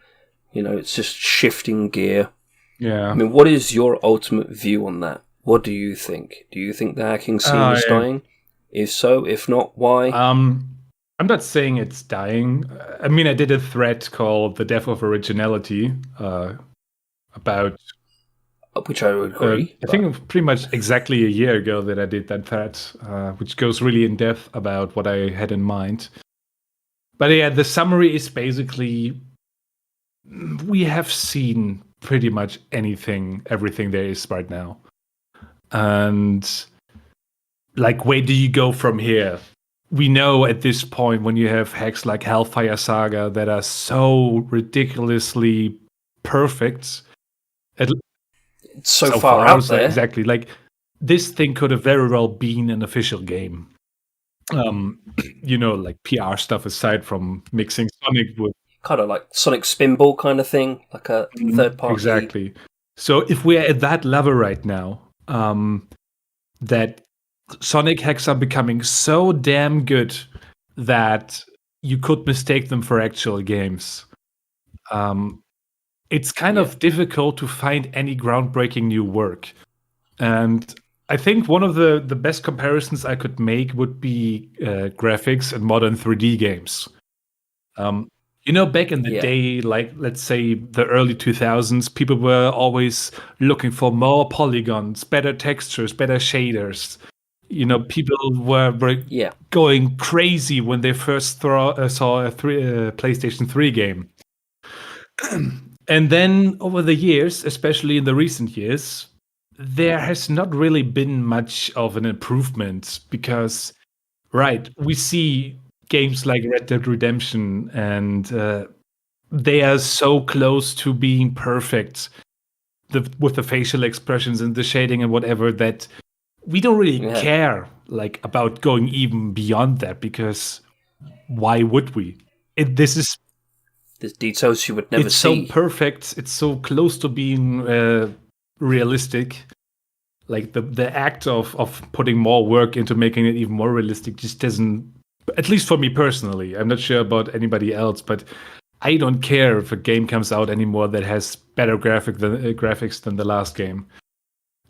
it's just shifting gear. Yeah. I mean, what is your ultimate view on that? What do you think? Do you think the hacking scene is dying? If so, if not, why? I'm not saying it's dying. I mean, I did a thread called "The Death of Originality" about, which I agree. I think it was pretty much exactly a year ago that I did that thread, which goes really in depth about what I had in mind. But yeah, the summary is basically, we have seen pretty much everything there is right now. And, like, where do you go from here? We know at this point, when you have hacks like Hellfire Saga that are so ridiculously perfect, it's so far out there. Exactly. Like, this thing could have very well been an official game. Like PR stuff aside from mixing Sonic with Kind of like Sonic Spinball kind of thing, like a third party. exactly. So if we're at that level right now, that Sonic hacks are becoming so damn good that you could mistake them for actual games. It's kind of difficult to find any groundbreaking new work. And I think one of the best comparisons I could make would be graphics and modern 3D games. Back in the day, like let's say the early 2000s, people were always looking for more polygons, better textures, better shaders. People were going crazy when they first saw a PlayStation 3 game. And then over the years, especially in the recent years, there has not really been much of an improvement because, right, we see games like Red Dead Redemption and they are so close to being perfect with the facial expressions and the shading and whatever that we don't really care about going even beyond that because why would we? There's details you would never see. It's so perfect. It's so close to being realistic. Like the act of putting more work into making it even more realistic just doesn't. At least for me personally, I'm not sure about anybody else, but I don't care if a game comes out anymore that has better graphics than the last game.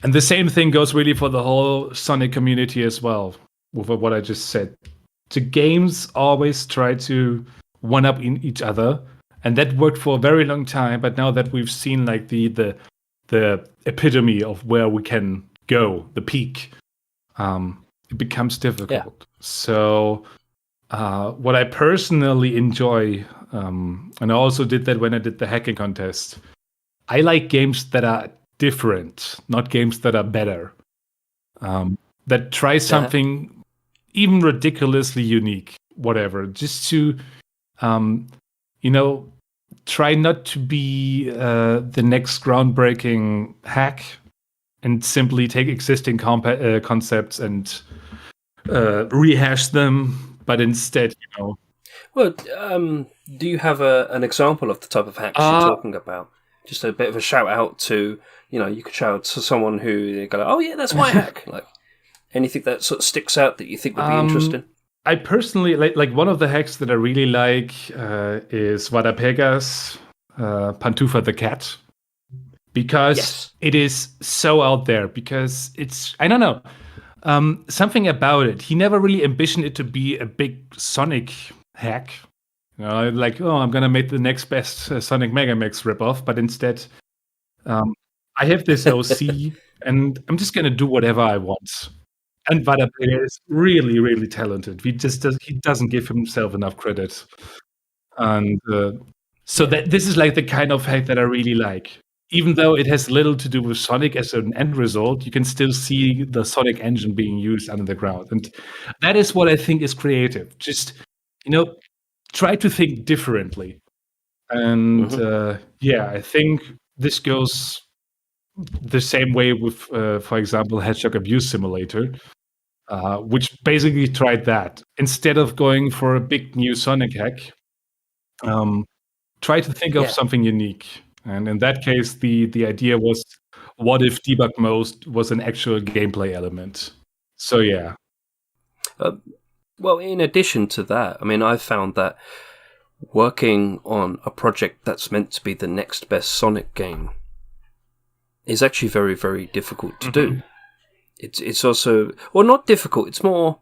And the same thing goes really for the whole Sonic community as well, with what I just said. The games always try to one-up in each other, and that worked for a very long time. But now that we've seen like the epitome of where we can go, the peak, it becomes difficult. Yeah. So what I personally enjoy, and I also did that when I did the hacking contest, I like games that are different, not games that are better. That try something even ridiculously unique, whatever, just to, try not to be the next groundbreaking hack and simply take existing concepts and rehash them, but instead, Well, do you have an example of the type of hacks you're talking about? Just a bit of a shout out to, you could shout out to someone who they go, oh yeah, that's my hack. Like anything that sort of sticks out that you think would be interesting. I personally like one of the hacks that I really like is Vadapega's Pantufa the Cat, because it is so out there. Because it's, I don't know, something about it. He never really ambitioned it to be a big Sonic hack. Like, oh, I'm gonna make the next best Sonic Mega Mix ripoff, but instead, I have this OC, and I'm just gonna do whatever I want. And Vadapegas is really, really talented. He doesn't give himself enough credit, and so that this is like the kind of hack that I really like. Even though it has little to do with Sonic as an end result, you can still see the Sonic engine being used under the ground, and that is what I think is creative. Just try to think differently, and I think this goes the same way with, for example, Hedgehog Abuse Simulator, which basically tried that. Instead of going for a big new Sonic hack, try to think of something unique. And in that case, the idea was, what if debug mode was an actual gameplay element? So yeah. Well, in addition to that, I mean, I've found that working on a project that's meant to be the next best Sonic game is actually very, very difficult to do. It's also, well, not difficult, it's more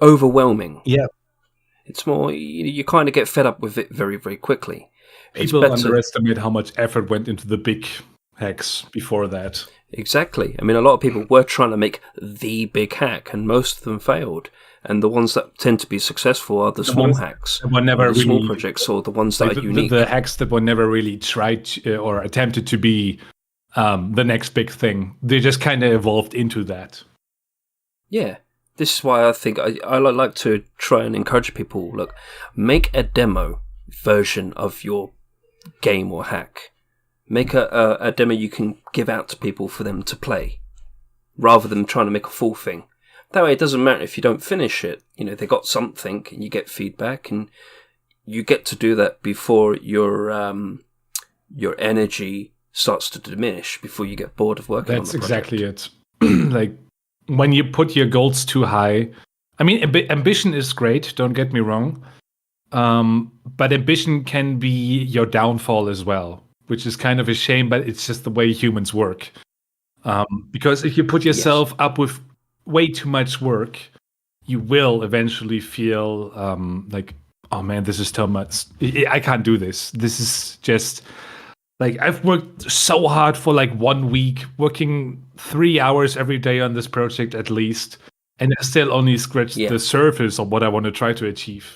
overwhelming. Yeah. It's more, you kind of get fed up with it very, very quickly. People underestimate how much effort went into the big hacks before that. Exactly. I mean, a lot of people were trying to make the big hack, and most of them failed. And the ones that tend to be successful are the small hacks, were never really, small projects, or the ones that are unique. The hacks that were never really tried or attempted to be the next big thing. They just kind of evolved into that. Yeah. This is why I think I like to try and encourage people, look, make a demo version of your game or hack. Make a demo you can give out to people for them to play, rather than trying to make a full thing. That way it doesn't matter if you don't finish it. They got something and you get feedback, and you get to do that before your energy starts to diminish, before you get bored of working on the project. That's exactly it. Like, when you put your goals too high, I mean, ambition is great, don't get me wrong. But ambition can be your downfall as well, which is kind of a shame, but it's just the way humans work. Because if you put yourself up with way too much work, you will eventually feel like, oh man, this is too much. I can't do this. This is just like, I've worked so hard for like 1 week, working 3 hours every day on this project at least, and I still only scratched the surface of what I want to try to achieve.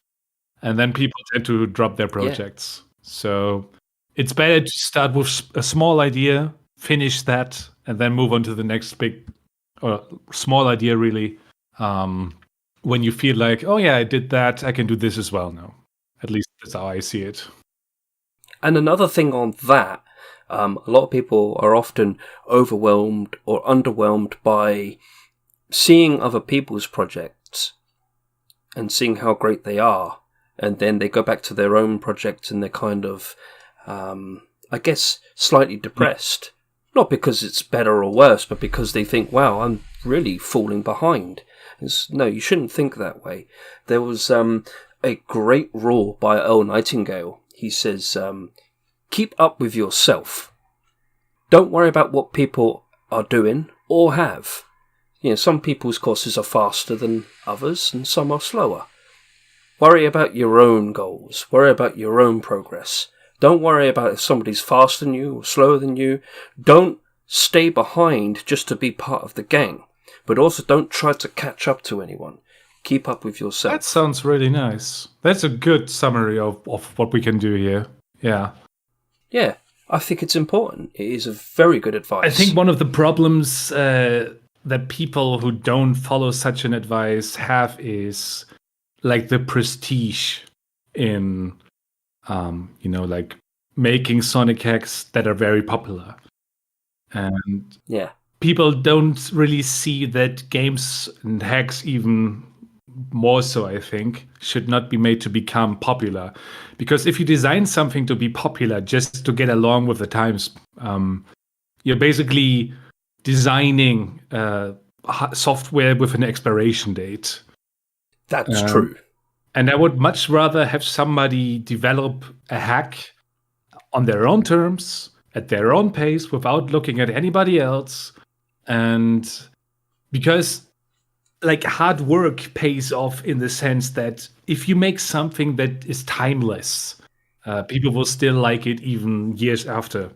And then people tend to drop their projects. So it's better to start with a small idea, finish that, and then move on to the next big or small idea, really. When you feel like, oh yeah, I did that, I can do this as well now. At least that's how I see it. And another thing on that, a lot of people are often overwhelmed or underwhelmed by seeing other people's projects and seeing how great they are. And then they go back to their own project and they're kind of, I guess, slightly depressed. Not because it's better or worse, but because they think, wow, I'm really falling behind. No, you shouldn't think that way. There was a great rule by Earl Nightingale. He says, keep up with yourself. Don't worry about what people are doing or have. Some people's courses are faster than others and some are slower. Worry about your own goals. Worry about your own progress. Don't worry about if somebody's faster than you or slower than you. Don't stay behind just to be part of the gang. But also don't try to catch up to anyone. Keep up with yourself. That sounds really nice. That's a good summary of what we can do here. Yeah. Yeah, I think it's important. It is a very good advice. I think one of the problems that people who don't follow such an advice have is like the prestige in, like making Sonic hacks that are very popular. And people don't really see that games and hacks, even more so, I think, should not be made to become popular. Because if you design something to be popular just to get along with the times, you're basically designing software with an expiration date. That's true. And I would much rather have somebody develop a hack on their own terms, at their own pace, without looking at anybody else. And because like hard work pays off in the sense that if you make something that is timeless, people will still like it even years after.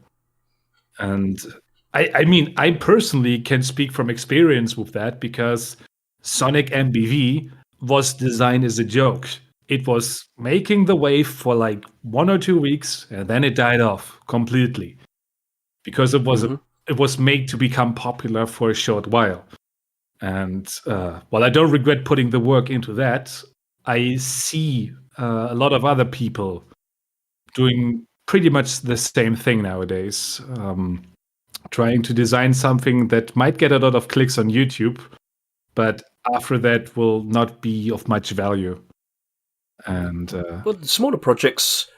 And I mean, I personally can speak from experience with that, because Sonic MBV was designed as a joke. It was making the wave for like 1 or 2 weeks, and then it died off completely, because it was made to become popular for a short while. And while I don't regret putting the work into that, I see a lot of other people doing pretty much the same thing nowadays, trying to design something that might get a lot of clicks on YouTube, but after that will not be of much value. And well, the smaller projects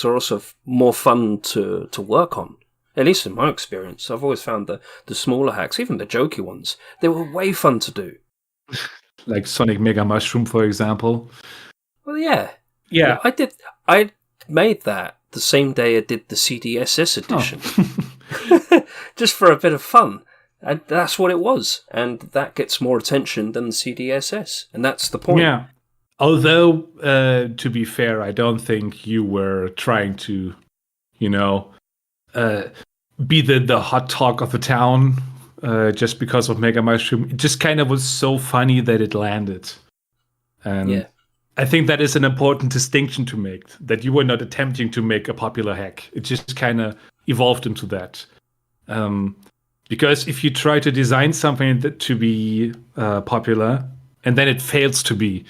are also more fun to work on. At least in my experience, I've always found the smaller hacks, even the jokey ones, they were way fun to do. Like Sonic Mega Mushroom, for example. Well, yeah. I made that the same day I did the CDSS edition, just for a bit of fun. And that's what it was. And that gets more attention than the CDSS. And that's the point. Yeah. Although, to be fair, I don't think you were trying to, be the hot talk of the town just because of Mega Mushroom. It just kind of was so funny that it landed. And I think that is an important distinction to make, that you were not attempting to make a popular hack. It just kind of evolved into that. Because if you try to design something to be popular and then it fails to be,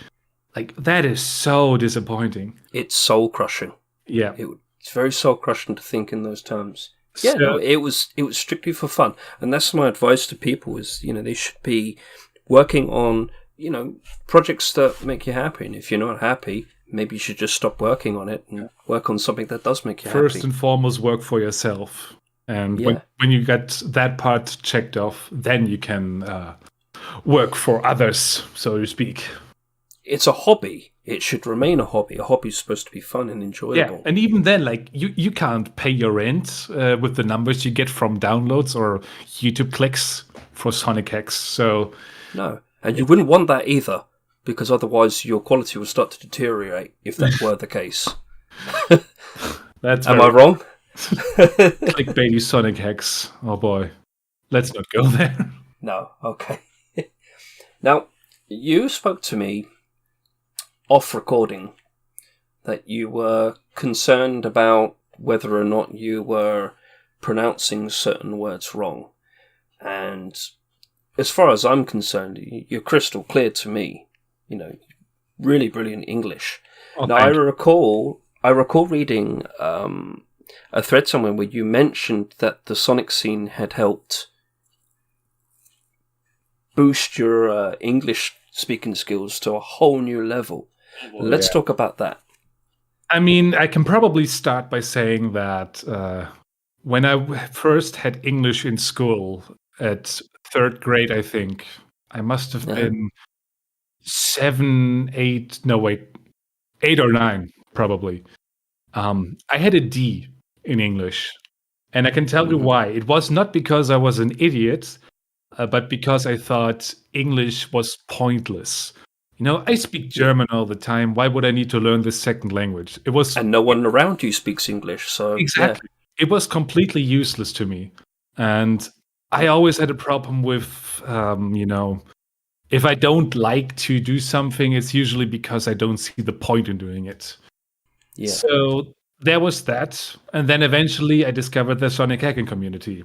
like, that is so disappointing. It's soul crushing. Yeah, it's very soul crushing to think in those terms. Yeah, no, it was strictly for fun, and that's my advice to people: is they should be working on, projects that make you happy. And if you're not happy, maybe you should just stop working on it and work on something that does make you happy. First and foremost, work for yourself. And when you get that part checked off, then you can work for others, so to speak. It's a hobby. It should remain a hobby. A hobby is supposed to be fun and enjoyable. Yeah, and even then, like, you can't pay your rent with the numbers you get from downloads or YouTube clicks for Sonic X. So no, and you wouldn't want that either, because otherwise your quality will start to deteriorate if that were the case. Am I wrong? Clickbaity Sonic X. Oh boy, let's not go there. No, okay. Now, you spoke to me off recording that you were concerned about whether or not you were pronouncing certain words wrong. And as far as I'm concerned, you're crystal clear to me. Really brilliant English. Oh, now, I recall reading a thread somewhere where you mentioned that the Sonic scene had helped boost your English speaking skills to a whole new level. Let's talk about that. I mean, I can probably start by saying that when I first had English in school at 3rd grade, I think, I must have been 8 or 9, probably. I had a D in English. And I can tell you why. It was not because I was an idiot, but because I thought English was pointless. I speak German all the time. Why would I need to learn this second language? And no one around you speaks English, so exactly. Yeah. It was completely useless to me. And I always had a problem with, if I don't like to do something, it's usually because I don't see the point in doing it. Yeah. So there was that. And then eventually I discovered the Sonic hacking community.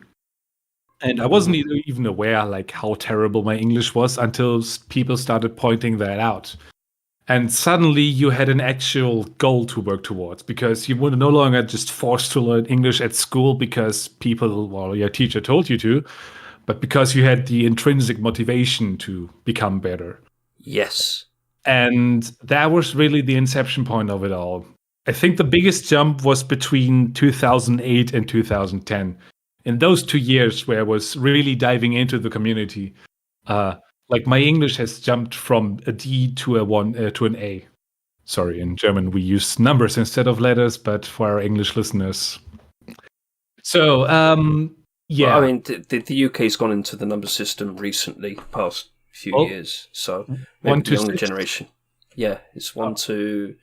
And I wasn't even aware like how terrible my English was until people started pointing that out. And suddenly you had an actual goal to work towards, because you were no longer just forced to learn English at school because your teacher told you to, but because you had the intrinsic motivation to become better. Yes. And that was really the inception point of it all. I think the biggest jump was between 2008 and 2010. In those 2 years where I was really diving into the community, like my English has jumped from a D to an A. Sorry, in German we use numbers instead of letters, but for our English listeners. So, yeah. Well, I mean, the UK's gone into the number system recently, past few years. So maybe the younger generation. Yeah, it's 1 to,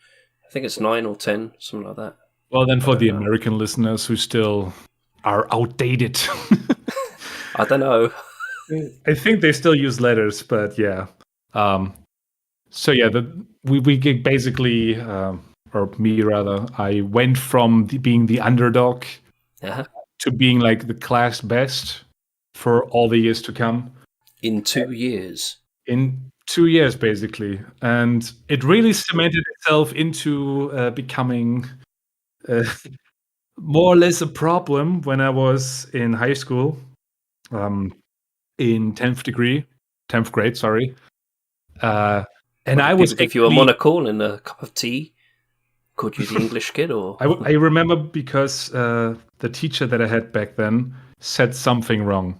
I think it's 9 or 10, something like that. Well, then for the American listeners who still are outdated. I don't know. I think they still use letters, but yeah. So yeah, we basically, or me rather, I went from being the underdog to being like the class best for all the years to come. In 2 years. In 2 years, basically. And it really cemented itself into becoming more or less a problem when I was in high school, in 10th grade, sorry. And I was give you a monocle and a cup of tea? Called you the English kid, or? I remember because the teacher that I had back then said something wrong.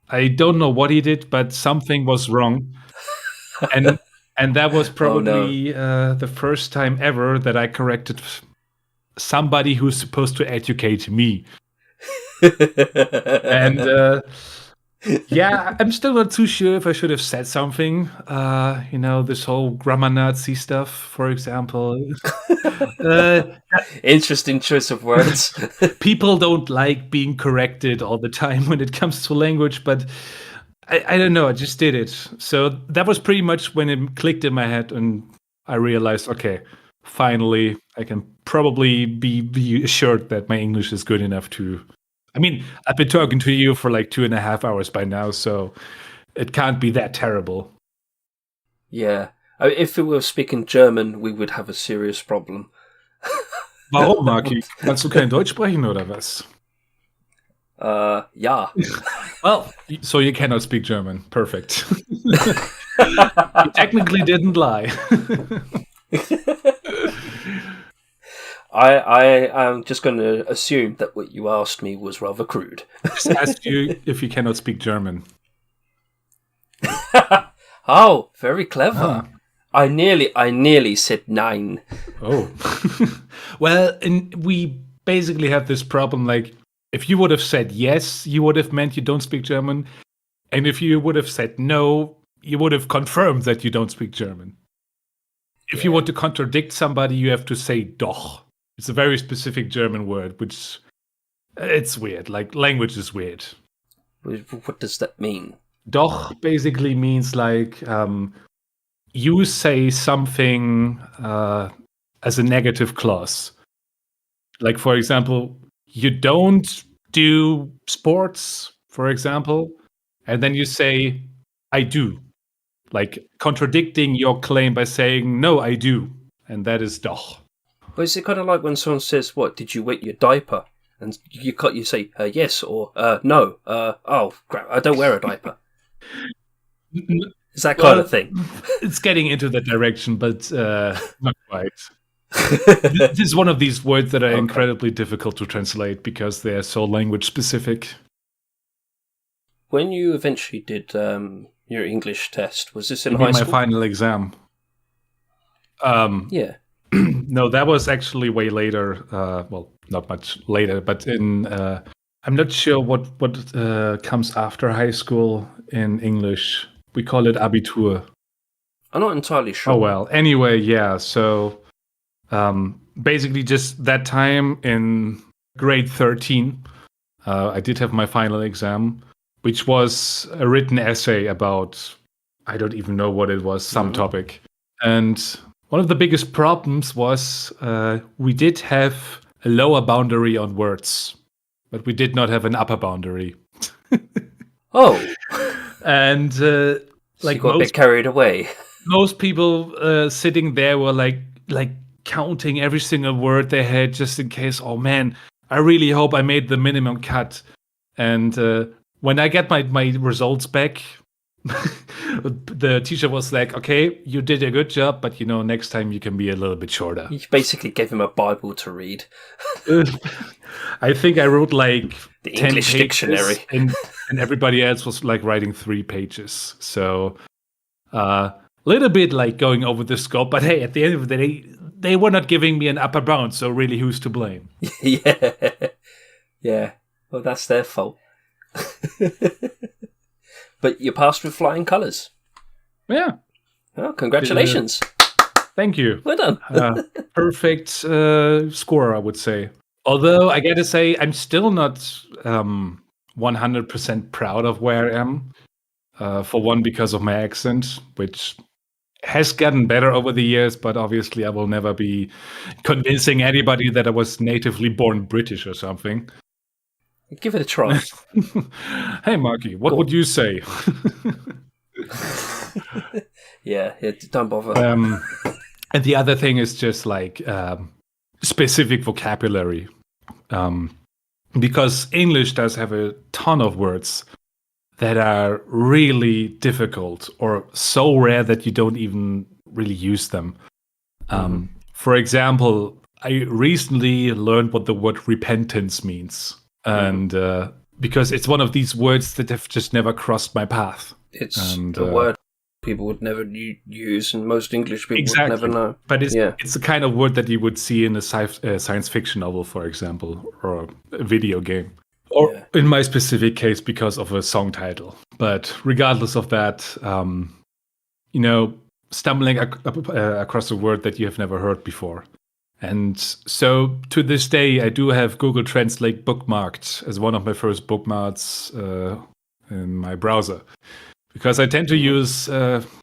I don't know what he did, but something was wrong. And that was probably the first time ever that I corrected somebody who's supposed to educate me. And yeah, I'm still not too sure if I should have said something. This whole grammar Nazi stuff, for example. Interesting choice of words. People don't like being corrected all the time when it comes to language, but I don't know, I just did it. So that was pretty much when it clicked in my head and I realized, okay, finally, I can probably be assured that my English is good enough to... I mean, I've been talking to you for like 2.5 hours by now, so it can't be that terrible. Yeah. If we were speaking German, we would have a serious problem. Warum, Marky? Kannst du kein Deutsch sprechen, oder was? Ja. Well, so you cannot speak German. Perfect. You technically didn't lie. I am just going to assume that what you asked me was rather crude. Just asked you if you cannot speak German. Oh, very clever. Ah. I nearly said nine. Oh. Well, and we basically have this problem, like, if you would have said yes, you would have meant you don't speak German. And if you would have said no, you would have confirmed that you don't speak German. If you want to contradict somebody, you have to say doch. It's a very specific German word, which it's weird. Like, language is weird. What does that mean? Doch basically means like you say something as a negative clause. Like, for example, you don't do sports, for example, and then you say, I do. Like, contradicting your claim by saying, no, I do. And that is doch. Well, is it kind of like when someone says, "What did you wet your diaper?" and you say yes or no? Oh crap! I don't wear a diaper. Is that kind of thing? It's getting into that direction, but not quite. This is one of these words that are incredibly difficult to translate because they are so language specific. When you eventually did your English test, was this in You high mean school? my final exam? Yeah. No, that was actually way later. Well, not much later, but in I'm not sure what comes after high school in English. We call it Abitur. I'm not entirely sure. Oh well. Anyway, yeah. So basically, just that time in grade 13, I did have my final exam, which was a written essay about, I don't even know what it was, some topic. And one of the biggest problems was we did have a lower boundary on words, but we did not have an upper boundary. Oh. And like, you got a bit carried away. Most people sitting there were like counting every single word they had just in case. Oh man, I really hope I made the minimum cut. And when I get my results back, the teacher was like, "Okay, you did a good job, but next time you can be a little bit shorter." You basically gave him a Bible to read. I think I wrote like the 10 English pages, dictionary, and everybody else was like writing 3 pages. So little bit like going over the scope, but hey, at the end of the day, they were not giving me an upper bound, so really, who's to blame? Yeah. Well, that's their fault. But you passed with flying colours. Yeah. Oh, congratulations. Thank you. Well done. Perfect score, I would say. Although, I gotta say, I'm still not 100% proud of where I am. For one, because of my accent, which has gotten better over the years, but obviously I will never be convincing anybody that I was natively born British or something. Give it a try. Hey, Marky, what would you say? Yeah, don't bother. And the other thing is just like specific vocabulary. Because English does have a ton of words that are really difficult or so rare that you don't even really use them. For example, I recently learned what the word repentance means. And because it's one of these words that have just never crossed my path. It's a word people would never use, and most English people would never know. But it's the kind of word that you would see in a science fiction novel, for example, or a video game. Or in my specific case, because of a song title. But regardless of that, stumbling across a word that you have never heard before. And so to this day, I do have Google Translate bookmarked as one of my first bookmarks in my browser. Because I tend to use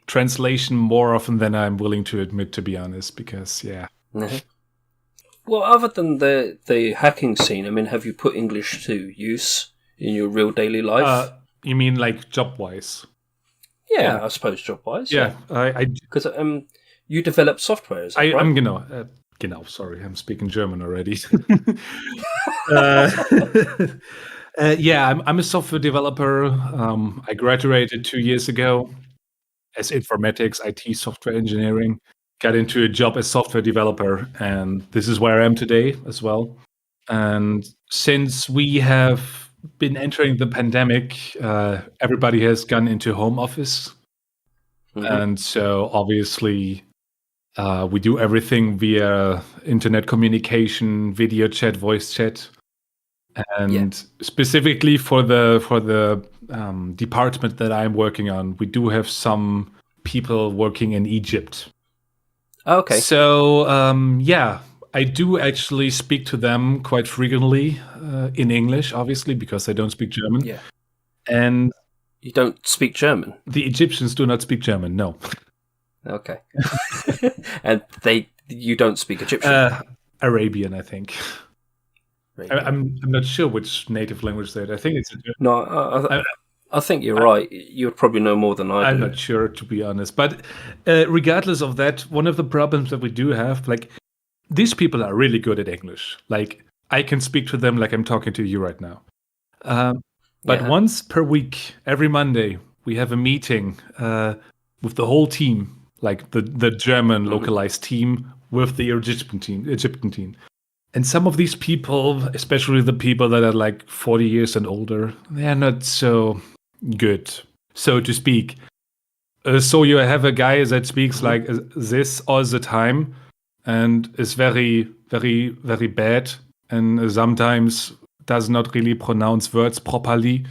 translation more often than I'm willing to admit, to be honest, because, Well, other than the hacking scene, I mean, have you put English to use in your real daily life? You mean like job-wise? Yeah, I suppose job-wise. Yeah. Because you develop software, is that right? I'm sorry, I'm speaking German already. Yeah, I'm a software developer. I graduated 2 years ago as informatics, IT, software engineering. Got into a job as software developer, and this is where I am today as well. And since we have been entering the pandemic, everybody has gone into home office. And so obviously, we do everything via internet communication, video chat, voice chat. And specifically for the department that I'm working on, we do have some people working in Egypt. Okay. So yeah, I do actually speak to them quite frequently in English, obviously, because I don't speak German. Yeah. And You don't speak German? the Egyptians do not speak German, no. Okay. And you don't speak Egyptian? Arabian, I think. Arabian. I'm not sure which native language that. I think it's. No, I think you're right. You would probably know more than I do. I'm not sure, to be honest. But regardless of that, one of the problems that we do have, like, these people are really good at English. Like, I can speak to them like I'm talking to you right now. But once per week, every Monday, we have a meeting with the whole team, like the German localized team with the Egyptian team. And some of these people, especially the people that are like 40 years and older, they are not so good, so to speak. So you have a guy that speaks like this all the time and is very, very, very bad, and sometimes does not really pronounce words properly.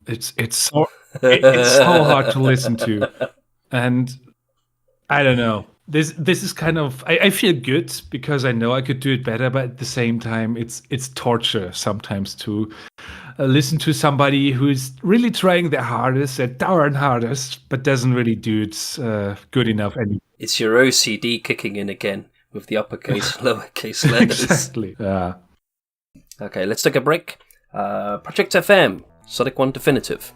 It's so hard to listen to, and I don't know. This is kind of, I feel good because I know I could do it better, but at the same time, it's torture sometimes to listen to somebody who's really trying their hardest, their darn hardest, but doesn't really do it good enough anymore. It's your OCD kicking in again with the uppercase, lowercase letters. Exactly. Yeah. Okay, let's take a break. Project FM, Sonic 1 Definitive.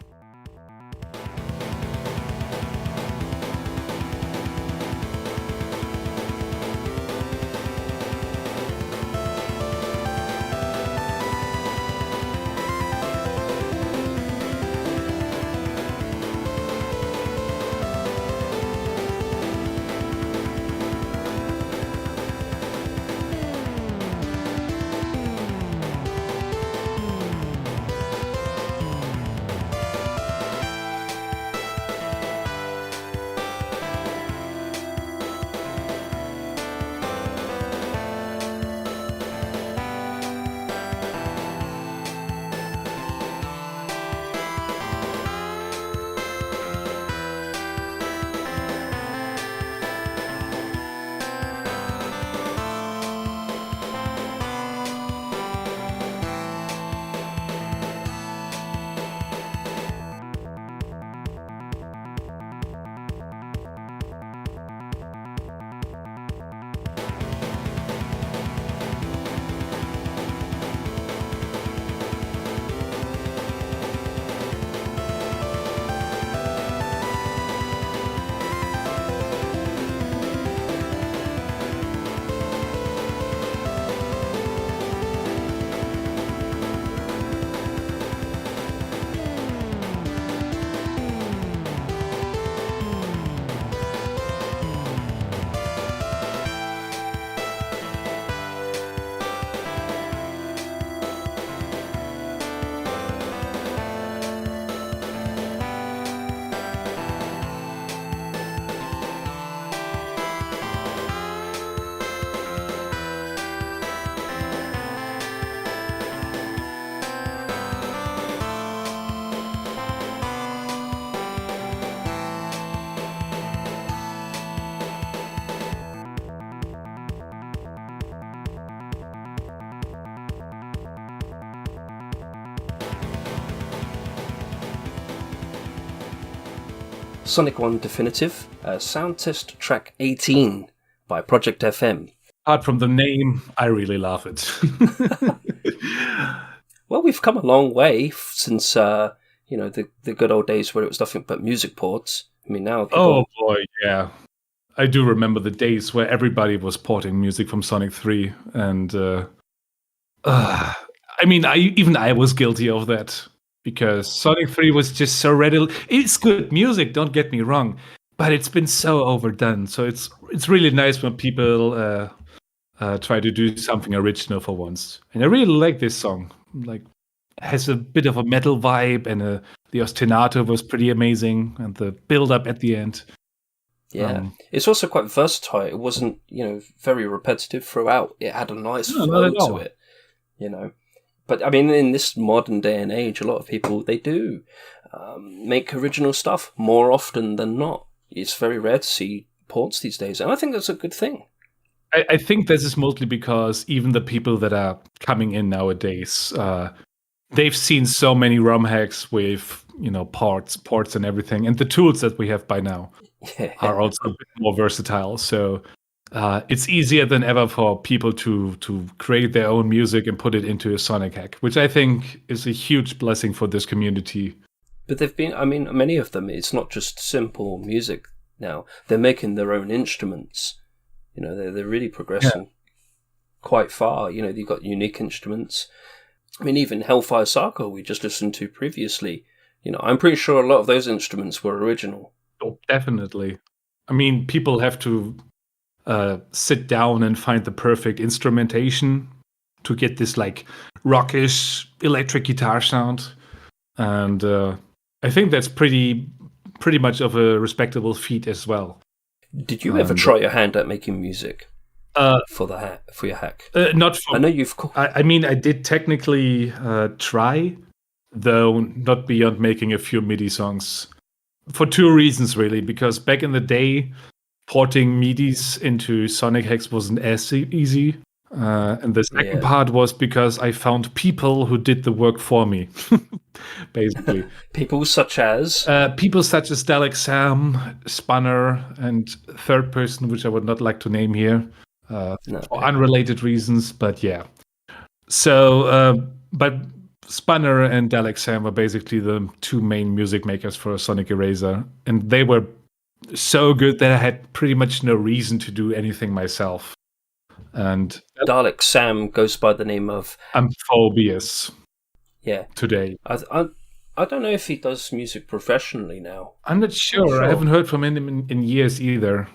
Sonic 1 Definitive, sound test track 18 by Project FM. Apart from the name, I really love it. Well, we've come a long way since, the good old days where it was nothing but music ports. I mean, now... Oh boy, yeah. I do remember the days where everybody was porting music from Sonic 3, and I mean, I was guilty of that because Sonic 3 was just so ready. It's good music, don't get me wrong, but it's been so overdone. So it's really nice when people try to do something original for once. And I really like this song. Like, has a bit of a metal vibe, and the ostinato was pretty amazing, and the build up at the end. Yeah, it's also quite versatile. It wasn't, very repetitive throughout. It had a nice flow to it, But I mean, in this modern day and age, a lot of people, they do make original stuff more often than not. It's very rare to see ports these days, and I think that's a good thing. I think this is mostly because even the people that are coming in nowadays, they've seen so many ROM hacks with ports and everything, and the tools that we have by now are also a bit more versatile. So it's easier than ever for people to create their own music and put it into a Sonic hack, which I think is a huge blessing for this community. But they've been, I mean, many of them, it's not just simple music now. They're making their own instruments. They're really progressing quite far. You've got unique instruments. I mean, even Hellfire Saga we just listened to previously. I'm pretty sure a lot of those instruments were original. Oh, definitely. I mean, people have to sit down and find the perfect instrumentation to get this like rockish electric guitar sound, and I think that's pretty much of a respectable feat as well. Did you ever try your hand at making music for your hack? Not for. I know you've. I mean, I did technically try, though not beyond making a few MIDI songs. For two reasons, really. Because back in the day, porting MIDIs into Sonic hacks wasn't as easy. And the second part was because I found people who did the work for me, basically. People such as? Dalek Sam, Spanner, and third person, which I would not like to name here for unrelated reasons, but yeah. So, but Spanner and Dalek Sam were basically the two main music makers for Sonic Eraser, and they were so good that I had pretty much no reason to do anything myself. And Dalek Sam goes by the name of Amphobious. Yeah. Today. I don't know if he does music professionally now. I'm not sure. I haven't heard from him in years either.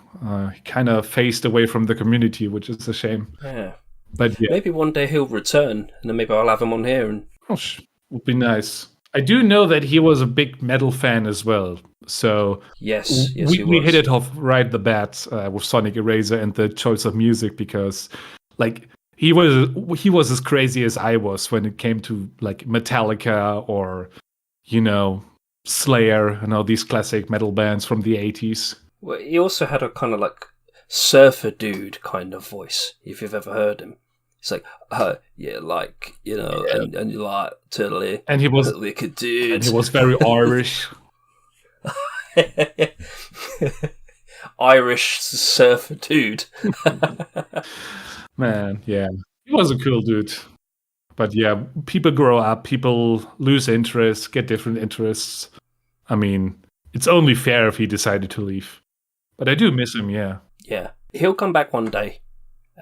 He kind of phased away from the community, which is a shame. Yeah. But yeah. Maybe one day he'll return, and then maybe I'll have him on here. And would be nice. I do know that he was a big metal fan as well. So yes, we hit it off right at the bat with Sonic Eraser and the choice of music, because like he was as crazy as I was when it came to like Metallica or Slayer and all these classic metal bands from the 80s. Well, he also had a kind of like surfer dude kind of voice, if you've ever heard him. It's like, and you're like totally, and he was wicked dude. And he was very Irish. Irish surfer dude. Man, yeah, he was a cool dude. But yeah, people grow up, people lose interest, get different interests. I mean, it's only fair if he decided to leave. But I do miss him, yeah. Yeah, he'll come back one day.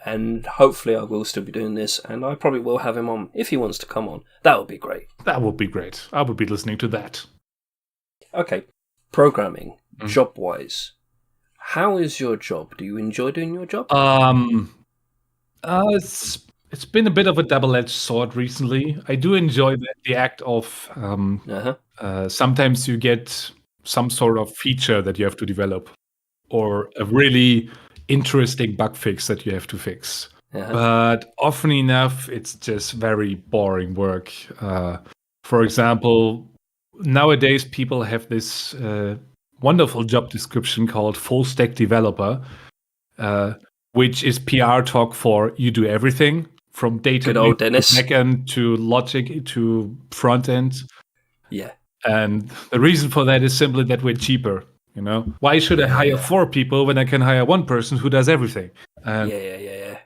And hopefully I will still be doing this, and I probably will have him on if he wants to come on. That would be great. That would be great. I would be listening to that. Okay, programming, job-wise. How is your job? Do you enjoy doing your job? It's been a bit of a double-edged sword recently. I do enjoy the act of sometimes you get some sort of feature that you have to develop, or a really interesting bug fix that you have to fix. But often enough, it's just very boring work. For example, nowadays people have this wonderful job description called full stack developer, which is PR talk for you do everything from data to backend to logic to front end. Yeah. And the reason for that is simply that we're cheaper. Why should I hire 4 people when I can hire one person who does everything? Yeah.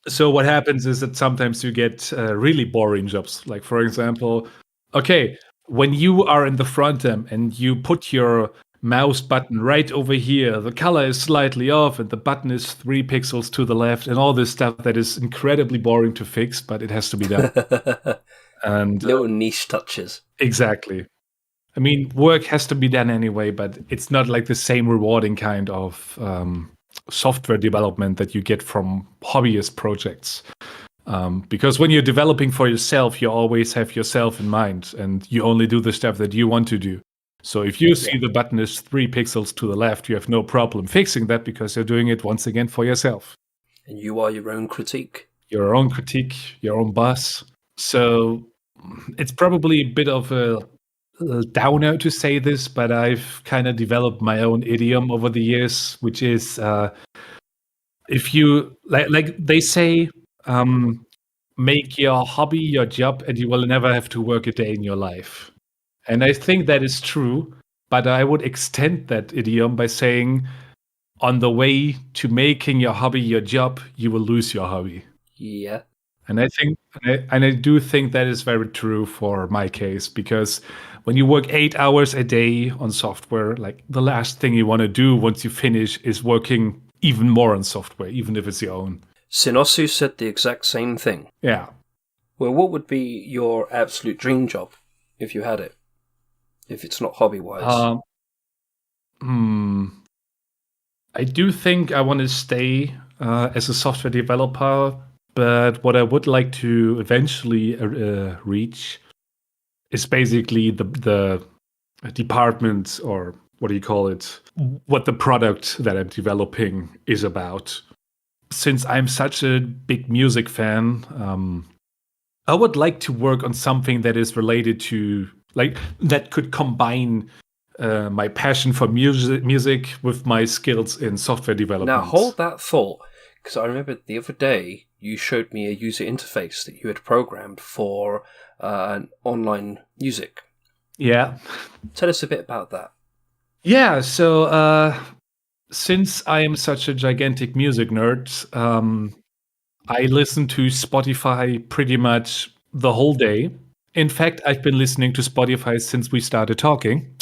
So what happens is that sometimes you get really boring jobs. Like, for example, okay, when you are in the front end and you put your mouse button right over here. The color is slightly off, and the button is 3 pixels to the left, and all this stuff that is incredibly boring to fix, but it has to be done. And little niche touches. Exactly. I mean, work has to be done anyway, but it's not like the same rewarding kind of software development that you get from hobbyist projects. Because when you're developing for yourself, you always have yourself in mind, and you only do the stuff that you want to do. So if you see the button is 3 pixels to the left, you have no problem fixing that because you're doing it once again for yourself. And you are your own critique. Your own critique, your own boss. So it's probably a bit of a downer to say this, but I've kind of developed my own idiom over the years, which is if you like they say, make your hobby your job and you will never have to work a day in your life. And I think that is true, but I would extend that idiom by saying, on the way to making your hobby your job, you will lose your hobby. Yeah. And I do think that is very true for my case, because when you work 8 hours a day on software, like the last thing you want to do once you finish is working even more on software, even if it's your own. Sinosu said the exact same thing. Yeah. Well, what would be your absolute dream job if you had it? If it's not hobby-wise? I do think I want to stay as a software developer, but what I would like to eventually reach is basically the department, or what do you call it, what the product that I'm developing is about. Since I'm such a big music fan, I would like to work on something that is related to, like, that could combine my passion for music with my skills in software development. Now, hold that thought, because I remember the other day you showed me a user interface that you had programmed for an online music. Yeah. Tell us a bit about that. Yeah, so since I am such a gigantic music nerd, I listen to Spotify pretty much the whole day. In fact, I've been listening to Spotify since we started talking.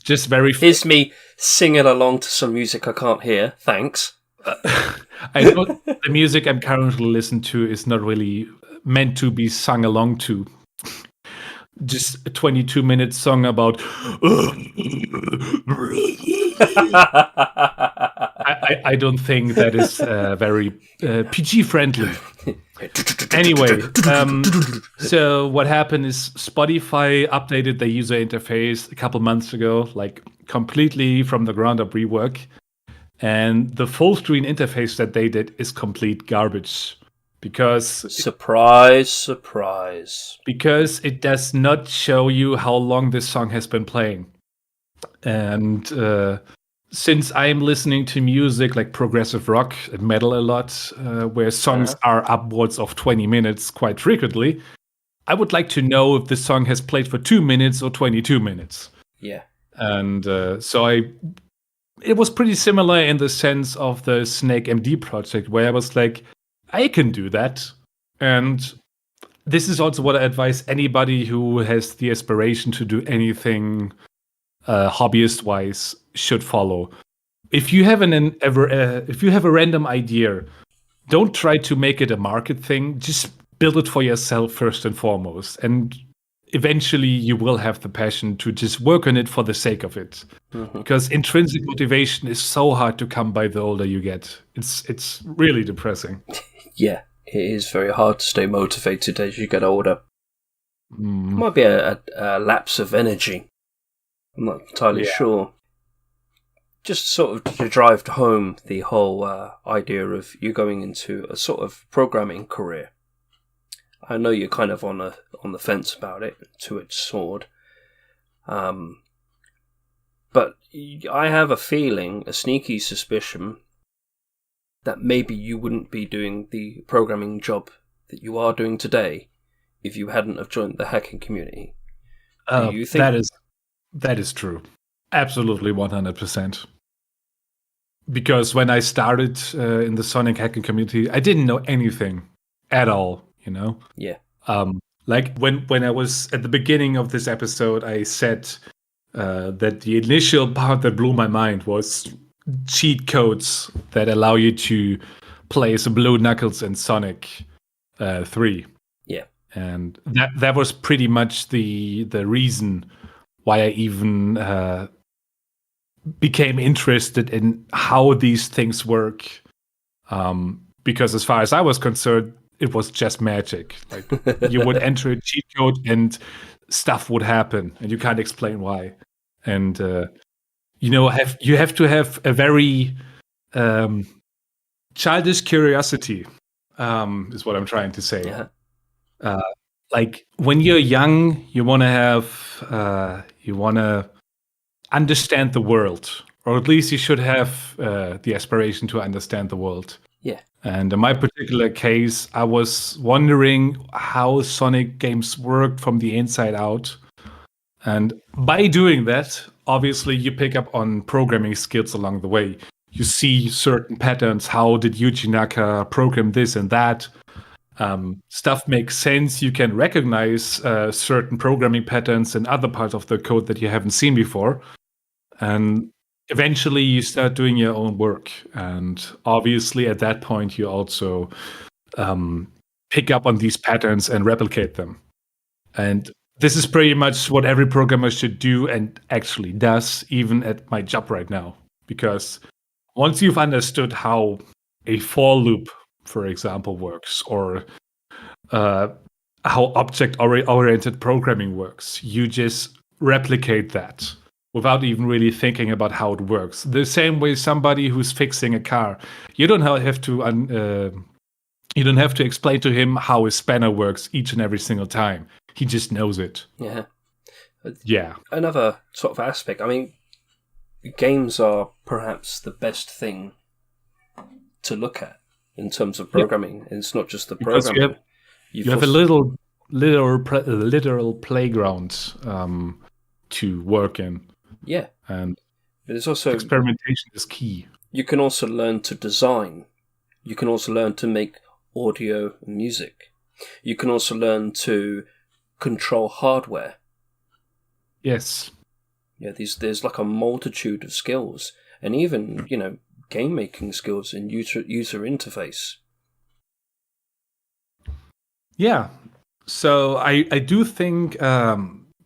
Just very. Here's me singing along to some music I can't hear. Thanks. I know the music I'm currently listening to is not really meant to be sung along to. Just a 22-minute song about. I don't think that is very PG friendly. Anyway, so what happened is Spotify updated the user interface a couple months ago, like completely from the ground up rework. And the full screen interface that they did is complete garbage. Because surprise, because it does not show you how long this song has been playing. And since I'm listening to music like progressive rock and metal a lot, where songs are upwards of 20 minutes quite frequently, I would like to know if the song has played for 2 minutes or 22 minutes. Yeah. And so it was pretty similar in the sense of the Snake MD project, where I was like, I can do that. And this is also what I advise anybody who has the aspiration to do anything hobbyist-wise should follow. If you have if you have a random idea, don't try to make it a market thing. Just build it for yourself first and foremost, and eventually you will have the passion to just work on it for the sake of it. Mm-hmm. Because intrinsic motivation is so hard to come by the older you get. It's really depressing. Yeah, it is very hard to stay motivated as you get older. Might be a lapse of energy. I'm not entirely sure. Just sort of to drive home the whole idea of you going into a sort of programming career. I know you're kind of on the fence about it, two-edged sword. But I have a feeling, a sneaky suspicion, that maybe you wouldn't be doing the programming job that you are doing today if you hadn't have joined the hacking community. Do you think that is true? Absolutely, 100%. Because when I started in the Sonic hacking community, I didn't know anything at all. You know. Yeah. Like when I was at the beginning of this episode, I said that the initial part that blew my mind was cheat codes that allow you to play as Blue Knuckles in Sonic 3. Yeah. And that was pretty much the reason why I even became interested in how these things work. Because as far as I was concerned, it was just magic. Like you would enter a cheat code and stuff would happen, and you can't explain why. And you have to have a very childish curiosity, is what I'm trying to say. Yeah. Like when you're young, you want to understand the world, or at least you should have the aspiration to understand the world. Yeah. And in my particular case, I was wondering how Sonic games worked from the inside out. And by doing that, obviously you pick up on programming skills along the way. You see certain patterns. How did Yuji Naka program this and that? Stuff makes sense. You can recognize certain programming patterns in other parts of the code that you haven't seen before. And eventually you start doing your own work. And obviously at that point, you also pick up on these patterns and replicate them. And this is pretty much what every programmer should do and actually does, even at my job right now. Because once you've understood how a for loop, for example, works, or how object-oriented programming works, you just replicate that without even really thinking about how it works. The same way somebody who's fixing a car, you don't have to explain to him how a spanner works each and every single time. He just knows it. Yeah. Yeah. Another sort of aspect. I mean, games are perhaps the best thing to look at in terms of programming. Yep. It's not just the programming. You have a literal playground to work in. Yeah. And but it's also experimentation is key. You can also learn to design. You can also learn to make audio and music. You can also learn to control hardware. Yes. Yeah, there's like a multitude of skills, and even game making skills and user interface. Yeah. So I do think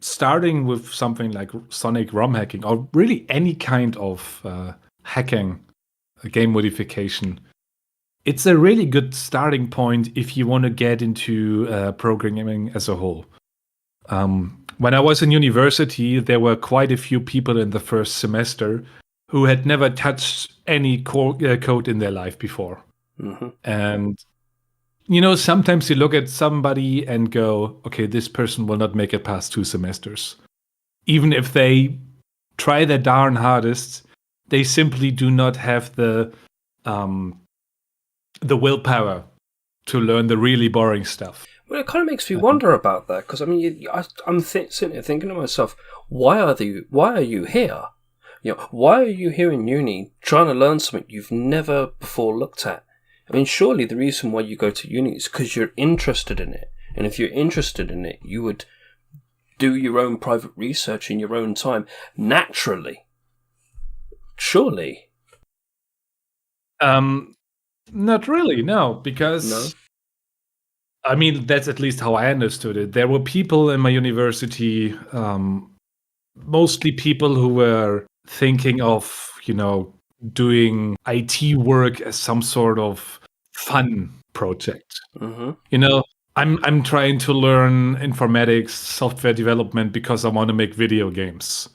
starting with something like Sonic ROM hacking, or really any kind of hacking, game modification, it's a really good starting point if you want to get into programming as a whole. When I was in university, there were quite a few people in the first semester who had never touched any code in their life before. Mm-hmm. And, sometimes you look at somebody and go, okay, this person will not make it past 2 semesters. Even if they try their darn hardest, they simply do not have the willpower to learn the really boring stuff. Well, it kind of makes me wonder about that, because I mean, I'm sitting here thinking to myself, why are you here? Why are you here in uni trying to learn something you've never before looked at? I mean, surely the reason why you go to uni is because you're interested in it, and if you're interested in it, you would do your own private research in your own time naturally. Surely. Not really, no, because. No? I mean, that's at least how I understood it. There were people in my university, mostly people who were thinking of, doing IT work as some sort of fun project. Mm-hmm. I'm trying to learn informatics, software development because I want to make video games.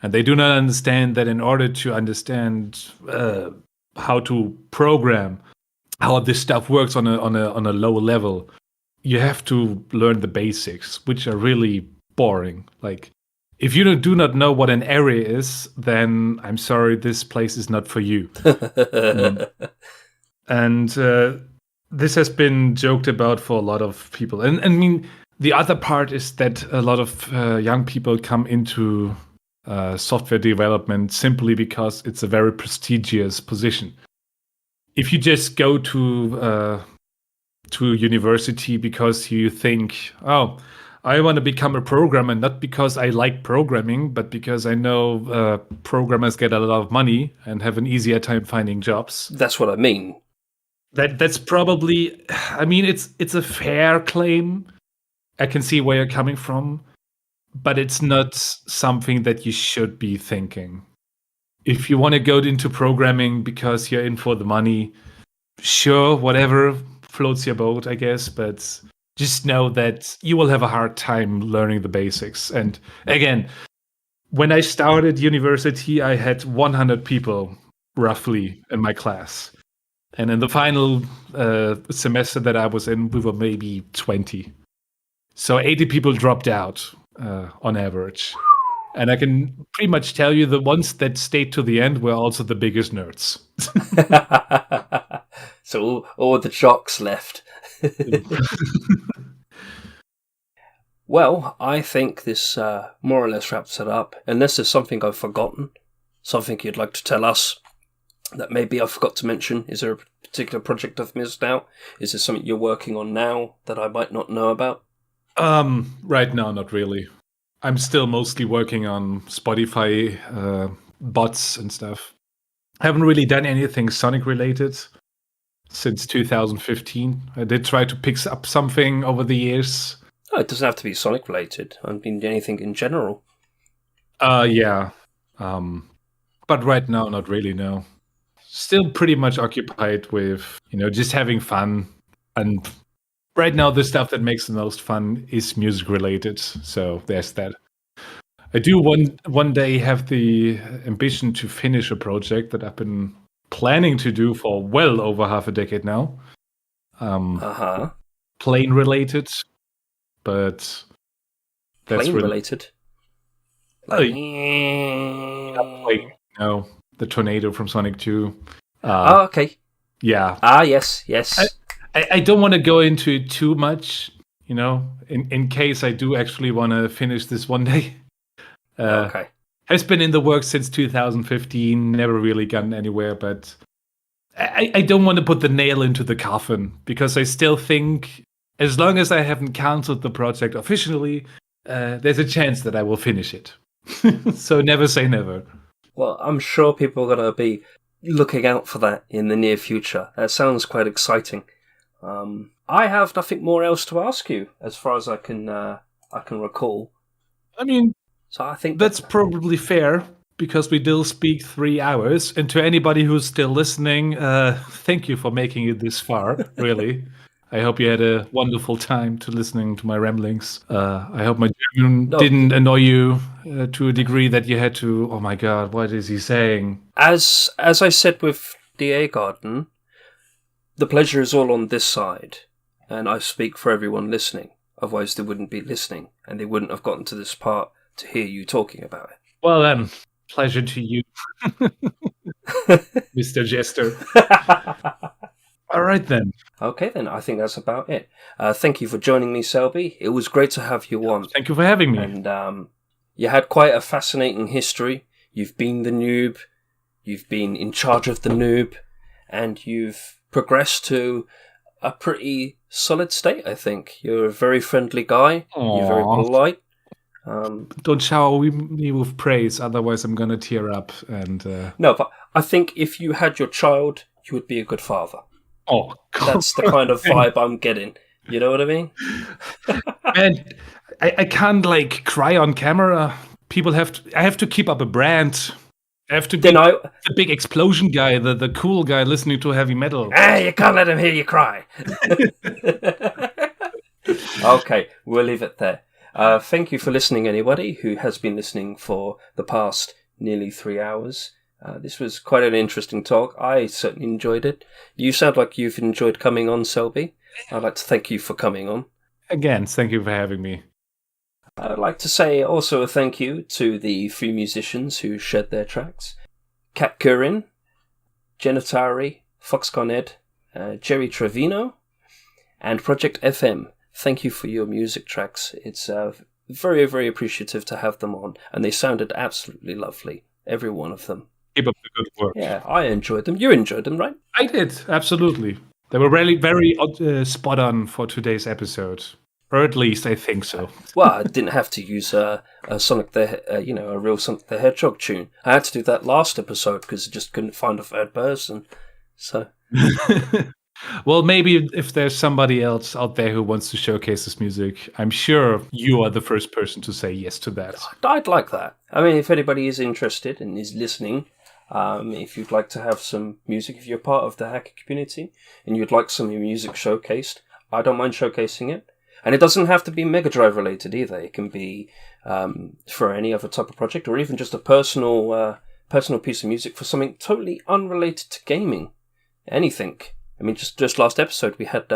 And they do not understand that in order to understand how to program, how this stuff works on a low level, you have to learn the basics, which are really boring. Like, if you do not know what an array is, then I'm sorry, this place is not for you. And this has been joked about for a lot of people. And I mean, the other part is that a lot of young people come into software development simply because it's a very prestigious position. If you just go to to university because you think, oh, I want to become a programmer, not because I like programming, but because I know programmers get a lot of money and have an easier time finding jobs. That's what I mean. That's probably, I mean, it's a fair claim. I can see where you're coming from, but it's not something that you should be thinking. If you want to go into programming because you're in for the money, sure, whatever floats your boat, I guess, but just know that you will have a hard time learning the basics. And again, when I started university, I had 100 people roughly in my class. And in the final semester that I was in, we were maybe 20. So 80 people dropped out on average. And I can pretty much tell you the ones that stayed to the end were also the biggest nerds. So all the jocks left. Well, I think this more or less wraps it up. Unless there's something I've forgotten, something you'd like to tell us that maybe I forgot to mention. Is there a particular project I've missed out? Is there something you're working on now that I might not know about? Right now, not really. I'm still mostly working on Spotify bots and stuff. I haven't really done anything Sonic related since 2015. I did try to pick up something over the years. Oh, it doesn't have to be Sonic related. I mean, anything in general. Yeah. But right now, not really, no. Still pretty much occupied with, just having fun. And right now, the stuff that makes the most fun is music related. So there's that. I do one day have the ambition to finish a project that I've been planning to do for well over half a decade now. Plane related, but that's plane related. Like, no, the tornado from Sonic 2. Okay. Yeah. Yes. I don't want to go into it too much, in case I do actually want to finish this one day. Okay. Has been in the works since 2015, never really gotten anywhere, but I don't want to put the nail into the coffin because I still think as long as I haven't cancelled the project officially, there's a chance that I will finish it. So never say never. Well, I'm sure people are going to be looking out for that in the near future. That sounds quite exciting. I have nothing more else to ask you, as far as I can recall. I mean, so I think that's probably fair because we still speak 3 hours. And to anybody who's still listening, thank you for making it this far. Really, I hope you had a wonderful time to listening to my ramblings. I hope my German didn't annoy you to a degree that you had to. Oh my God, what is he saying? As I said with DA Garden, the pleasure is all on this side, and I speak for everyone listening. Otherwise, they wouldn't be listening, and they wouldn't have gotten to this part to hear you talking about it. Well then, pleasure to you, Mr. Jester. All right then. Okay then, I think that's about it. Thank you for joining me, Selby. It was great to have you on. Thank you for having me. And you had quite a fascinating history. You've been the noob, you've been in charge of the noob, and you've progressed to a pretty solid state, I think. You're a very friendly guy. Aww. You're very polite. Don't shower me with praise, otherwise I'm going to tear up. And No, but I think if you had your child, you would be a good father. Oh, God. That's the kind of vibe I'm getting. You know what I mean? Man, I can't cry on camera. I have to keep up a brand. I have to be the big explosion guy, the cool guy listening to heavy metal. You can't let him hear you cry. Okay, we'll leave it there. Thank you for listening, anybody who has been listening for the past nearly 3 hours. This was quite an interesting talk. I certainly enjoyed it. You sound like you've enjoyed coming on, Selby. I'd like to thank you for coming on. Again, thank you for having me. I'd like to say also a thank you to the 3 musicians who shared their tracks. Kat Curran, Genitari, Foxconn Ed, Jerry Trevino, and Project FM. Thank you for your music tracks. It's very, very appreciative to have them on, and they sounded absolutely lovely, every one of them. Keep up the good work. Yeah, I enjoyed them. You enjoyed them, right? I did, absolutely. They were really very spot on for today's episode, or at least I think so. Well, I didn't have to use a Sonic the a real Sonic the Hedgehog tune. I had to do that last episode because I just couldn't find a third person. So, well, maybe if there's somebody else out there who wants to showcase this music, I'm sure you are the first person to say yes to that. I'd like that. I mean, if anybody is interested and is listening, if you'd like to have some music, if you're part of the hacker community and you'd like some music showcased, I don't mind showcasing it. And it doesn't have to be Mega Drive related either. It can be for any other type of project, or even just a personal piece of music for something totally unrelated to gaming. Anything. I mean, just last episode we had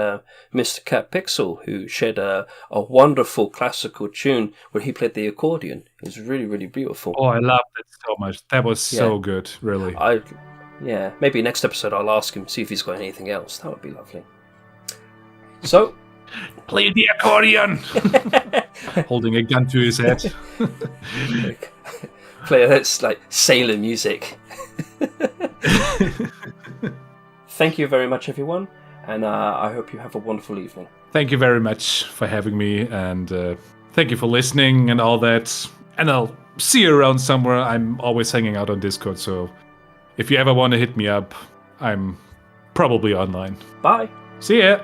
Mr. Cat Pixel, who shared a wonderful classical tune where he played the accordion. It was really, really beautiful. Oh, I loved it so much. That was so good, really. Maybe next episode I'll ask him, see if he's got anything else. That would be lovely. So, play the accordion! Holding a gun to his head. Play that's like sailor music. Thank you very much, everyone, and I hope you have a wonderful evening. Thank you very much for having me, and thank you for listening and all that. And I'll see you around somewhere. I'm always hanging out on Discord, so if you ever want to hit me up, I'm probably online. Bye. See ya!